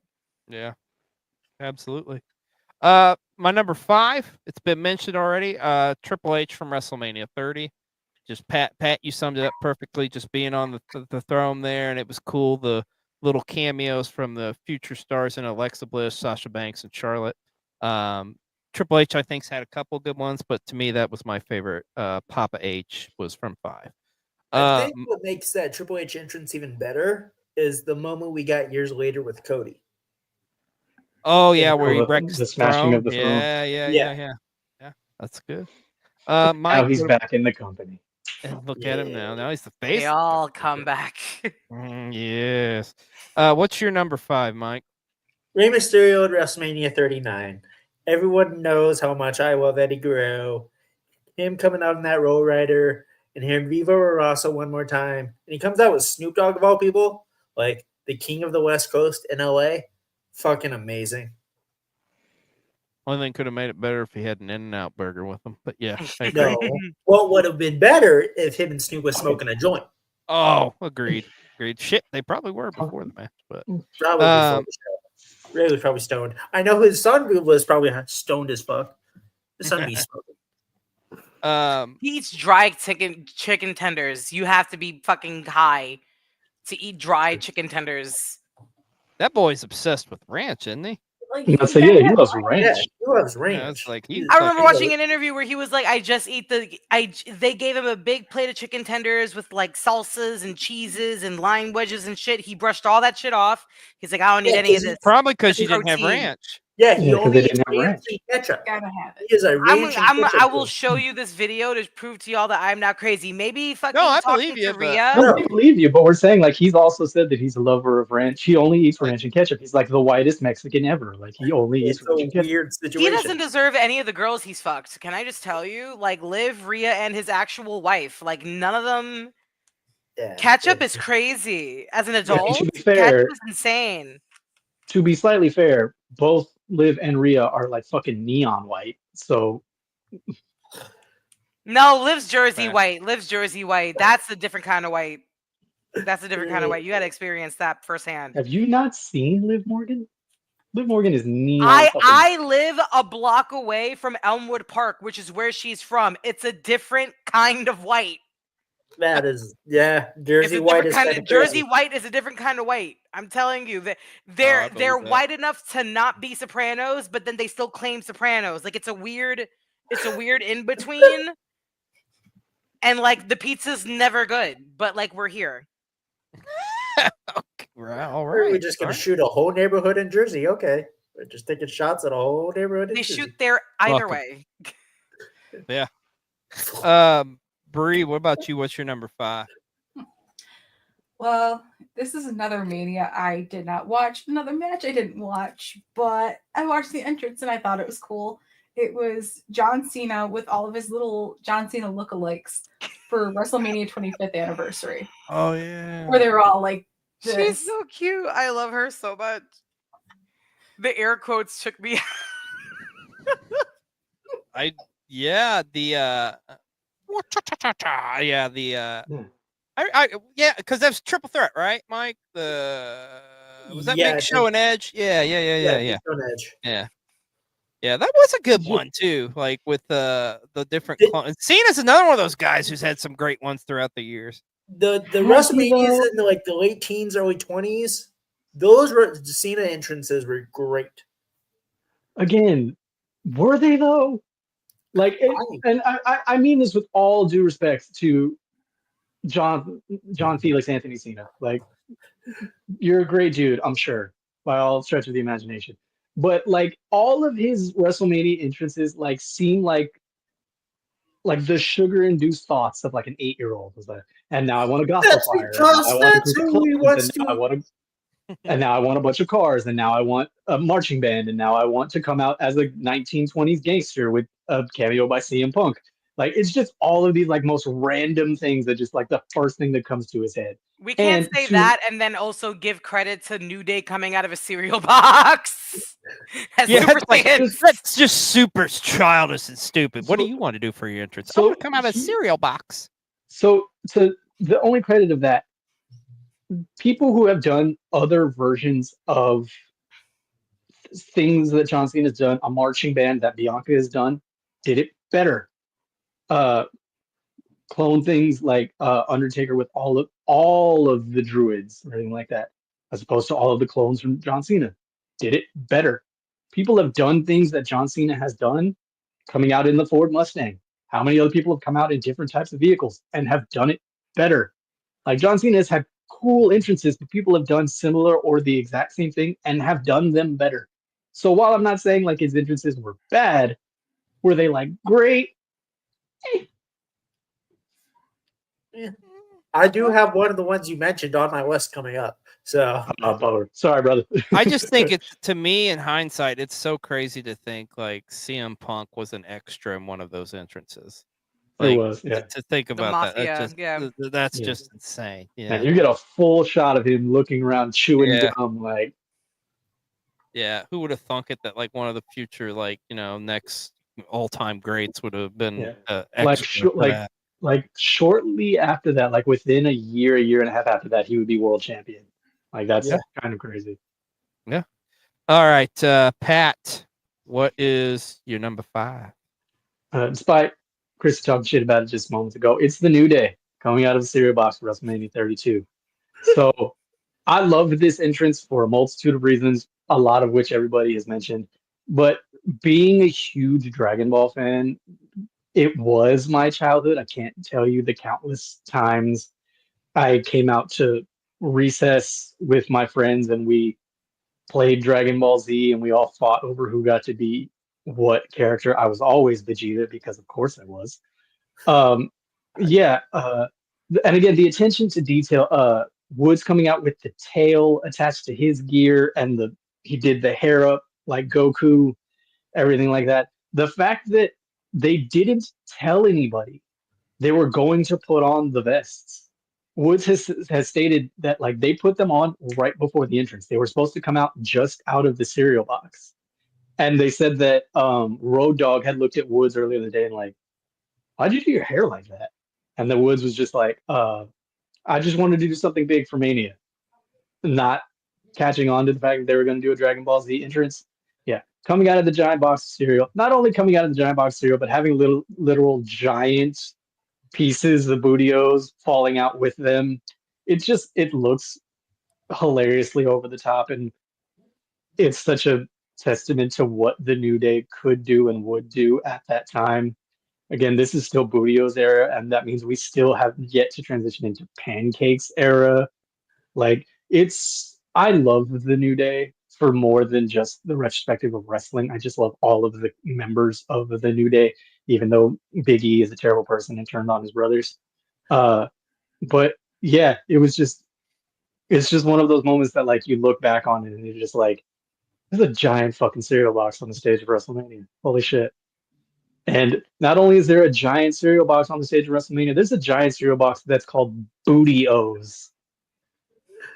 Yeah, absolutely. My number 5, it's been mentioned already. Triple H from WrestleMania 30. Just Pat, you summed it up perfectly. Just being on the throne there, and it was cool. The little cameos from the future stars in Alexa Bliss, Sasha Banks, and Charlotte. Triple H, I think, had a couple good ones, but to me, that was my favorite. Papa H was from 5. I think what makes that Triple H entrance even better is the moment we got years later with Cody. Oh yeah, where he wrecked the smashing of the throne. Yeah. That's good. Now he's back in the company. And look at him now. Now he's the face. They all come back. Yes. What's your number 5, Mike? Rey Mysterio at WrestleMania 39. Everyone knows how much I love Eddie Guerrero. Him coming out in that Roll Rider and hearing Viva Rosa one more time. And he comes out with Snoop Dogg of all people, like the king of the West Coast in LA. Fucking amazing. Only thing could have made it better if he had an In-N-Out burger with him. But yeah, I agree. No. What would have been better if him and Snoop was smoking a joint? Oh, agreed. Shit, they probably were before the match, but probably before the show. Ray was probably stoned. I know his son was probably stoned as fuck. His son be smoking. He eats dry chicken tenders. You have to be fucking high to eat dry chicken tenders. That boy's obsessed with ranch, isn't he? Like, he loves ranch. Yeah, he loves ranch. Yeah, I remember watching an interview where he was like, they gave him a big plate of chicken tenders with like salsas and cheeses and lime wedges and shit. He brushed all that shit off. He's like, I don't need any of this. Probably because you didn't have ranch. Yeah, he Yeah, 'cause only they eats didn't have ranch. ranch and ketchup. Gotta have it. He is a ranch and ketchup. I will dude. show you this video to prove to y'all that I'm not crazy. Maybe fucking I talking believe you, to but- Rhea. No, I believe you, but we're saying like he's also said that he's a lover of ranch. He only eats ranch and ketchup. He's like the whitest Mexican ever. Like he only eats It's ranch a and ketchup. weird He situation. doesn't deserve any of the girls he's fucked. Can I just tell you? Like Liv, Rhea, and his actual wife. Like none of them. Yeah, Ketchup yeah. is crazy. As an Yeah, adult, to be fair, ketchup is insane. to be slightly fair, both Liv and Rhea are like fucking neon white. So No, Liv's Jersey Fair. white. Liv's Jersey white. That's a different kind of white. That's a different kind of white. You got to experience that firsthand. have you not seen Liv Morgan? Liv Morgan is neon. I live a block away from Elmwood Park, which is where she's from. It's a different kind of white. That is, yeah. Jersey white is kind of Jersey white is a different kind of white. I'm telling you that they're believe that. white enough to not be Sopranos, but then they still claim Sopranos. Like it's a weird in between. And like the pizza's never good, but like we're here. Okay, right, all We're right. just gonna all right. shoot a whole neighborhood in Jersey. Okay, we're just taking shots at a whole neighborhood in They Jersey. shoot there either Welcome. way. Breigh, what about you? What's your number 5? Well, this is another Mania I did not watch, another match I didn't watch, but I watched the entrance and I thought it was cool. It was John Cena with all of his little John Cena lookalikes for WrestleMania 25th anniversary, Oh yeah. where they were all like this. She's so cute. I love her so much. The air quotes took me. Because that's triple threat, right, Mike? Was that Yeah, Big Show and Edge? Yeah. Big Show and Edge. Yeah, that was a good one too. Like with the different clones. Cena's another one of those guys who's had some great ones throughout the years. The WrestleManias in the, like the late teens, early 20s, those Cena entrances were great. Again, were they though? Like, and I mean this with all due respect to John Felix Anthony Cena. Like, you're a great dude, I'm sure, by all stretch of the imagination. But like all of his WrestleMania entrances, like seem like the sugar-induced thoughts of like an 8-year-old. Was like, and now I want a gospel That's choir. because that's who he wants to. And now I want a bunch of cars, and now I want a marching band, and now I want to come out as a 1920s gangster with a cameo by CM Punk. Like, it's just all of these like most random things that just like the first thing that comes to his head. We can't say that and then also give credit to New Day coming out of a cereal box. That's just super childish and stupid. What do you want to do for your entrance? I want to come out of a cereal box. So the only credit of that, people who have done other versions of things that John Cena has done, a marching band that Bianca has done, did it better. Clone things like Undertaker with all of the druids or anything like that, as opposed to all of the clones from John Cena, did it better. People have done things that John Cena has done, coming out in the Ford Mustang. How many other people have come out in different types of vehicles and have done it better? Like, John Cena has had cool entrances, but people have done similar or the exact same thing and have done them better. So while I'm not saying like his entrances were bad, were they like great? Yeah. I do have one of the ones you mentioned on my list coming up. So sorry, brother. I just think it's, to me, in hindsight, it's so crazy to think like CM Punk was an extra in one of those entrances. Like, it was, yeah. To think about that's just insane. Yeah, and you get a full shot of him looking around, chewing gum, like. Yeah, who would have thunk it that like one of the future next all-time greats would have been like shortly after that, like within a year and a half after that, he would be world champion. Like, that's kind of crazy. Yeah. All right, Pat, what is your number 5? Despite Chris talking shit about it just moments ago, it's the New Day coming out of the cereal box for WrestleMania 32. So I loved this entrance for a multitude of reasons, a lot of which everybody has mentioned. But being a huge Dragon Ball fan, it was my childhood. I can't tell you the countless times I came out to recess with my friends and we played Dragon Ball Z and we all fought over who got to be what character. I was always Vegeta because of course I was. Um, yeah, and again, the attention to detail. Woods coming out with the tail attached to his gear, and he did the hair up like Goku, everything like that. The fact that they didn't tell anybody they were going to put on the vests. Woods has stated that like they put them on right before the entrance. They were supposed to come out just out of the cereal box, and they said that Road Dogg had looked at Woods earlier in the day and like, why'd you do your hair like that? And the Woods was just like, I just wanted to do something big for Mania, not catching on to the fact that they were going to do a Dragon Ball Z entrance. Yeah, coming out of the giant box of cereal, not only coming out of the giant box of cereal, but having literal giant pieces of Bootios falling out with them. It looks hilariously over the top, and it's such a testament to what the New Day could do and would do at that time. Again, this is still Bootio's era, and that means we still have yet to transition into Pancakes era. Like, I love the New Day for more than just the retrospective of wrestling. I just love all of the members of the New Day, even though Big E is a terrible person and turned on his brothers. But yeah, it's just one of those moments that like you look back on it and you're just like, there's a giant fucking cereal box on the stage of WrestleMania. Holy shit. And not only is there a giant cereal box on the stage of WrestleMania, there's a giant cereal box that's called Booty-O's.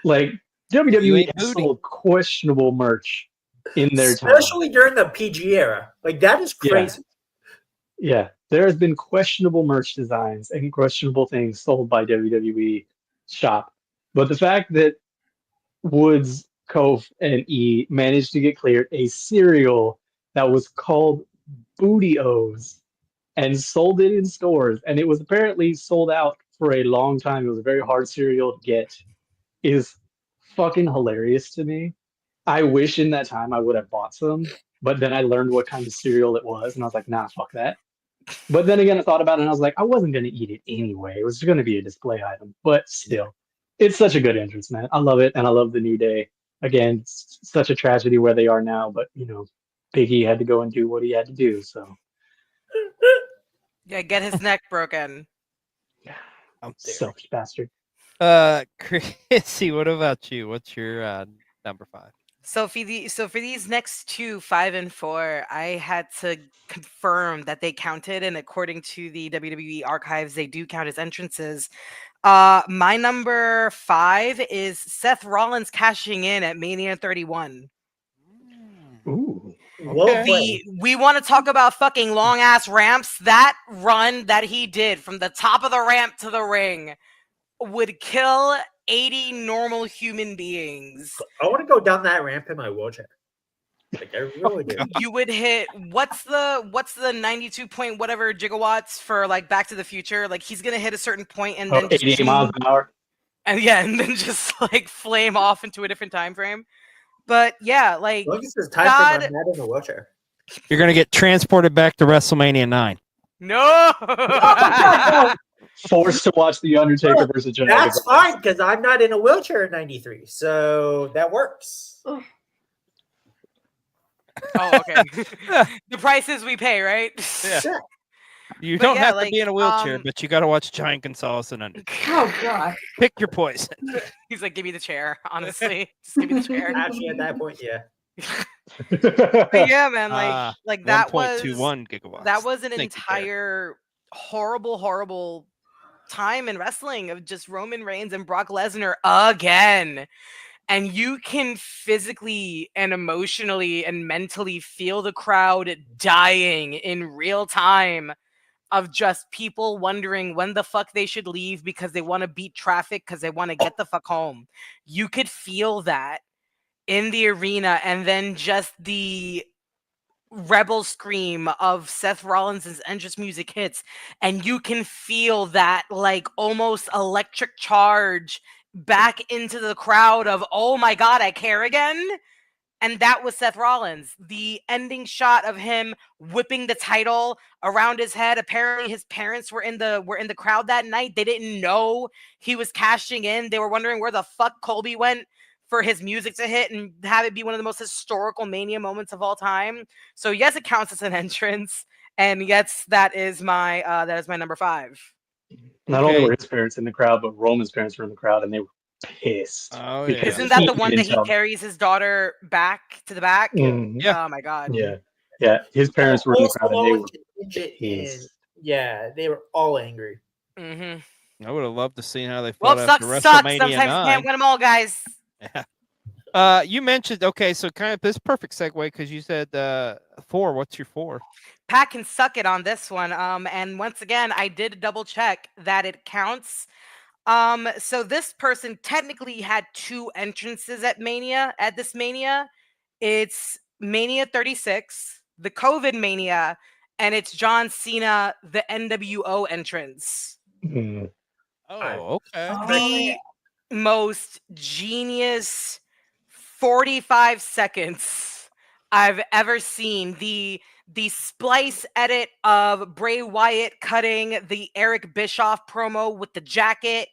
Like, WWE has sold questionable merch in their time. Especially during the PG era. Like, that is crazy. Yeah. There has been questionable merch designs and questionable things sold by WWE shop. But the fact that Woods, Kof, and E managed to get cleared a cereal that was called Booty-O's and sold it in stores, and it was apparently sold out for a long time. It was a very hard cereal to get. Is fucking hilarious to me. I wish in that time I would have bought some, but then I learned what kind of cereal it was, and I was like, nah, fuck that. But then again, I thought about it, and I was like, I wasn't going to eat it anyway. It was going to be a display item, but still, it's such a good entrance, man. I love it, and I love the New Day. Again, it's such a tragedy where they are now, but, you know, Big E had to go and do what he had to do, so. Yeah, get his neck broken. Selfish bastard. Chrissy, what about you? What's your number 5? So for these next two, 5 and 4, I had to confirm that they counted, and according to the WWE archives, they do count as entrances. My number 5 is Seth Rollins cashing in at Mania 31. Ooh. Okay. We want to talk about fucking long ass ramps. That run that he did from the top of the ramp to the ring would kill 80 normal human beings. I want to go down that ramp in my wheelchair. Like, I really do. You would hit what's the 92 point whatever gigawatts for like Back to the Future? Like, he's gonna hit a certain point and then 88 miles an hour. And then just like flame off into a different time frame. But yeah, like, As long as it's time frame, I'm not in a wheelchair. You're gonna get transported back to WrestleMania 9. No. Forced to watch The Undertaker versus John. That's fine, because I'm not in a wheelchair in 93, so that works. Oh, okay. The prices we pay, right? Yeah. Sure. You But don't yeah, have to like, be in a wheelchair, but you got to watch Giant Gonzalez and Undertaker. Oh god. Pick your poison. He's like, give me the chair, honestly. Just give me the chair. Actually, at that point, yeah. But yeah, man, like that was 1.21 gigawatts. That was an Thank you, Bear. entire horrible time in wrestling of just Roman Reigns and Brock Lesnar again. And you can physically and emotionally and mentally feel the crowd dying in real time of just people wondering when the fuck they should leave because they want to beat traffic because they want to get the fuck home. You could feel that in the arena, and then just the rebel scream of Seth Rollins' entrance music hits, and you can feel that like almost electric charge back into the crowd of, oh my god, I care again. And that was Seth Rollins. The ending shot of him whipping the title around his head. Apparently his parents were in the crowd that night. They didn't know he was cashing in. They were wondering where the fuck Colby went. for his music to hit and have it be one of the most historical Mania moments of all time. So yes, it counts as an entrance, and yes, that is my number 5. Not only were his parents in the crowd, but Roman's parents were in the crowd, and they were pissed. Oh, because Isn't that the he one that didn't he tell them. carries his daughter back to the back? Mhm. Yeah. Oh my god. Yeah. His parents were in the crowd, and they Samoan were contingent pissed. yeah, they were all angry. I would have loved to see how they Well, felt sucks. after Sucks. WrestleMania Sometimes you 9. can't win them all, guys. Yeah. You mentioned so kind of this perfect segue because you said 4. What's your 4? Pat can suck it on this one. And once again, I did double check that it counts. So this person technically had 2 entrances at this Mania. It's Mania 36, the COVID Mania, and it's John Cena, the NWO entrance. Mm. Oh, okay. The most genius 45 seconds I've ever seen. The splice edit of Bray Wyatt cutting the Eric Bischoff promo with the jacket,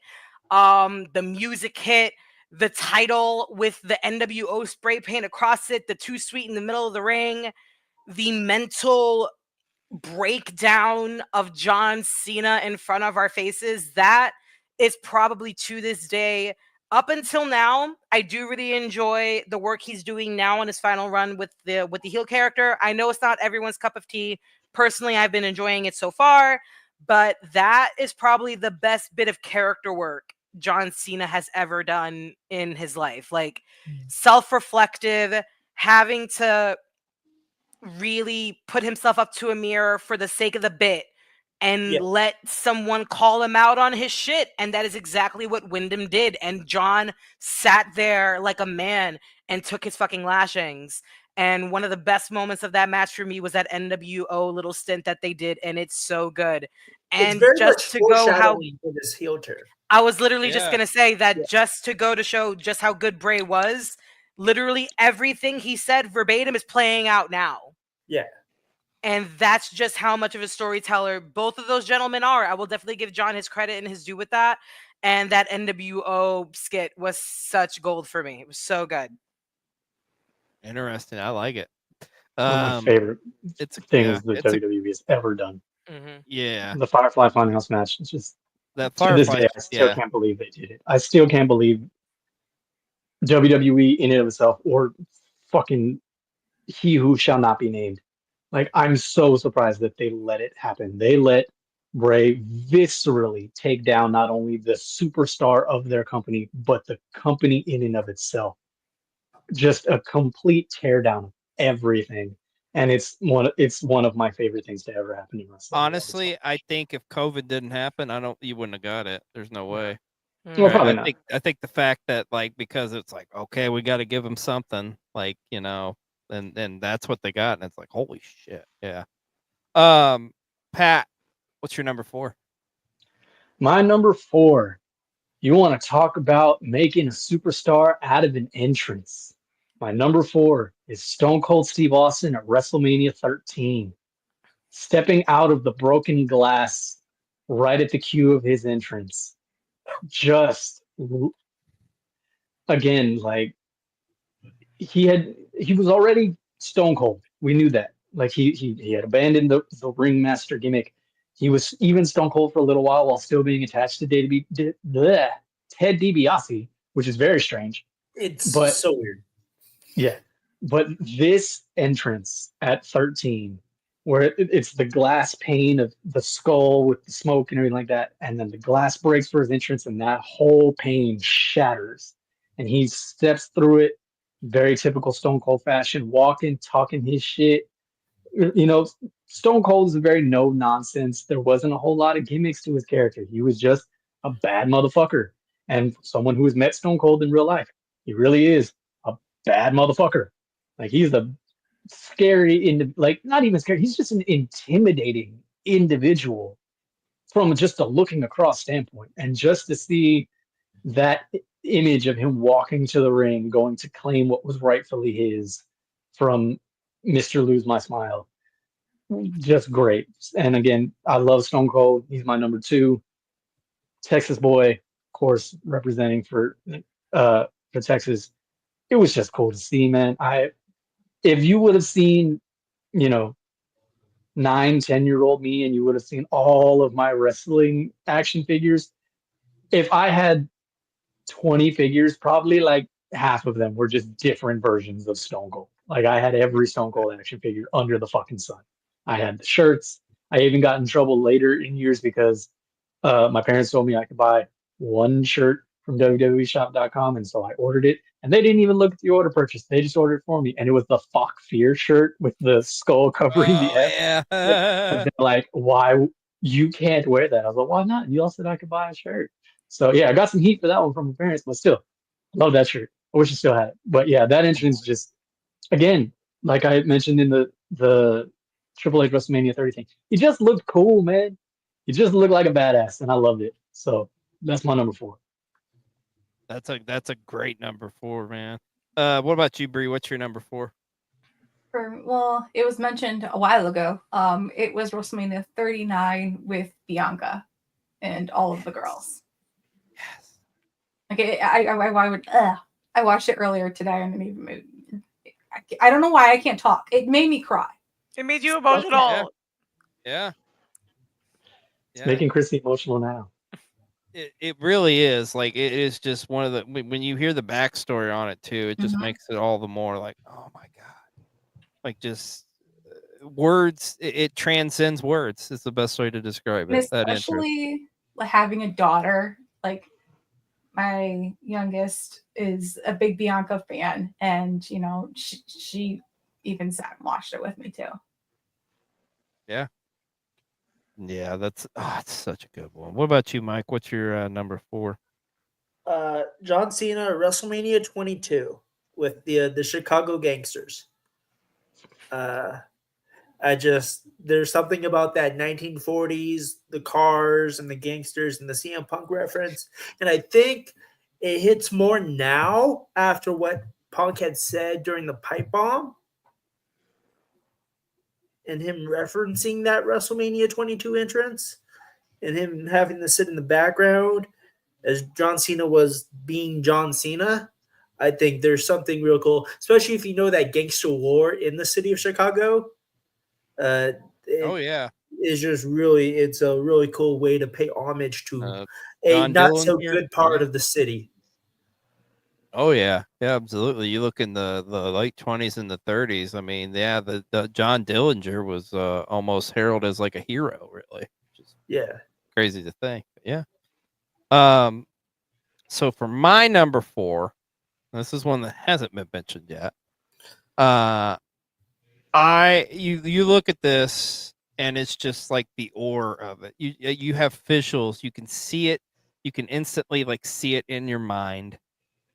the music hit, the title with the NWO spray paint across it, the Too Sweet in the middle of the ring, the mental breakdown of John Cena in front of our faces. That is probably, to this day, up until now, I do really enjoy the work he's doing now on his final run with the heel character. I know it's not everyone's cup of tea. Personally, I've been enjoying it so far, but that is probably the best bit of character work John Cena has ever done in his life. Like, self-reflective, having to really put himself up to a mirror for the sake of the bit and let someone call him out on his shit. And that is exactly what Wyndham did. And John sat there like a man and took his fucking lashings. And one of the best moments of that match for me was that NWO little stint that they did, and it's so good. And it's very just much to go how for this heel turn. I was literally just gonna say that just to go to show just how good Breigh was, literally everything he said verbatim is playing out now. Yeah. And that's just how much of a storyteller both of those gentlemen are. I will definitely give John his credit and his due with that. And that NWO skit was such gold for me. It was so good. Interesting. I like it. One of my favorite things that WWE has ever done. Yeah. The Firefly Funhouse match. It's just, that to this day, I still can't believe they did it. I still can't believe WWE in and of itself, or fucking he who shall not be named. Like, I'm so surprised that they let it happen. They let Breigh viscerally take down not only the superstar of their company, but the company in and of itself. Just a complete teardown of everything. And it's one of my favorite things to ever happen in wrestling. Honestly, I think if COVID didn't happen, you wouldn't have got it. There's no way. Well, probably not. I think the fact that, like, because it's like, okay, we got to give them something, like, and that's what they got, and it's like, holy shit, yeah. Pat, what's your number 4? My number 4. You want to talk about making a superstar out of an entrance? My number 4 is Stone Cold Steve Austin at WrestleMania 13, stepping out of the broken glass right at the cue of his entrance. Just again, like, he was already Stone Cold. We knew that. Like, he had abandoned the ringmaster gimmick. He was even Stone Cold for a little while still being attached to Ted DiBiase, which is very strange. It's so weird. Yeah. But this entrance at 13, where it's the glass pane of the skull with the smoke and everything like that, and then the glass breaks for his entrance, and that whole pane shatters. And he steps through it, very typical Stone Cold fashion, walking, talking his shit. Stone Cold is a very no-nonsense. There wasn't a whole lot of gimmicks to his character. He was just a bad motherfucker. And someone who has met Stone Cold in real life, he really is a bad motherfucker. Like, he's a scary, not even scary, he's just an intimidating individual from just a looking across standpoint. And just to see that image of him walking to the ring, going to claim what was rightfully his from Mr. Lose My Smile, just great. And again, I love Stone Cold. He's my number 2. Texas boy, of course, representing for Texas. it was just cool to see, man. If you would have seen, you know, 9, 10-year-old me, and you would have seen all of my wrestling action figures, if I had 20 figures, probably like half of them were just different versions of Stone Cold. Like I had every Stone Cold action figure under the fucking sun. I had the shirts. I even got in trouble later in years because my parents told me I could buy one shirt from WWEshop.com, and so I ordered it. And they didn't even look at the order purchase. They just ordered it for me. And it was the Fuck Fear shirt with the skull covering the Oh F. yeah. And they're like, why you can't wear that? I was like, why not? You all said I could buy a shirt. So yeah, I got some heat for that one from my parents, but still, love that shirt. I wish I still had it. But yeah, that entrance just, again, like I mentioned in the Triple H WrestleMania 30 thing, he just looked cool, man. He just looked like a badass, and I loved it. So that's my number 4. That's a great number 4, man. What about you, Breigh? What's your number 4? Well, it was mentioned a while ago. It was WrestleMania 39 with Bianca and all of the girls. Yes. Okay, I watched it earlier today and I don't know why I can't talk. It made me cry. It made you emotional. Yeah. It's making Christy emotional now. It really is. Like it is just one of the when you hear the backstory on it too, it just makes it all the more like, oh my god, like just words. It transcends words. It's the best way to describe it. Especially having a daughter. Like my youngest is a big Bianca fan, and you know she even sat and watched it with me too. Yeah. Yeah, it's such a good one. What about you, Mike? What's your number 4? John Cena, WrestleMania 22 with the Chicago Gangsters. There's something about that 1940s, the cars and the gangsters and the CM Punk reference, and I think it hits more now after what Punk had said during the pipe bomb. And him referencing that WrestleMania 22 entrance and him having to sit in the background as John Cena was being John Cena. I think there's something real cool, especially if you know that gangster war in the city of Chicago. It's just really, it's a really cool way to pay homage to a not so good part of the city. Oh yeah, absolutely. You look in the late 20s and the 30s. I mean, the John Dillinger was almost heralded as like a hero, really. Yeah, crazy to think. But yeah. So for my number 4, this is one that hasn't been mentioned yet. You look at this and it's just like the aura of it. You have visuals, you can see it, you can instantly like see it in your mind.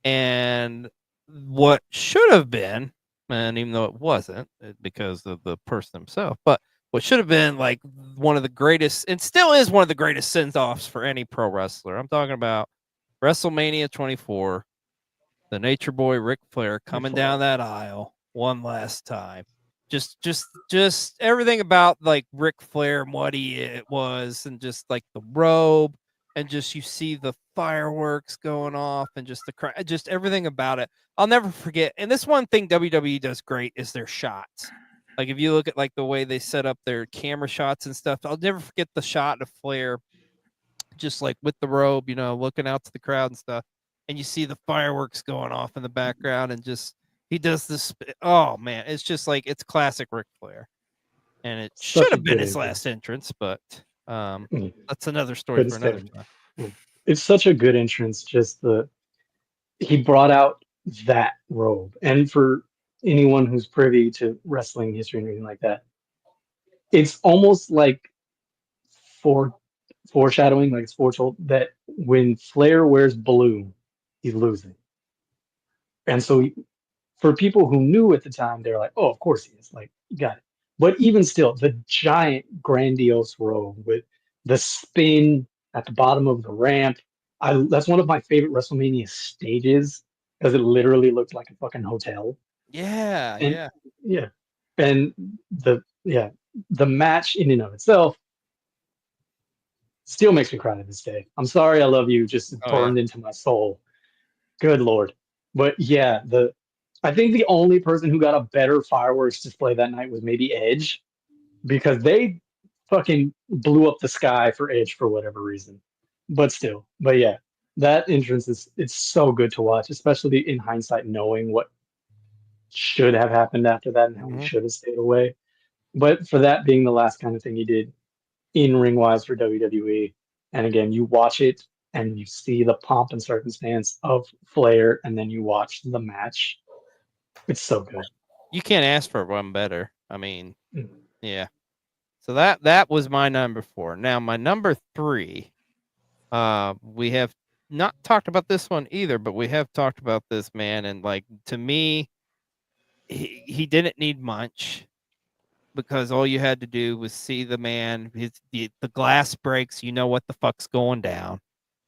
And what should have been, and even though it wasn't because of the person himself, but what should have been like one of the greatest, and still is one of the greatest send-offs for any pro wrestler. I'm talking about WrestleMania 24, the Nature Boy Ric Flair coming down that aisle one last time. Just everything about like Ric Flair and what it was, and just like the robe, and just you see the fireworks going off, and just just everything about it. I'll never forget. And this one thing WWE does great is their shots. Like if you look at like the way they set up their camera shots and stuff, I'll never forget the shot of Flair, just like with the robe, you know, looking out to the crowd and stuff, and you see the fireworks going off in the background, and just he does this. Oh man, it's just like it's classic Ric Flair, and it should have been his last entrance, but that's another story for another time. It's such a good entrance. Just he brought out that robe, and for anyone who's privy to wrestling history and anything like that, it's almost like foreshadowing, like it's foretold that when Flair wears blue, he's losing. And so for people who knew at the time, they're like, oh, of course he is. Like, you got it. But even still, the giant, grandiose robe with the spin at the bottom of the ramp, that's one of my favorite WrestleMania stages because it literally looked like a fucking hotel. Yeah, yeah. And the match in and of itself still makes me cry to this day. I'm sorry, I love you just burned into my soul. Good Lord. But yeah, I think the only person who got a better fireworks display that night was maybe Edge, because they fucking blew up the sky for Edge for whatever reason. But still, but yeah, that entrance it's so good to watch, especially in hindsight, knowing what should have happened after that and how we should have stayed away. But for that being the last kind of thing he did in ring wise for WWE, and again, you watch it and you see the pomp and circumstance of Flair, and then you watch the match. It's so good. You can't ask for one better. I mean, Mm. yeah. So that was my number 4. Now my number 3, we have not talked about this one either, but we have talked about this man, and like to me, he didn't need much because all you had to do was see the man. The glass breaks, you know what the fuck's going down.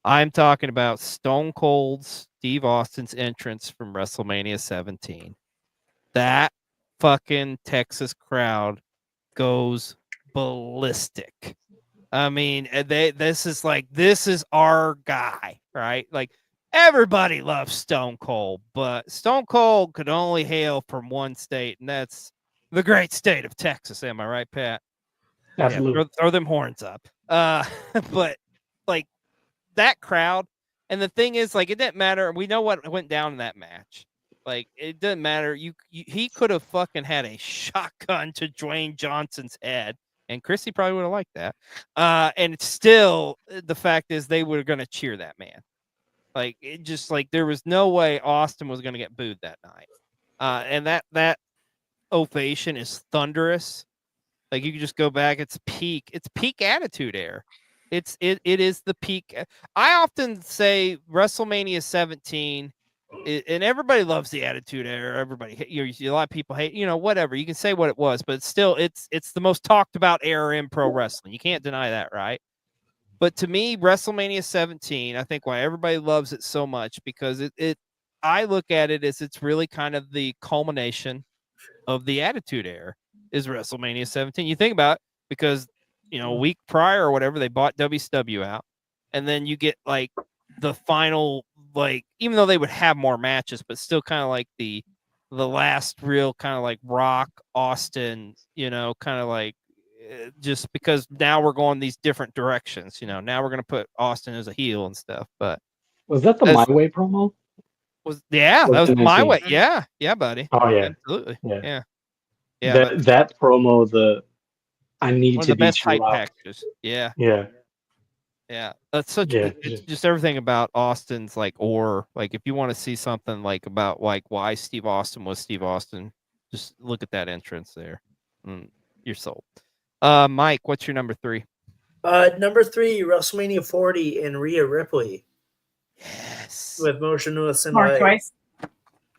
I'm talking about Stone Cold Steve Austin's entrance from WrestleMania 17. That fucking Texas crowd goes ballistic. I mean, this is our guy, right? Like everybody loves Stone Cold, but Stone Cold could only hail from one state, and that's the great state of Texas. Am I right, Pat? Absolutely. Yeah, throw them horns up. But like that crowd, and the thing is, like, it didn't matter. We know what went down in that match. Like, it doesn't matter. He could have fucking had a shotgun to Dwayne Johnson's head, and Christy probably would have liked that. And it's still, the fact is, they were going to cheer that man. Like, it just, like, there was no way Austin was going to get booed that night. And that ovation is thunderous. Like, you can just go back. It's peak Attitude Era. It is the peak. I often say WrestleMania 17, and everybody loves the Attitude Era. Everybody, a lot of people hate, whatever. You can say what it was, but still, it's the most talked about era in pro wrestling. You can't deny that, right? But to me, WrestleMania 17, I think why everybody loves it so much, because I look at it as it's really kind of the culmination of the Attitude Era is WrestleMania 17. You think about it, because a week prior or whatever, they bought WCW out, and then you get like the final, like, even though they would have more matches, but still kind of like the last real kind of like Rock Austin, kind of like, just because now we're going these different directions. Now we're going to put Austin as a heel and stuff. But was that the My Way promo? That was My Way. Yeah, buddy. Oh yeah, absolutely. Yeah. That promo, I need one to of the beat best you hype up. packages. Yeah. That's such. Yeah. It's just everything about Austin's, like, or like, if you want to see something like about like why Steve Austin was Steve Austin, just look at that entrance there. You're sold. Mike, what's your number 3? Number 3, WrestleMania 40 and Rhea Ripley. Yes. With Motionless and Mark White. twice.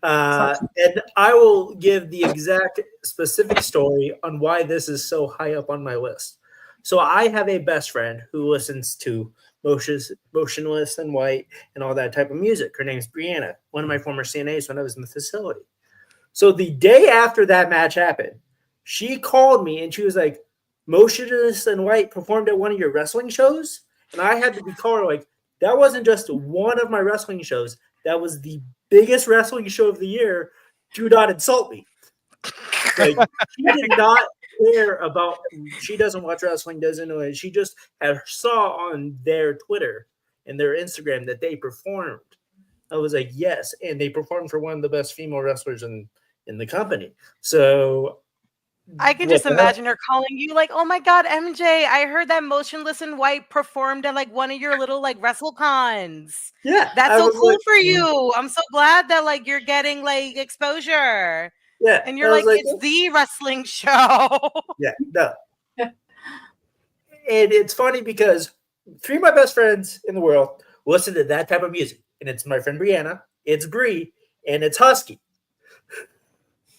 And I will give the exact specific story on why this is so high up on my list. So I have a best friend who listens to Motionless and White and all that type of music. Her name's Brianna, one of my former CNAs when I was in the facility. So the day after that match happened, she called me and she was like, Motionless and White performed at one of your wrestling shows? And I had to be called like, that wasn't just one of my wrestling shows. That was the biggest wrestling show of the year. Do not insult me. Like, she did not care about. She doesn't watch wrestling, doesn't know it. She just saw on their Twitter and their Instagram that they performed. I was like, yes, and they performed for one of the best female wrestlers in the company. So I can just imagine her calling you like, "Oh my God, MJ, I heard that Motionless in White performed at like one of your little like WrestleCons. Yeah, that's so cool for you. I'm so glad that like you're getting like exposure. Yeah, and you're like, it's the wrestling show. Yeah, no. And it's funny because 3 of my best friends in the world listen to that type of music, and it's my friend Brianna, it's Breigh, and it's Husky.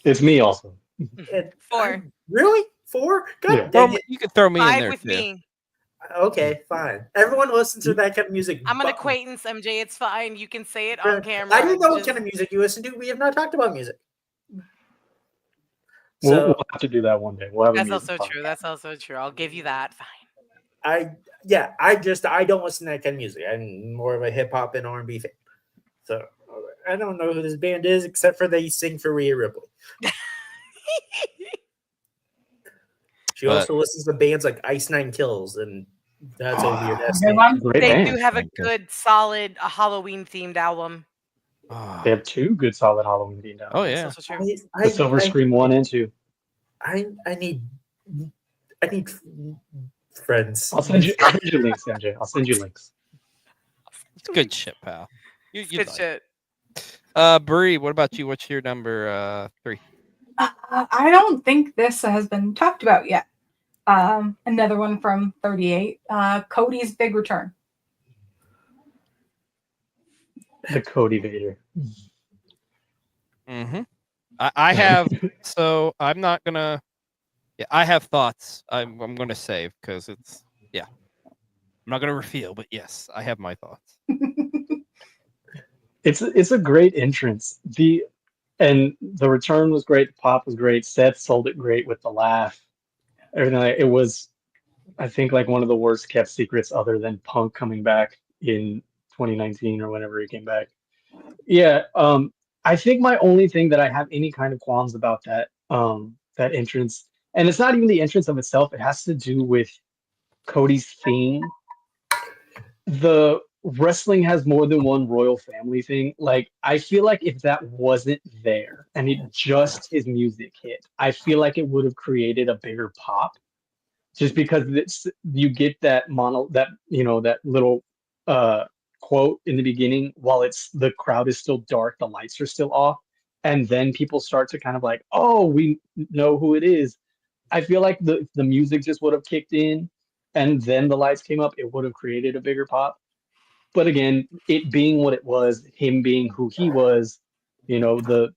It's me also. And 4. Really? 4? God, yeah. You can throw me 5 in there with too. Me. Okay, fine. Everyone listens to that kind of music. I'm an acquaintance, MJ. It's fine. You can say it on camera. I didn't know what kind of music you listen to. We have not talked about music. So, we'll have to do that one day. That's also true. That's also true. I'll give you that. Fine. I don't listen to that kind of music. I'm more of a hip hop and R&B fan. So I don't know who this band is except for they sing for Rhea Ripley. She But- also listens to bands like Ice Nine Kills, and that's a weird ass Good name. one. Great They band. do have a Thank you. good, solid Halloween themed album. They have 2 good solid Halloween themed albums. Oh yeah. That's also true. The Silver Scream 1 and 2. I need friends. I'll send you links, MJ. I'll send you links. It's good shit, pal. It's You'd good like shit. it. Breigh, what about you? What's your number 3? I don't think this has been talked about yet. Another one from 38. Cody's big return. The Cody Vader. Mm-hmm. I have. So I'm not gonna. Yeah, I have thoughts. I'm gonna save because it's. Yeah, I'm not gonna reveal, but yes, I have my thoughts. It's a great entrance. The return was great. The pop was great. Seth sold it great with the laugh. Everything. It was, I think, like one of the worst kept secrets, other than Punk coming back in 2019 or whenever he came back. Yeah. I think my only thing that I have any kind of qualms about that entrance, and it's not even the entrance of itself. It has to do with Cody's theme. The wrestling has more than one royal family thing. Like, I feel like if that wasn't there and it just his music hit, I feel like it would have created a bigger pop. Just because you get that that little quote in the beginning while the crowd is still dark, the lights are still off, and then people start to kind of like, oh, we know who it is. I feel like the music just would have kicked in, and then the lights came up, it would have created a bigger pop. But again, it being what it was, him being who he was, the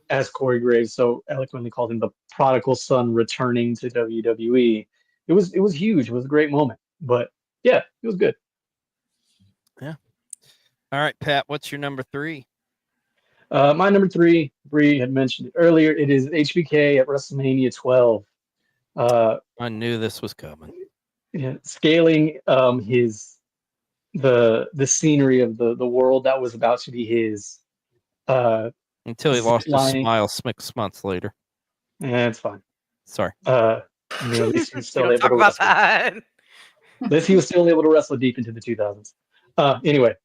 as Corey Graves so eloquently called him, the prodigal son returning to WWE. It was huge. It was a great moment. But yeah, it was good. All right, Pat, what's your number 3? My number 3, Breigh had mentioned it earlier. It is HBK at WrestleMania 12. I knew this was coming. Scaling the scenery of the world that was about to be his. Until he lost his smile 6 months later. Yeah, it's fine. Sorry. At least he was still Don't able talk to about wrestle. that. At least he was still able to wrestle deep into the 2000s. Anyway,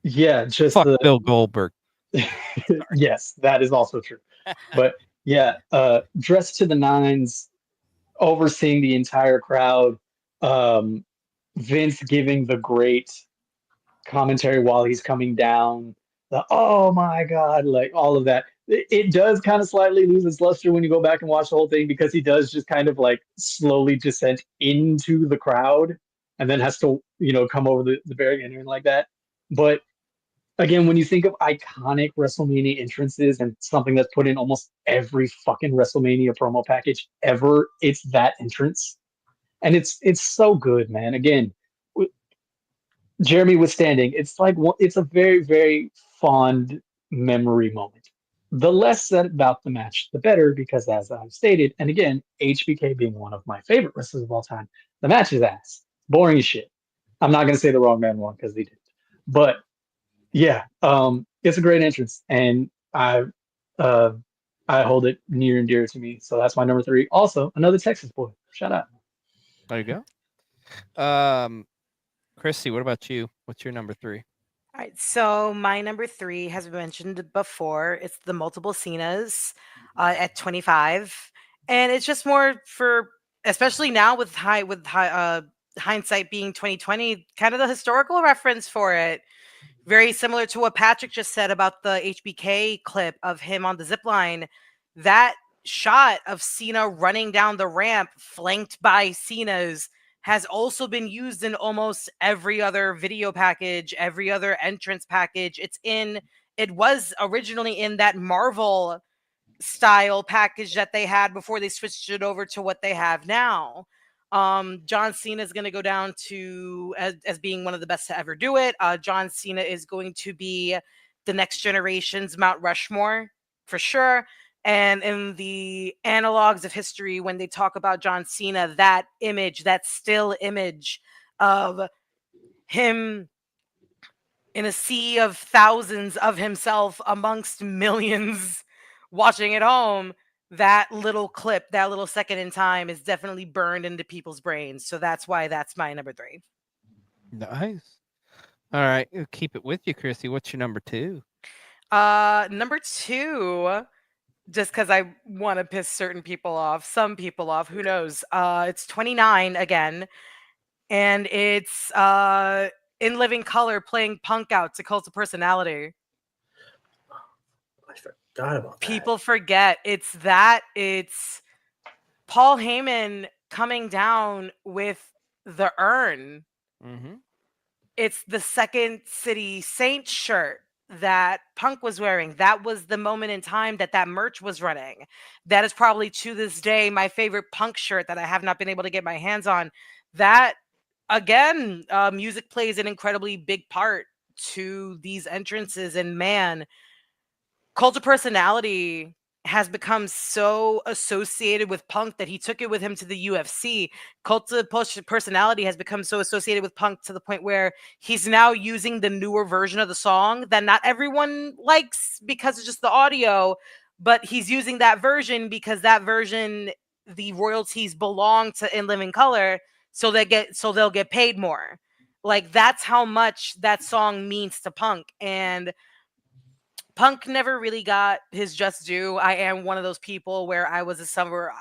yeah, just Fuck Bill Goldberg. Yes, that is also true. But yeah, dressed to the nines, overseeing the entire crowd. Vince giving the great commentary while he's coming down. Oh my God, like all of that. It does kind of slightly lose its luster when you go back and watch the whole thing, because he does just kind of like slowly descend into the crowd and then has to, come over the barricade and everything like that. But again, when you think of iconic WrestleMania entrances and something that's put in almost every fucking WrestleMania promo package ever, it's that entrance. And it's so good, man. Again, Jeremy was standing. It's a very, very fond memory moment. The less said about the match, the better, because as I've stated, and again, HBK being one of my favorite wrestlers of all time, the match is ass. Boring as shit. I'm not going to say the wrong man won because they did. But yeah, it's a great entrance, and I hold it near and dear to me. So that's my number 3. Also, another Texas boy. Shout out. There you go. Christy, what about you? What's your number 3? All right, so my number 3 has been mentioned before. It's the multiple Cenas at 25, and it's just more for, especially now with hindsight being 2020, kind of the historical reference for it. Very similar to what Patrick just said about the HBK clip of him on the zip line. That shot of Cena running down the ramp, flanked by Cena's, has also been used in almost every other video package, every other entrance package. It was originally in that Marvel style package that they had before they switched it over to what they have now. John Cena is going to go down to as being one of the best to ever do it. John Cena is going to be the next generation's Mount Rushmore for sure. And in the analogs of history, when they talk about John Cena, that image, that still image of him in a sea of thousands of himself amongst millions watching at home, that little clip, that little second in time is definitely burned into people's brains. So that's why that's my number 3. Nice. All right, keep it with you, Christy. What's your number 2? Number 2, just because I want to piss certain people off, some people off, who knows? It's 29 again, and it's In Living Color playing Punk Out to Cult of Personality. I forgot about that. People forget it's Paul Heyman coming down with the urn. Mm-hmm. It's the Second City Saint shirt that Punk was wearing. That was the moment in time that merch was running. That is probably to this day my favorite Punk shirt that I have not been able to get my hands on. That, again, music plays an incredibly big part to these entrances. And man, Cult of Personality has become so associated with Punk that he took it with him to the UFC. Cult of Personality has become so associated with Punk to the point where he's now using the newer version of the song that not everyone likes because it's just the audio, but he's using that version because that version, the royalties belong to In Living Color, so they'll get paid more. Like, that's how much that song means to Punk. And Punk never really got his just due. I am one of those people where I was a summer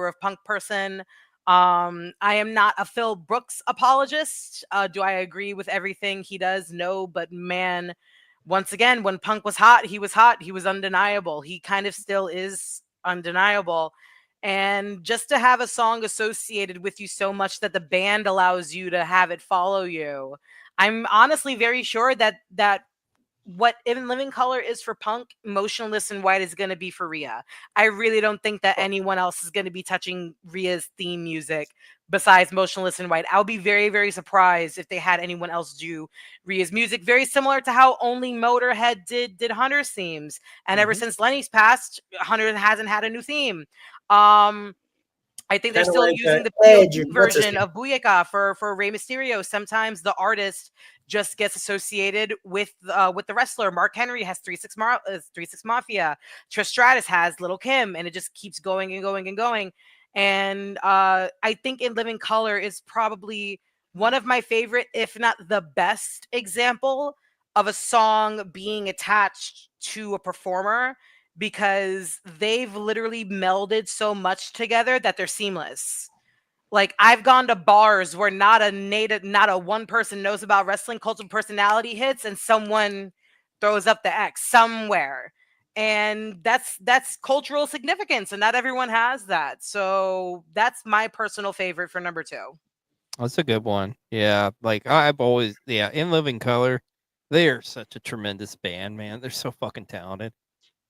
of Punk person. I am not a Phil Brooks apologist. Do I agree with everything he does? No, but man, once again, when Punk was hot, he was hot. He was undeniable. He kind of still is undeniable. And just to have a song associated with you so much that the band allows you to have it follow you, I'm honestly very sure that what In Living Color is for Punk, Motionless in White is going to be for Rhea. I really don't think that anyone else is going to be touching Rhea's theme music besides Motionless in White. I'll be very, very surprised if they had anyone else do Rhea's music, very similar to how only Motorhead did Hunter's themes. And ever since Lenny's passed, Hunter hasn't had a new theme. I think they're Kinda still like, using the Edge, POV what's his version name? of Booyaka for Rey Mysterio. Sometimes the artist just gets associated with the wrestler. Mark Henry has 3-6 Mafia. Trish Stratus has Little Kim, and it just keeps going and going and going. And I think In Living Color is probably one of my favorite, if not the best, example of a song being attached to a performer, because they've literally melded so much together that they're seamless. Like, I've gone to bars where not a one person knows about wrestling. Cult of Personality hits and someone throws up the X somewhere. And that's cultural significance, and not everyone has that. So that's my personal favorite for number 2. That's a good one. Yeah, like I've always, In Living Color, they are such a tremendous band, man. They're so fucking talented.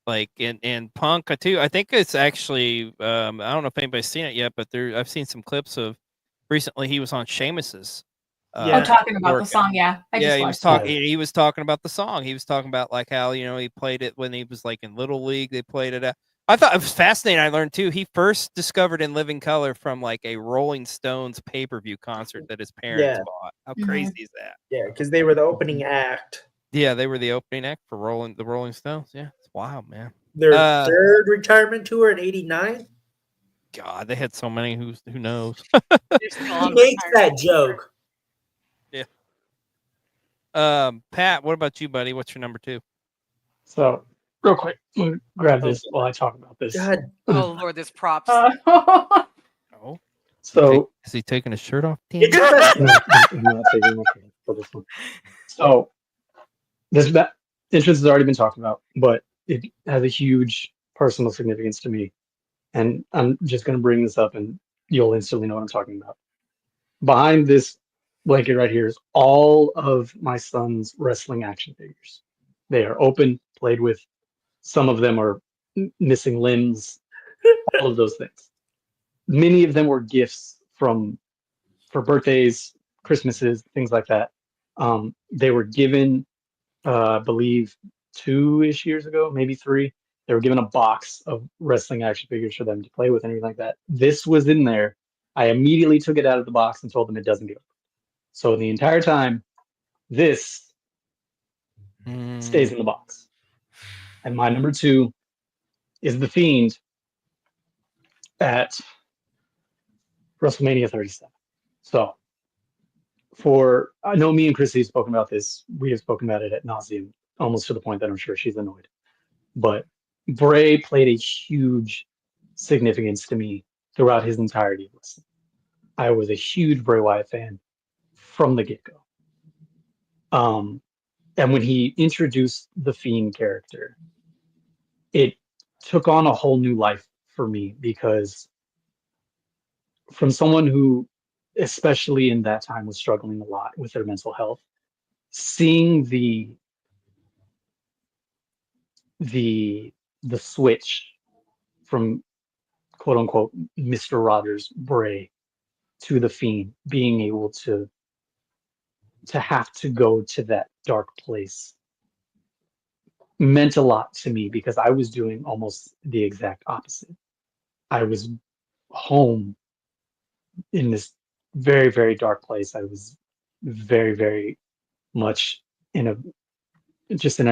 Like and Punk too. I think it's actually I don't know if anybody's seen it yet, but I've seen some clips of recently. He was on Sheamus's. Yeah. Oh, talking about the workout. song, yeah. I just He was watched talking. that. He was talking about the song. He was talking about like how he played it when he was like in Little League. They played it. I thought it was fascinating. I learned too. He first discovered In Living Color from like a Rolling Stones pay-per-view concert that his parents Yeah. bought. How Mhm. crazy is that? Yeah, because they were the opening act. Yeah, they were the opening act for the Rolling Stones. Yeah, it's wild, man. Their third retirement tour in '89. God, they had so many. Who knows? They're still He on makes retirement. that joke. Pat, what about you, buddy? What's your number 2? So, real quick, let me grab this while I talk about this. God, Oh Lord, there's props. Oh, So, is he taking his shirt off? you just messed no, I'm not taking my shirt for this one. So, this entrance has already been talked about, but it has a huge personal significance to me. And I'm just going to bring this up and you'll instantly know what I'm talking about. Behind this blanket right here is all of my son's wrestling action figures. They are open, played with. Some of them are missing limbs, all of those things. Many of them were gifts for birthdays, Christmases, things like that. They were given, I believe, 2-ish years ago, maybe 3. They were given a box of wrestling action figures for them to play with and everything like that. This was in there. I immediately took it out of the box and told them it doesn't go. So the entire time, this stays in the box. And my number 2 is The Fiend at WrestleMania 37. So, I know me and Christy have spoken about this. We have spoken about it at nauseum, almost to the point that I'm sure she's annoyed. But Breigh played a huge significance to me throughout his entirety of wrestling. I was a huge Bray Wyatt fan from the get-go. And when he introduced the Fiend character, it took on a whole new life for me, because from someone who, especially in that time, was struggling a lot with their mental health, seeing the switch from quote unquote Mr. Rogers Bray to the Fiend, being able to have to go to that dark place, meant a lot to me, because I was doing almost the exact opposite. I was home in this very, very dark place. I was very, very much in a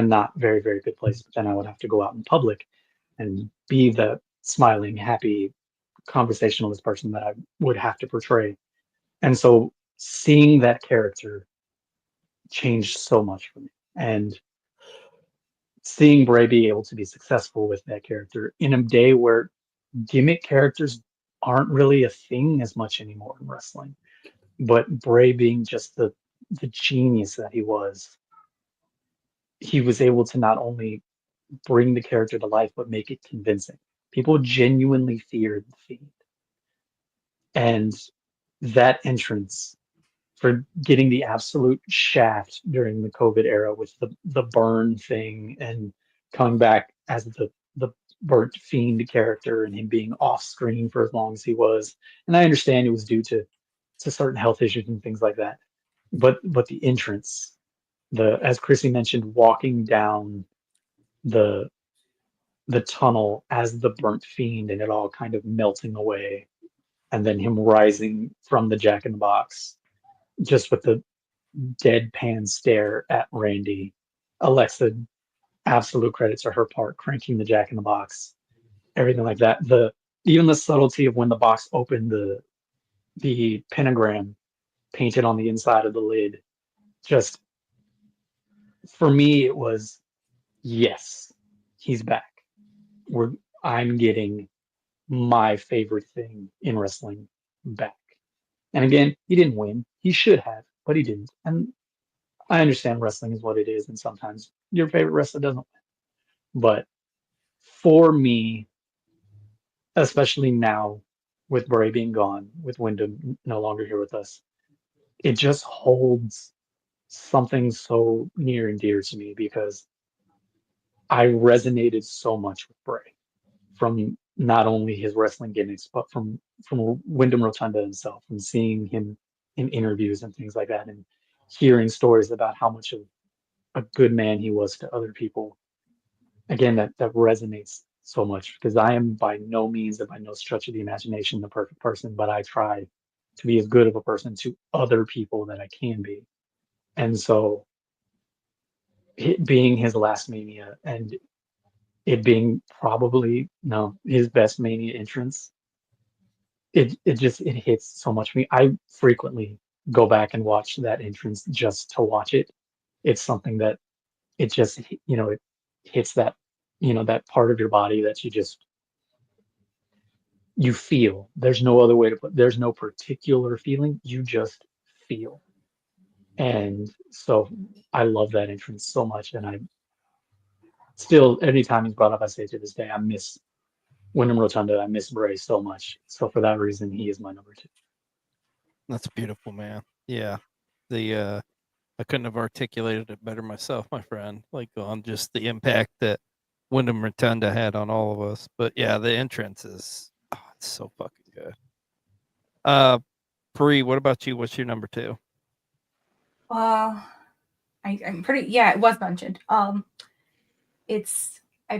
not very, very good place. But then I would have to go out in public and be the smiling, happy, conversationalist person that I would have to portray. And so seeing that character changed so much for me. And seeing Bray be able to be successful with that character in a day where gimmick characters aren't really a thing as much anymore in wrestling, but Bray being just the genius that he was able to not only bring the character to life, but make it convincing. People genuinely feared the Fiend. And that entrance, for getting the absolute shaft during the COVID era with the burn thing, and coming back as the burnt Fiend character, and him being off screen for as long as he was. And I understand it was due to certain health issues and things like that. But the entrance, as Chrissy mentioned, walking down the tunnel as the burnt Fiend, and it all kind of melting away, and then him rising from the Jack in the Box, just with the deadpan stare at Randy. Alexa, absolute credit to her part, cranking the Jack in the Box, everything like that. Even the subtlety of when the box opened, the pentagram painted on the inside of the lid, just, for me, it was, yes, he's back. I'm getting my favorite thing in wrestling back. And again, he didn't win. He should have, but he didn't. And I understand wrestling is what it is, and sometimes your favorite wrestler doesn't win. But for me, especially now, with Bray being gone, with Wyndham no longer here with us, it just holds something so near and dear to me, because I resonated so much with Bray, from not only his wrestling gimmicks, but from Wyndham Rotunda himself, and seeing him in interviews and things like that, and hearing stories about how much of a good man he was to other people. Again, that resonates so much, because I am by no means and by no stretch of the imagination the perfect person, but I try to be as good of a person to other people that I can be. And so it being his last Mania, and it being probably his best Mania entrance, it hits so much for me. I frequently go back and watch that entrance just to watch it. It's something that it just, it hits that, that part of your body that you feel. There's no other way to there's no particular feeling. You just feel. And so I love that entrance so much. And I still, anytime he's brought up, I say to this day, I miss Wyndham Rotunda. I miss Bray so much. So for that reason, he is my number 2. That's beautiful, man. Yeah. I couldn't have articulated it better myself, my friend, like on just the impact that Wyndham Rotunda had on all of us. But yeah, the entrance is it's so fucking good. Breigh, what about you? What's your number 2? I'm pretty, yeah, it was mentioned. I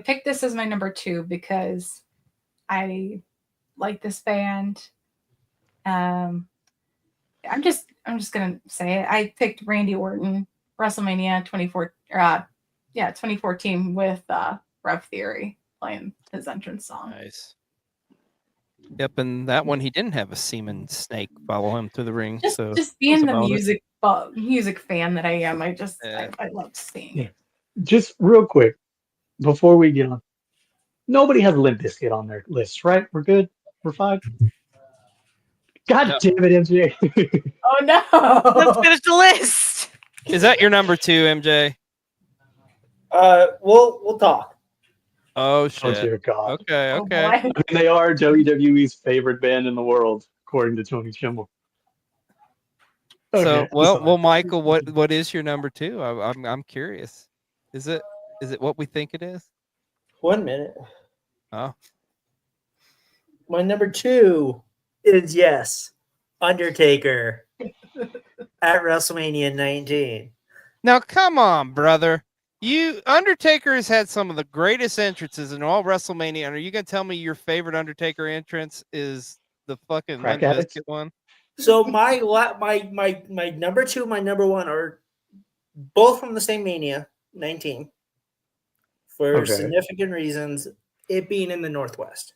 picked this as my number 2 because I like this band. I'm just gonna say it. I picked Randy Orton, WrestleMania 24, 2014 with Rev Theory playing his entrance song. Nice. Yep, and that one he didn't have a semen snake follow him to the ring. Just so being the music fan that I am, I love seeing. Yeah. Just real quick before we get on, nobody has Limp Bizkit on their list, right? We're good. We're fine. God damn it, MJ. Oh no! Let's finish the list. Is that your number 2, MJ? We'll talk. Oh Oh shit. dear God. Okay. Oh, Okay. boy. I mean, they are WWE's favorite band in the world, according to Tony Schimmel. So, Okay, I'm sorry. Michael, what is your number 2? I'm curious. Is it what we think it is? 1 minute. Oh, My number 2 is Undertaker at WrestleMania 19. now come on, brother. Undertaker has had some of the greatest entrances in all WrestleMania. And are you gonna tell me your favorite Undertaker entrance is the fucking Crack Limp addicts? Bizkit one? So my number 2, my number 1 are both from the same Mania 19 for Okay. significant reasons. It being in the Northwest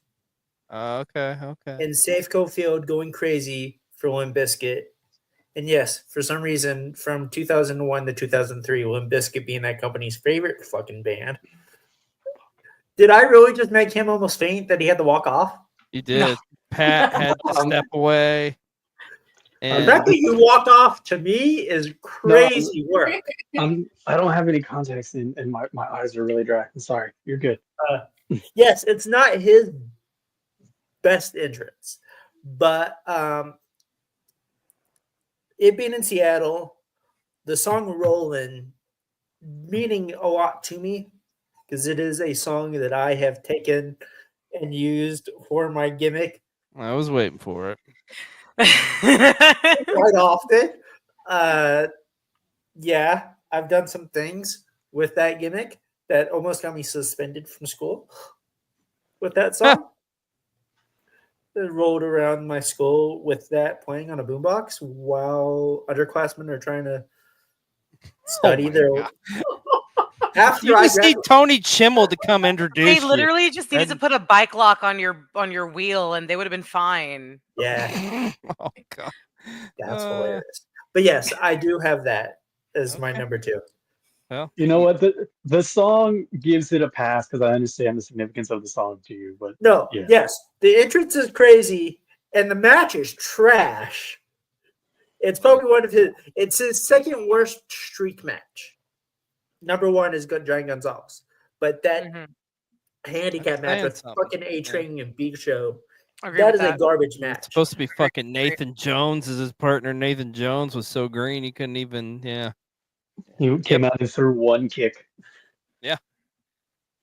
Okay. and Safeco Field going crazy for Limp Bizkit. And yes, for some reason, from 2001 to 2003, Limp Bizkit being that company's favorite fucking band. Did I really just make him almost faint that he had to walk off? You did. Pat had to step away. The And fact that you walked off to me is crazy work. I don't have any contacts and my eyes are really dry. I'm sorry. You're good. Yes, it's not his best entrance, but it being in Seattle, the song "Rollin'" meaning a lot to me because it is a song that I have taken and used for my gimmick I was waiting for it. quite often. Yeah, I've done some things with that gimmick that almost got me suspended from school with that song. I rolled around my school with that playing on a boombox while underclassmen are trying to study my their. God. After You I just need graduated, Tony Schimmel to come introduce They you. literally just needed to And- put a bike lock on your wheel, and they would have been fine. yeah, Oh God. that's hilarious. But yes, I do have that as my Okay. number 2. Well, You know what? The song gives it a pass because I understand the significance of the song to you. But No, yeah. yes, the entrance is crazy and the match is trash. It's probably it's his second worst streak match. Number 1 is Giant Gonzalez, but that Mhm. handicap That's match saying with something. fucking A-Train and Big Show, Agree that with is a that. garbage it's match. supposed to be fucking Nathan Jones as his partner. Nathan Jones was so green he couldn't even. Yeah. He came out and threw one kick. Yeah.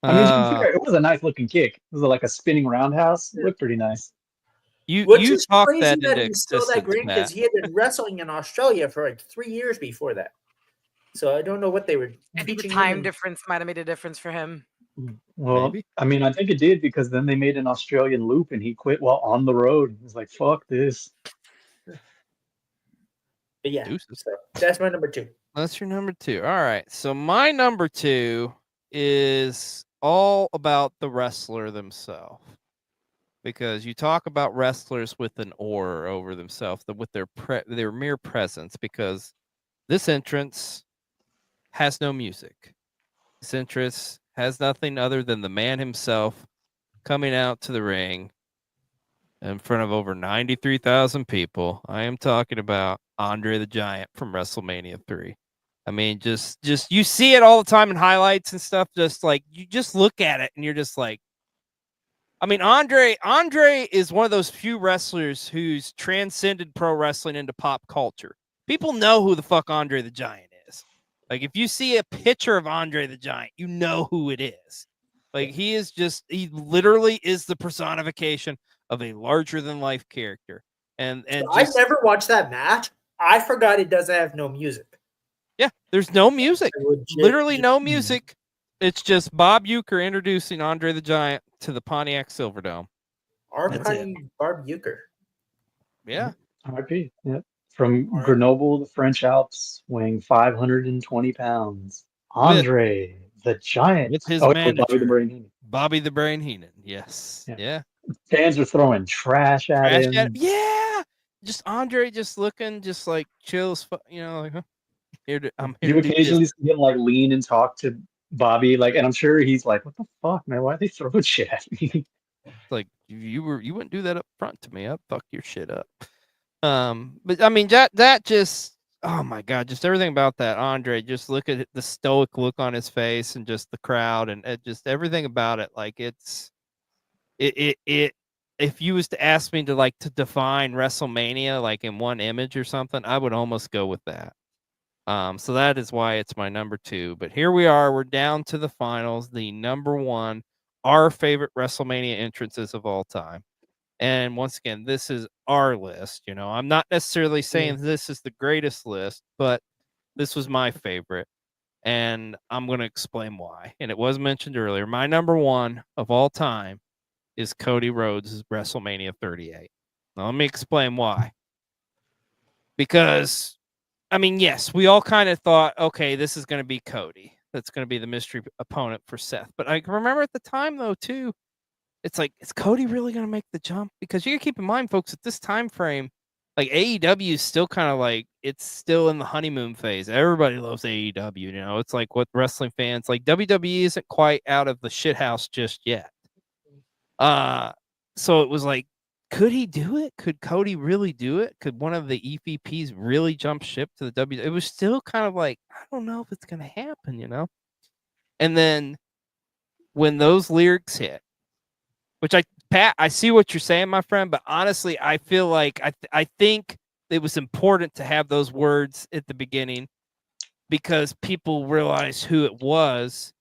I mean, to be fair, it was a nice looking kick. It was like a spinning roundhouse. It looked pretty nice. Which You is talked crazy that that into he's still that existence, green because Matt. he had been wrestling in Australia for like 3 years before that. So I don't know what they were I think the teaching time him. difference might have made a difference for him. Well, Maybe. I mean, I think it did because then they made an Australian loop and he quit while on the road. He was like, fuck this. But yeah, Deuces. so that's my number 2. That's your number 2. All right. So my number 2 is all about the wrestler themselves. Because you talk about wrestlers with an aura over themselves, with their mere presence. Because this entrance has no music. This entrance has nothing other than the man himself coming out to the ring in front of over 93,000 people. I am talking about Andre the Giant from WrestleMania 3. I mean, just you see it all the time in highlights and stuff. Just like you just look at it and you're just like, I mean, Andre is one of those few wrestlers who's transcended pro wrestling into pop culture. People know who the fuck Andre the Giant is. Like, if you see a picture of Andre the Giant, you know who it is. Like, he literally is the personification of a larger than life character. And I never watched that match. I forgot it doesn't have no music. Yeah, there's no music. Literally no just- music. It's just Bob Uecker introducing Andre the Giant to the Pontiac Silverdome. R.I.P. Barb Uecker. Yeah. RIP. Yep. From Grenoble, the French Alps, weighing 520 pounds. Andre the Giant. With his Bobby manager, the Brain Heenan. Bobby the Brain Heenan. Yes. Yeah. Yeah. Fans are throwing trash at Trash him. at him. Yeah. Just Andre just looking just like chill as fuck, you know, like, huh? I'm here You to do occasionally business. see him like lean and talk to Bobby, like, and I'm sure he's like, "What the fuck, man? Why are they throwing shit at me?" It's like you wouldn't do that up front to me. I'd fuck your shit up. But I mean that just, oh my god, just everything about that Andre. Just look at the stoic look on his face and just the crowd and just everything about it. Like it. If you was to ask me to like to define WrestleMania like in one image or something, I would almost go with that. So that is why it's my number 2. But here we are. We're down to the finals. The number 1, our favorite WrestleMania entrances of all time. And once again, this is our list. You know, I'm not necessarily saying this is the greatest list, but this was my favorite. And I'm going to explain why. And it was mentioned earlier. My number 1 of all time is Cody Rhodes' WrestleMania 38. Now, let me explain why. Because, I mean, yes, we all kind of thought, okay, this is going to be Cody. That's going to be the mystery opponent for Seth. But I remember at the time, though, too, it's like, is Cody really going to make the jump? Because you got to keep in mind, folks, at this time frame, like AEW is still kind of like, it's still in the honeymoon phase. Everybody loves AEW, you know? It's like what wrestling fans, like WWE isn't quite out of the shithouse just yet. So it was like, could he do it? Could Cody really do it? Could one of the EVPs really jump ship to the W? It was still kind of like, I don't know if it's going to happen, you know? And then when those lyrics hit, which Pat, I see what you're saying, my friend, but honestly, I feel like I think it was important to have those words at the beginning because people realized who it was.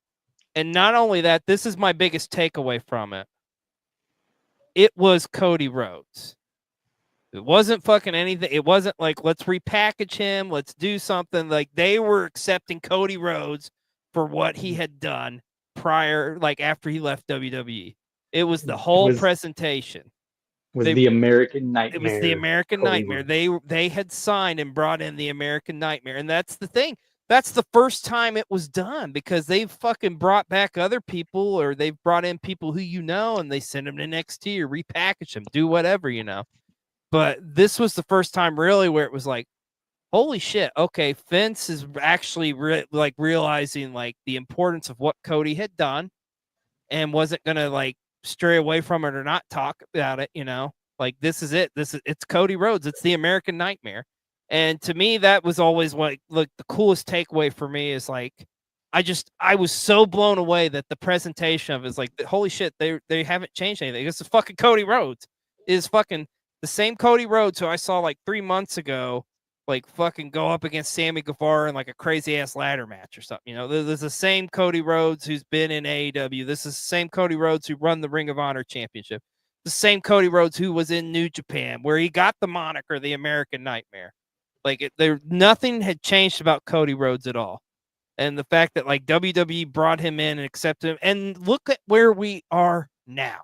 And not only that, this is my biggest takeaway from it. It was Cody Rhodes. It wasn't fucking anything. It wasn't like, let's repackage him. Let's do something. Like they were accepting Cody Rhodes for what he had done prior, like after he left WWE. It was the whole presentation. The American Nightmare. It was the American Cody Nightmare. Rhodes. They had signed and brought in the American Nightmare. And that's the thing. That's the first time it was done because they've fucking brought back other people or they've brought in people who you know and they send them to NXT or repackage them, do whatever, you know. But this was the first time really where it was like, holy shit, okay, Vince is actually realizing like the importance of what Cody had done and wasn't going to like stray away from it or not talk about it, you know. Like this is it. It's Cody Rhodes. It's the American Nightmare. And to me, that was always what the coolest takeaway for me is like, I was so blown away that the presentation of it is like, holy shit, they haven't changed anything. This is fucking Cody Rhodes. It is fucking the same Cody Rhodes who I saw like 3 months ago, like fucking go up against Sammy Guevara in like a crazy ass ladder match or something. You know, there's the same Cody Rhodes who's been in AEW. This is the same Cody Rhodes who run the Ring of Honor Championship. The same Cody Rhodes who was in New Japan, where he got the moniker the American Nightmare. Like nothing had changed about Cody Rhodes at all. And the fact that like WWE brought him in and accepted him, and look at where we are now.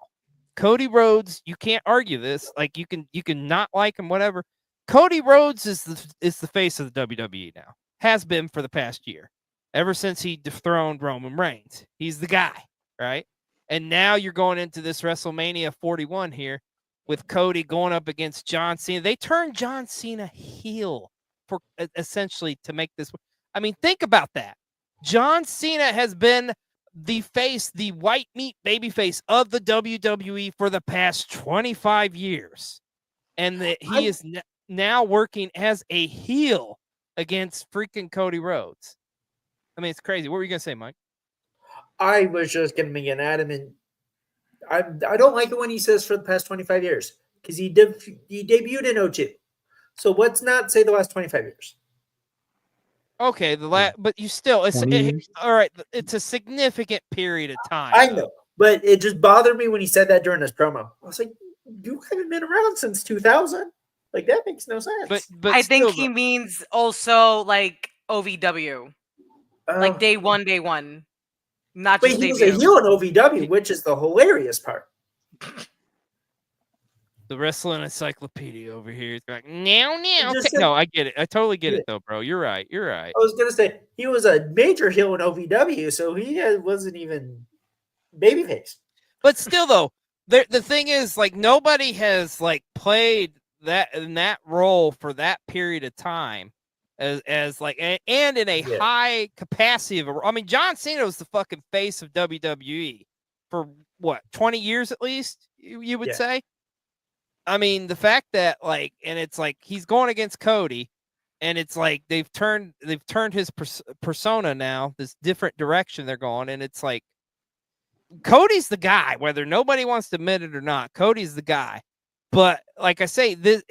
Cody Rhodes, you can't argue this. Like you can not like him, whatever. Cody Rhodes is the face of the WWE now. Has been for the past year. Ever since he dethroned Roman Reigns. He's the guy, right? And now you're going into this WrestleMania 41 here with Cody going up against John Cena. They turned John Cena heel for essentially to make this. I mean, think about that. John Cena has been the face, the white meat baby face of the WWE for the past 25 years. And he is now working as a heel against freaking Cody Rhodes. I mean, it's crazy. What were you going to say, Mike? I was just going to make an adamant. I don't like it when he says for the past 25 years because he debuted in 02. So let's not say the last 25 years. Okay, but you still, all right, it's a significant period of time. I know, but it just bothered me when he said that during his promo. I was like, you haven't been around since 2000. Like, that makes no sense. But I think he means also like OVW. Like day one. Not but just he was debut. a heel in OVW, which is the hilarious part. The wrestling encyclopedia over here. It's like, no. Just No, I get it. I totally get Yeah. it, though, bro. You're right. I was gonna say he was a major heel in OVW, so wasn't even babyface. But still, though, the thing is, like, nobody has like played that in that role for that period of time as like and in a high capacity of I mean, John Cena was the fucking face of WWE for what 20 years at least. You would say. I mean, the fact that like, and it's like he's going against Cody, and it's like they've turned his persona now, this different direction they're going, and it's like Cody's the guy, whether nobody wants to admit it or not. Cody's the guy. But like I say, the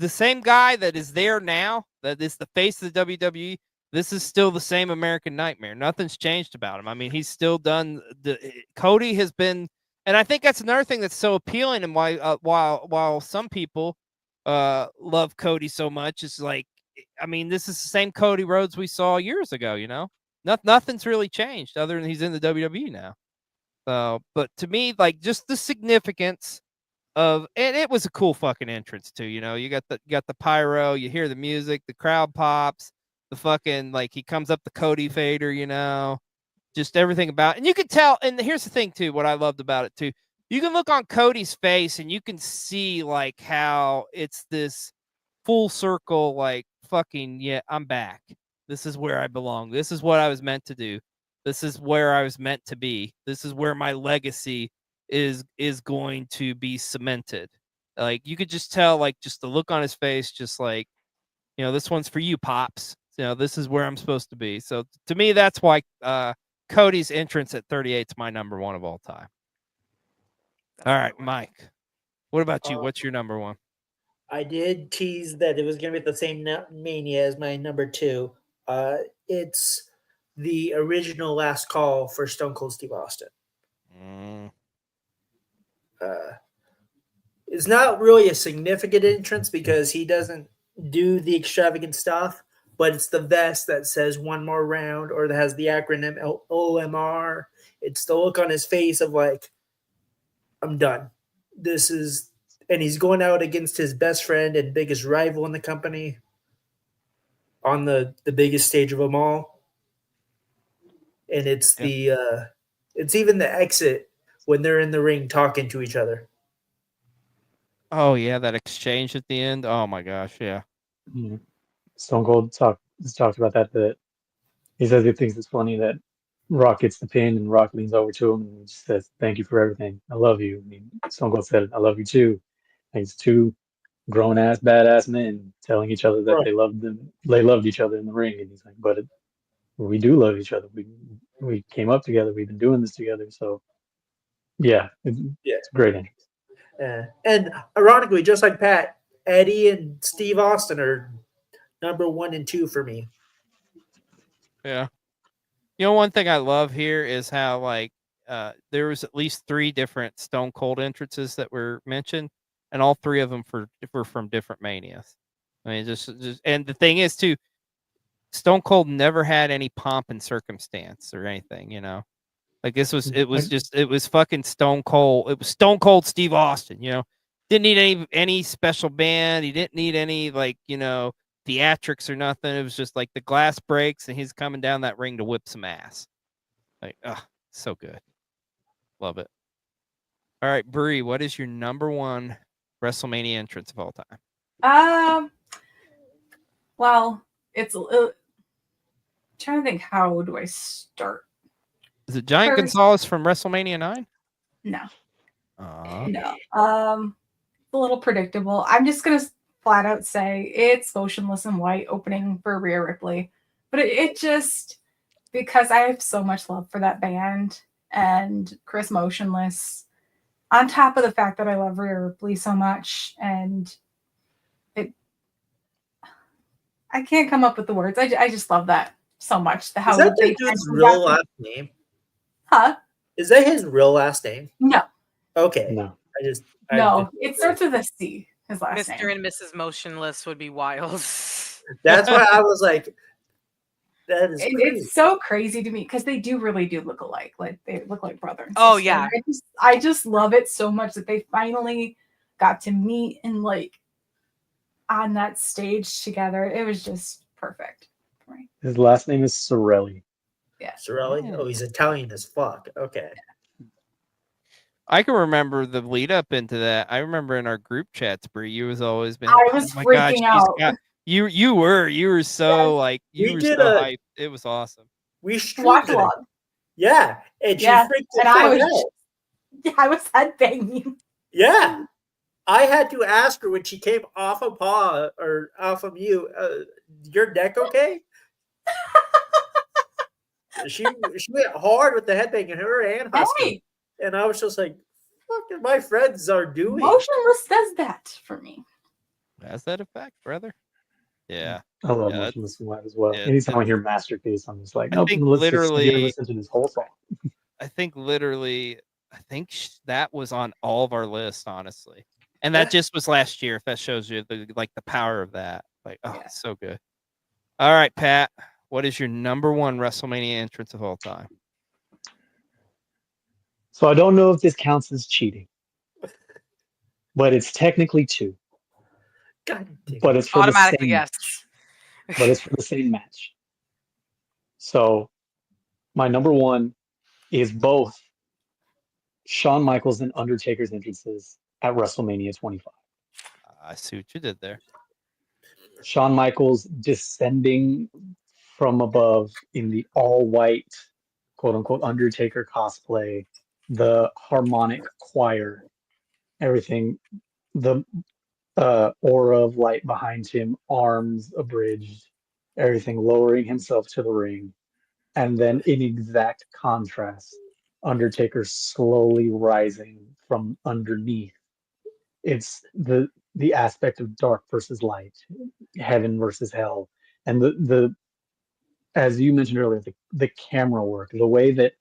same guy that is there now, that is the face of the WWE. This is still the same American Nightmare. Nothing's changed about him. I mean, he's still done. Cody has been. And I think that's another thing that's so appealing, and why while some people love Cody so much, is like, I mean, this is the same Cody Rhodes we saw years ago. You know, nothing's really changed other than he's in the WWE now. But to me, like, just the significance of, and it was a cool fucking entrance too. You know, you got the pyro, you hear the music, the crowd pops, the fucking like he comes up the Cody fader. You know. Just everything about it. And you can tell, and here's the thing too, what I loved about it too. You can look on Cody's face and you can see like how it's this full circle, like fucking, yeah, I'm back. This is where I belong. This is what I was meant to do. This is where I was meant to be. This is where my legacy is going to be cemented. Like you could just tell, like just the look on his face, just like, you know, this one's for you, Pops. You know, this is where I'm supposed to be. So to me, that's why Cody's entrance at 38 is my number one of all time. All right, Mike. What about you? What's your number one? I did tease that it was going to be at the same Mania as my number two. It's the original Last Call for Stone Cold Steve Austin. It's not really a significant entrance because he doesn't do the extravagant stuff, but it's the vest that says one more round, or that has the acronym OMR. It's the look on his face of like, I'm done. And he's going out against his best friend and biggest rival in the company on the biggest stage of them all. And it's it's even the exit when they're in the ring talking to each other. Oh yeah, that exchange at the end. Oh my gosh, yeah. Mm-hmm. Stone Cold talked about that he says he thinks it's funny that Rock gets the pin and Rock leans over to him and just says, "Thank you for everything. I love you." I mean, Stone Cold said, "I love you too." And it's two grown ass badass men telling each other that they loved each other in the ring, and he's like, "But we do love each other. We came up together. We've been doing this together." So yeah, it's a great entrance. And ironically, just like Pat, Eddie and Steve Austin are number 1 and 2 for me. Yeah. You know, one thing I love here is how like there was at least 3 different Stone Cold entrances that were mentioned, and all 3 of them were from different Manias. I mean, just and the thing is too, Stone Cold never had any pomp and circumstance or anything, you know. Like it was fucking Stone Cold. It was Stone Cold Steve Austin, you know. Didn't need any special band. He didn't need any like, you know, theatrics or nothing. It was just like the glass breaks and he's coming down that ring to whip some ass. Like, so good. Love it. All right, Breigh, what is your number 1 WrestleMania entrance of all time? Well, it's trying to think, how do I start? Is it Giant Gonzalez from WrestleMania 9? No. No. A little predictable. I'm just gonna flat out say it's Motionless in White opening for Rhea Ripley, but it just, because I have so much love for that band and Chris Motionless, on top of the fact that I love Rhea Ripley so much, and I can't come up with the words. I just love that so much. Is that the dude's real last name? Huh? Is that his real last name? No. Okay. No. It starts with a C. His last name. Mr. and Mrs. Motionless would be wild. That's why I was like, that is crazy. It's so crazy to me because they really do look alike. Like they look like brother and sister. Oh yeah. I just love it so much that they finally got to meet and like on that stage together. It was just perfect for me. His last name is Sorelli. Sorelli? Oh, he's Italian as fuck. Okay. I can remember the lead up into that. I remember in our group chats, Breigh, you was always been. I was freaking out. You were so like you We were did so a- hyped. It was awesome. We Watch streamed it. along. Yeah. And she Yeah, freaked the and I fuck was out. I was headbanging. Yeah. I had to ask her when she came off of paw or off of you, your neck okay? she went hard with the headbang, her and Husky. Hey, And I was just like, fucking my friends are doing. Motionless does that for me. Has that effect, brother? Yeah. I love Yeah, Motionless in White as well. yeah, Anytime I hear Masterpiece, I'm just like, I nope, think let's just literally- listen to this whole song. I think that was on all of our lists, honestly. And that just was last year. If that shows you the power of that, like, oh, it's so good. All right, Pat, what is your number one WrestleMania entrance of all time? So I don't know if this counts as cheating, but it's technically 2. God damn. But it's for Automatically, the same yes. match. But it's for the same match. So my number one is both Shawn Michaels and Undertaker's entrances at WrestleMania 25. I see what you did there. Shawn Michaels descending from above in the all-white, quote-unquote, Undertaker cosplay, the harmonic choir, everything, the aura of light behind him, arms abridged, everything lowering himself to the ring. And then in exact contrast, Undertaker slowly rising from underneath. It's the aspect of dark versus light, heaven versus hell, and the as you mentioned earlier, the camera work, the way that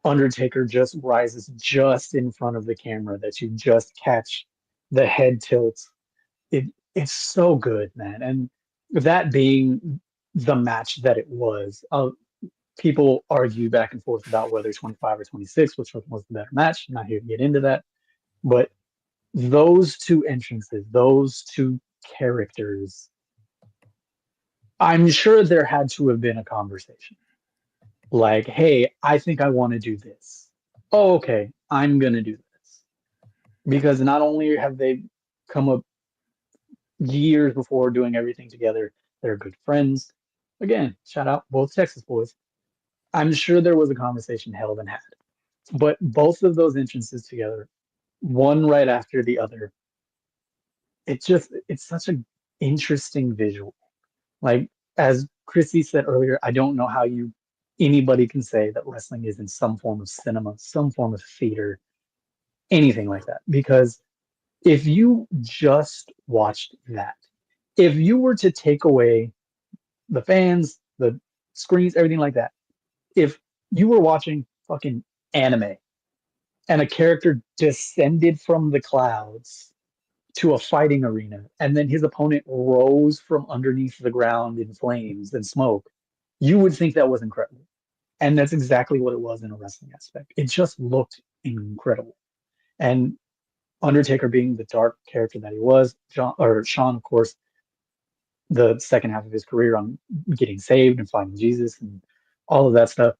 Undertaker just rises just in front of the camera, that you just catch the head tilt. It's so good, man. And that being the match that it was, people argue back and forth about whether 25 or 26, which was the better match. I'm not here to get into that. But those two entrances, those two characters, I'm sure there had to have been a conversation. Like, hey, I think I want to do this. Oh, okay, I'm going to do this. Because not only have they come up years before doing everything together, they're good friends. Again, shout out both Texas boys. I'm sure there was a conversation held and had. But both of those entrances together, one right after the other, it's such an interesting visual. Like, as Christy said earlier, I don't know how anybody can say that wrestling is in some form of cinema, some form of theater, anything like that. Because if you just watched that, if you were to take away the fans, the screens, everything like that, if you were watching fucking anime and a character descended from the clouds to a fighting arena and then his opponent rose from underneath the ground in flames and smoke, you would think that was incredible. And that's exactly what it was in a wrestling aspect. It just looked incredible. And Undertaker being the dark character that he was, Shawn, of course, the second half of his career on getting saved and finding Jesus and all of that stuff,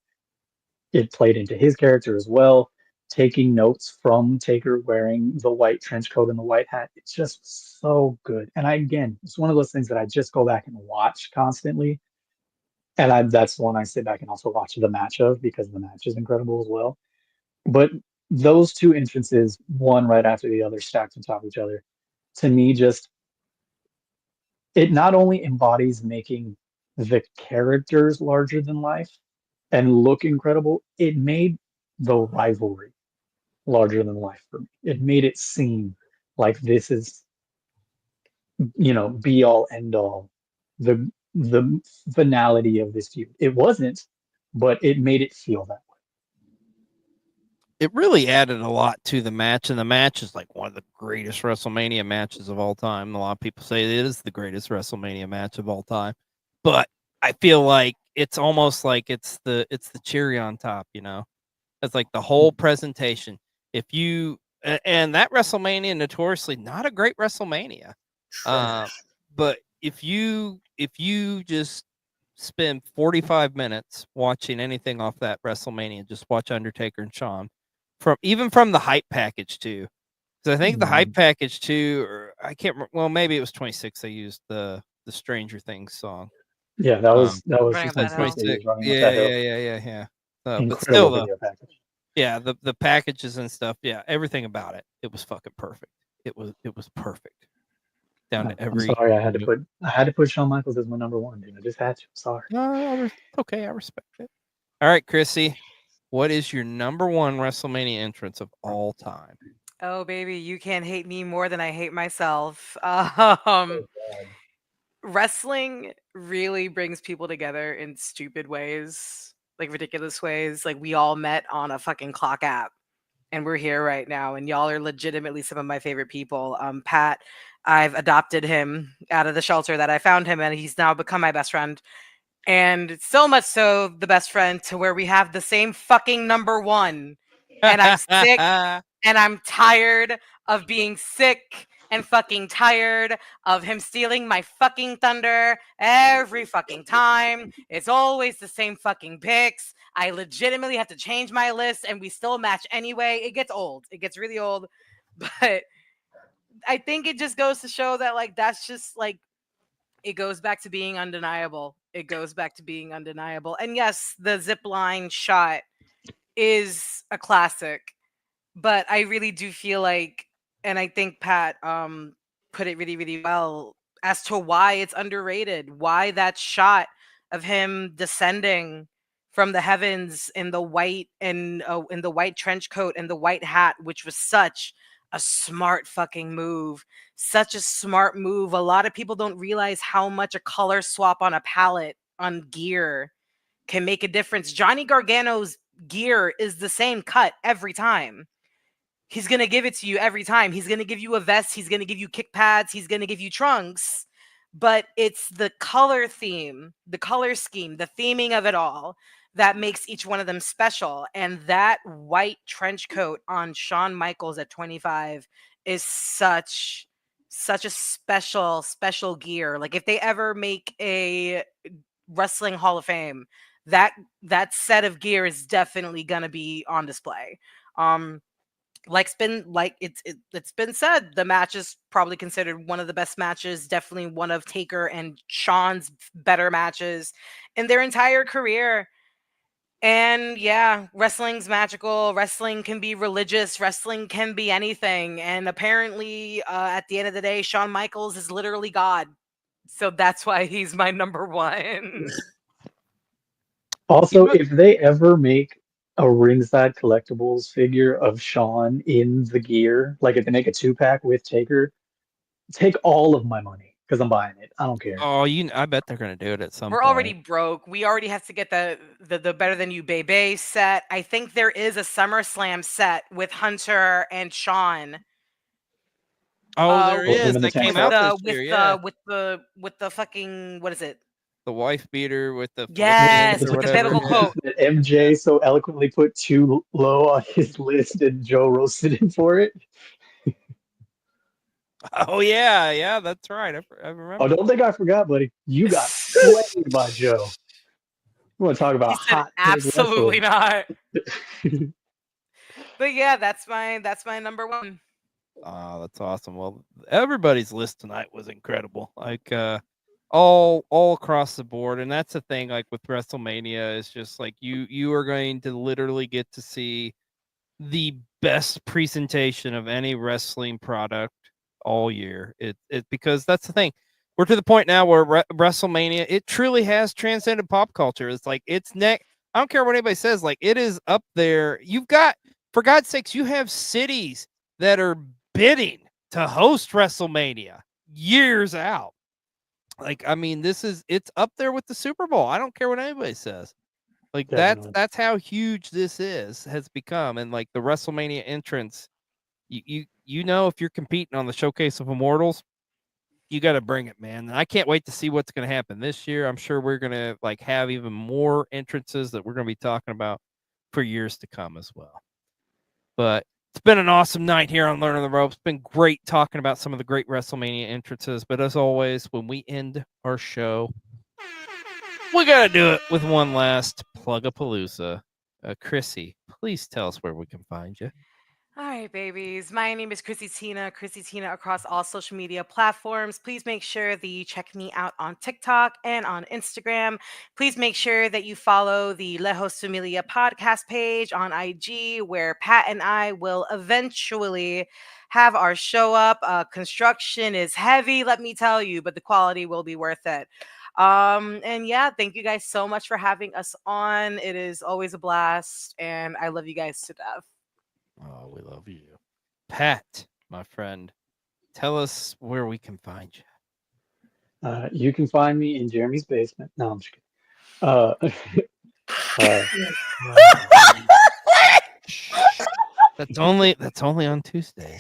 it played into his character as well. Taking notes from Taker wearing the white trench coat and the white hat. It's just so good. And it's one of those things that I just go back and watch constantly. And that's the one I sit back and also watch the match of, because the match is incredible as well. But those two entrances, one right after the other, stacked on top of each other, to me, it not only embodies making the characters larger than life and look incredible, it made the rivalry larger than life for me. It made it seem like this is, be all end all, the finality of this feud. It wasn't, but it made it feel that way. It really added a lot to the match, and the match is like one of the greatest WrestleMania matches of all time. A lot of people say it is the greatest WrestleMania match of all time, but I feel like it's almost like it's the cherry on top. It's like the whole presentation. If you And that WrestleMania notoriously not a great WrestleMania. But if you just spend 45 minutes watching anything off that WrestleMania, just watch Undertaker and Shawn from the hype package too. Because I think the hype package too, or I can't remember, well, maybe it was 26. They used the Stranger Things song. Yeah, that was Running the Up That Hill. 26. running up Yeah. that hill. But Incredible still, though, video package. yeah, the packages and stuff, yeah, everything about it, it was fucking perfect. It was perfect down to I'm every. sorry, I had to put Shawn Michaels as my number one, dude. I just had to. I'm sorry. No, it's okay. I respect it. All right, Chrissy, what is your number one WrestleMania entrance of all time? Oh, baby, you can't hate me more than I hate myself. Wrestling really brings people together in stupid ways, like ridiculous ways. Like we all met on a fucking clock app and we're here right now, and y'all are legitimately some of my favorite people. Pat, I've adopted him out of the shelter that I found him, and he's now become my best friend. And so much so the best friend to where we have the same fucking number one. And I'm sick and I'm tired of being sick and fucking tired of him stealing my fucking thunder every fucking time. It's always the same fucking picks. I legitimately have to change my list and we still match anyway. It gets old. It gets really old. But I think it just goes to show that, like, that's just like, it goes back to being undeniable. It goes back to being undeniable. And yes, the zip line shot is a classic, but I really do feel like, and I think Pat put it really, really well as to why it's underrated, why that shot of him descending from the heavens in the white and in the white trench coat and the white hat, which was such a smart fucking move. Such a smart move. A lot of people don't realize how much a color swap on a palette on gear can make a difference. Johnny Gargano's gear is the same cut every time. He's going to give it to you every time. He's going to give you a vest. He's going to give you kick pads. He's going to give you trunks. But it's the color theme, the color scheme, the theming of it all that makes each one of them special. And that white trench coat on Shawn Michaels at 25 is such a special gear. Like if they ever make a Wrestling Hall of Fame, that set of gear is definitely gonna be on display. It's been said, the match is probably considered one of the best matches, definitely one of Taker and Shawn's better matches in their entire career. And yeah, wrestling's magical. Wrestling can be religious. Wrestling can be anything. And apparently, at the end of the day, Shawn Michaels is literally God. So that's why he's my number one. Also, if they ever make a ringside collectibles figure of Shawn in the gear, like if they make a 2-pack with Taker, take all of my money because I'm buying it. I don't care. Oh, I bet they're gonna do it at some We're point. already broke. We already have to get the Better Than You Bebe set. I think there is a SummerSlam set with Hunter and Shawn. Oh, there Both of is. them in the That tank came top? out this year. Yeah, with the fucking, what is it? the wife beater with the Yes, Philippians or with the whatever. biblical quote. That MJ so eloquently put too low on his list and Joe roasted him for it. Oh yeah, that's right. I remember. Oh, don't think I forgot, buddy. You got played by Joe. We want to talk about He said hot take absolutely wrestling. not. But yeah, that's my number one. Oh, that's awesome. Well, everybody's list tonight was incredible. Like all across the board. And that's the thing, like with WrestleMania, is just like you are going to literally get to see the best presentation of any wrestling product all year. It because that's the thing. We're to the point now where WrestleMania, it truly has transcended pop culture. It's like it's neck. I don't care what anybody says. Like it is up there. You've got, for God's sakes, you have cities that are bidding to host WrestleMania years out. Like, I mean, it's up there with the Super Bowl. I don't care what anybody says. Like Definitely. that's how huge this has become. And like the WrestleMania entrance, you know, if you're competing on the Showcase of Immortals, you got to bring it, man. And I can't wait to see what's going to happen this year. I'm sure we're going to like have even more entrances that we're going to be talking about for years to come as well. But It's been an awesome night here on Learning the Ropes. It's been great talking about some of the great WrestleMania entrances. But as always, when we end our show, we got to do it with one last Plug-a-Palooza. Chrissy, please tell us where we can find you. All right, babies. My name is Christy Tina across all social media platforms. Please make sure that you check me out on TikTok and on Instagram. Please make sure that you follow the Lejos Familia podcast page on IG, where Pat and I will eventually have our show up. Construction is heavy, let me tell you, but the quality will be worth it. And yeah, thank you guys so much for having us on. It is always a blast, and I love you guys to death. Oh, we love you. Pat, my friend, tell us where we can find you. You can find me in Jeremy's basement. No, I'm just kidding. That's only on Tuesday.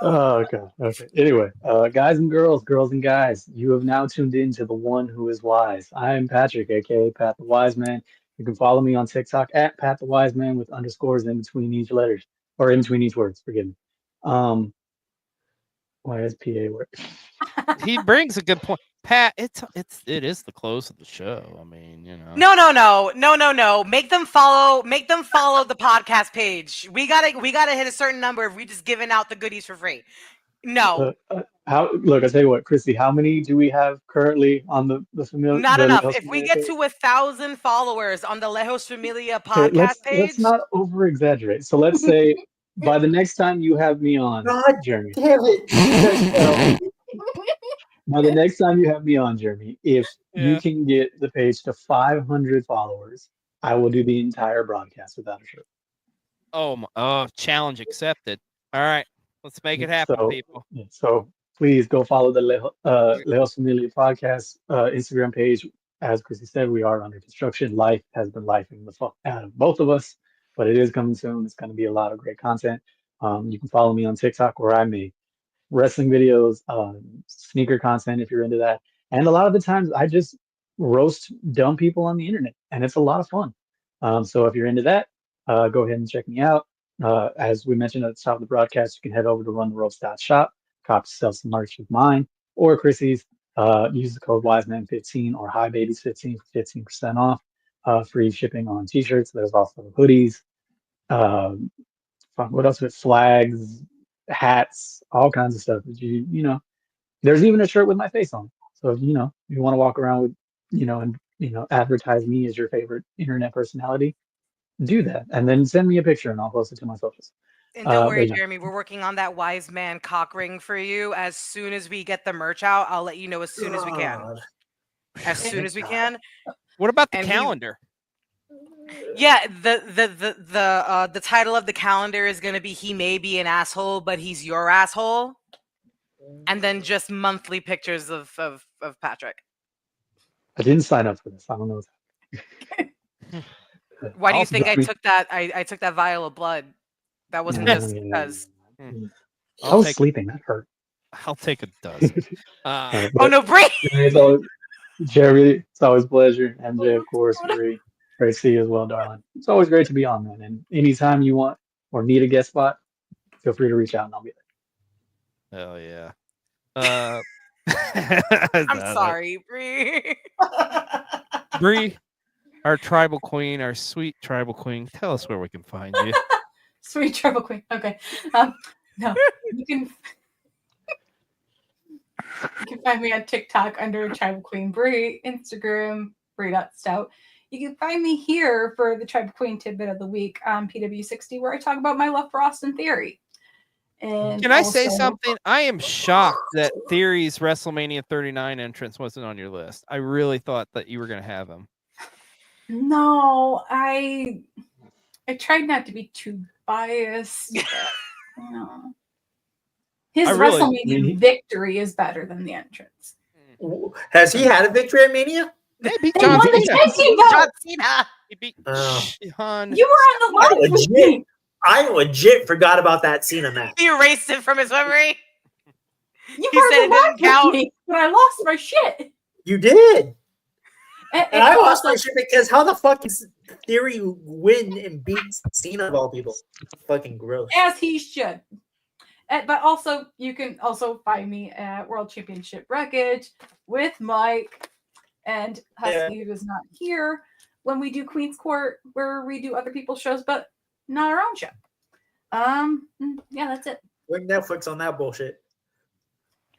Oh god. Okay. Anyway, guys and girls, girls and guys, you have now tuned in to the one who is wise. I am Patrick, aka Pat the Wise Man. You can follow me on TikTok at Pat the Wise Man with underscores in between each letters or in between each words. Forgive me. Why does PA work? He brings a good point. Pat, it is the close of the show. I mean, you know. No. Make them follow the podcast page. We gotta hit a certain number if we just giving out the goodies for free. No. Look, I tell you what, Christy, how many do we have currently on the familiar? Not enough. Lejos If we Familia get page? to 1,000 followers on the Lejos Familia Okay, podcast page. let's not over exaggerate. So let's say by the next time you have me on, God Jeremy. damn it. By the next time you have me on, Jeremy, if you can get the page to 500 followers, I will do the entire broadcast without a shirt. Oh, challenge accepted. All right, let's make it happen, people. So please go follow the Lejos Familia podcast Instagram page. As Chrissy said, we are under construction. Life has been lifing the fuck out of both of us, but it is coming soon. It's going to be a lot of great content. You can follow me on TikTok, where I make wrestling videos, sneaker content if you're into that. And a lot of the times I just roast dumb people on the internet, and it's a lot of fun. So if you're into that, go ahead and check me out. As we mentioned at the top of the broadcast, you can head over to runtheropes.shop, cop yourself some merch of mine or Chrissy's. Use the code Wiseman15 or HighBabies15 for 15% off. Free shipping on t-shirts. There's also hoodies. What else with flags, hats, all kinds of stuff. You know, there's even a shirt with my face on. So if you want to walk around with advertise me as your favorite internet personality, do that, and then send me a picture and I'll post it to my socials. And don't worry, Jeremy, we're working on that Wise Man cock ring for you. As soon as we get the merch out, I'll let you know as soon as we can. As soon as we can. What about the calendar? Yeah, the title of the calendar is going to be "He May Be an Asshole, but He's Your Asshole," and then just monthly pictures of Patrick. I didn't sign up for this. I don't know. Why do you think I took that? I took that vial of blood. That wasn't just because. I was sleeping. That hurt. I'll take a dozen. Oh no, Breigh! Jeremy, it's always a pleasure. MJ, of course, Breigh. Great to see you as well, darling. It's always great to be on, man. And anytime you want or need a guest spot, feel free to reach out and I'll be there. Hell yeah. I'm sorry, Breigh. Breigh, our tribal queen, our sweet tribal queen. Tell us where we can find you. Sweet tribal queen. Okay. No, you can find me on TikTok under Tribal Queen Breigh, Instagram Breigh.stout. You can find me here for the Tribal Queen tidbit of the week on PW60, where I talk about my love for Austin Theory. And can I say something? I am shocked that Theory's WrestleMania 39 entrance wasn't on your list. I really thought that you were going to have him. No, I tried not to be too biased. His WrestleMania victory is better than the entrance. Has he had a victory at Mania? They beat John Cena. He beat Sean. You were on the line with me. I legit forgot about that Cena match. He erased it from his memory. You were on the line with me, but I lost my shit. You did. And I lost my shit because how the fuck is Theory win and beat Cena of all people? Fucking gross. As he should. But also, you can also find me at World Championship Wreckage with Mike and Husky, who is not here, when we do Queen's Court, where we do other people's shows, but not our own show. Yeah, that's it. We're Netflix on that bullshit.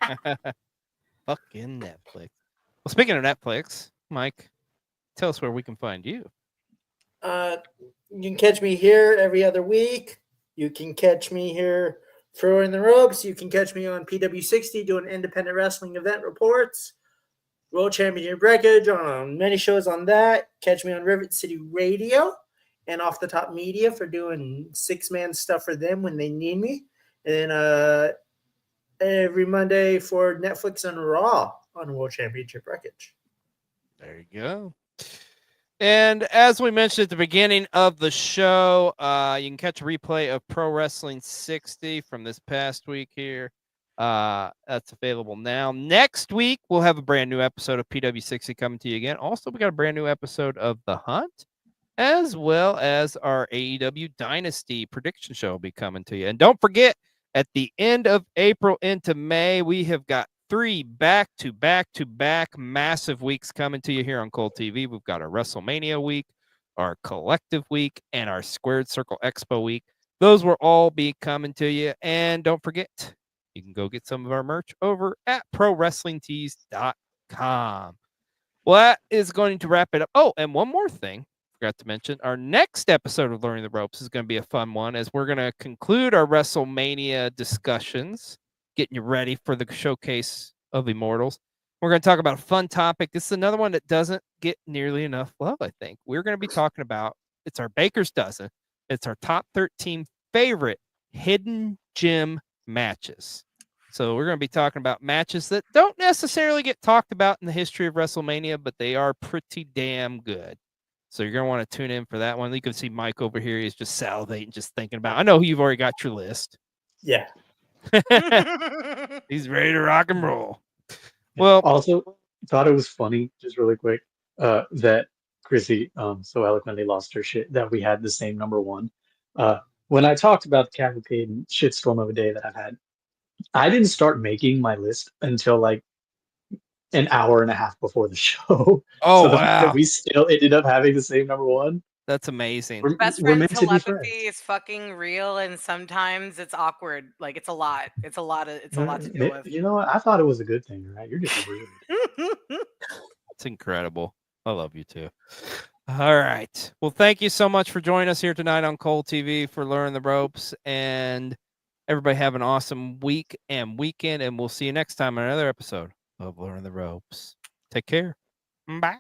Fucking Netflix. Well, speaking of Netflix, Mike, tell us where we can find you. You can catch me here every other week. You can catch me here throwing the ropes. You can catch me on PW60 doing independent wrestling event reports. World Championship Wreckage on many shows on that. Catch me on Rivet City Radio and Off the Top Media for doing 6-man stuff for them when they need me. And then every Monday for Netflix and Raw on World Championship Wreckage. There you go. And as we mentioned at the beginning of the show, you can catch a replay of Pro Wrestling 60 from this past week here. That's available now. Next week, we'll have a brand new episode of PW60 coming to you again. Also, we got a brand new episode of The Hunt, as well as our AEW Dynasty prediction show will be coming to you. And don't forget, at the end of April into May, we have got 3 back-to-back massive weeks coming to you here on Cold TV. We've got our WrestleMania week, our Collective week, and our Squared Circle Expo week. Those will all be coming to you. And don't forget, you can go get some of our merch over at ProWrestlingTees.com. Well, that is going to wrap it up. Oh, and one more thing. Forgot to mention, our next episode of Learning the Ropes is going to be a fun one, as we're going to conclude our WrestleMania discussions, getting you ready for the showcase of Immortals. We're going to talk about a fun topic. This is another one that doesn't get nearly enough love, I think. We're going to be talking about, it's our Baker's Dozen. It's our top 13 favorite hidden gem matches. So we're going to be talking about matches that don't necessarily get talked about in the history of WrestleMania, but they are pretty damn good. So you're going to want to tune in for that one. You can see Mike over here. He's just salivating, just thinking about it. I know you've already got your list. Yeah. He's ready to rock and roll. Well, also thought it was funny, just really quick, that Chrissy so eloquently lost her shit that we had the same number one. When I talked about the cavalcade and shitstorm of a day that I've had, I didn't start making my list until like an hour and a half before the show. Oh, so the wow. fact that we still ended up having the same number one. That's amazing. Best we're friend meant to be telepathy friends. is fucking real, and sometimes it's awkward. Like it's a lot. It's a lot to deal with. You know what? I thought it was a good thing, right? You're just rude. It's incredible. I love you too. All right. Well, thank you so much for joining us here tonight on Cold TV for Learning the Ropes. And everybody have an awesome week and weekend. And we'll see you next time on another episode of Learning the Ropes. Take care. Bye.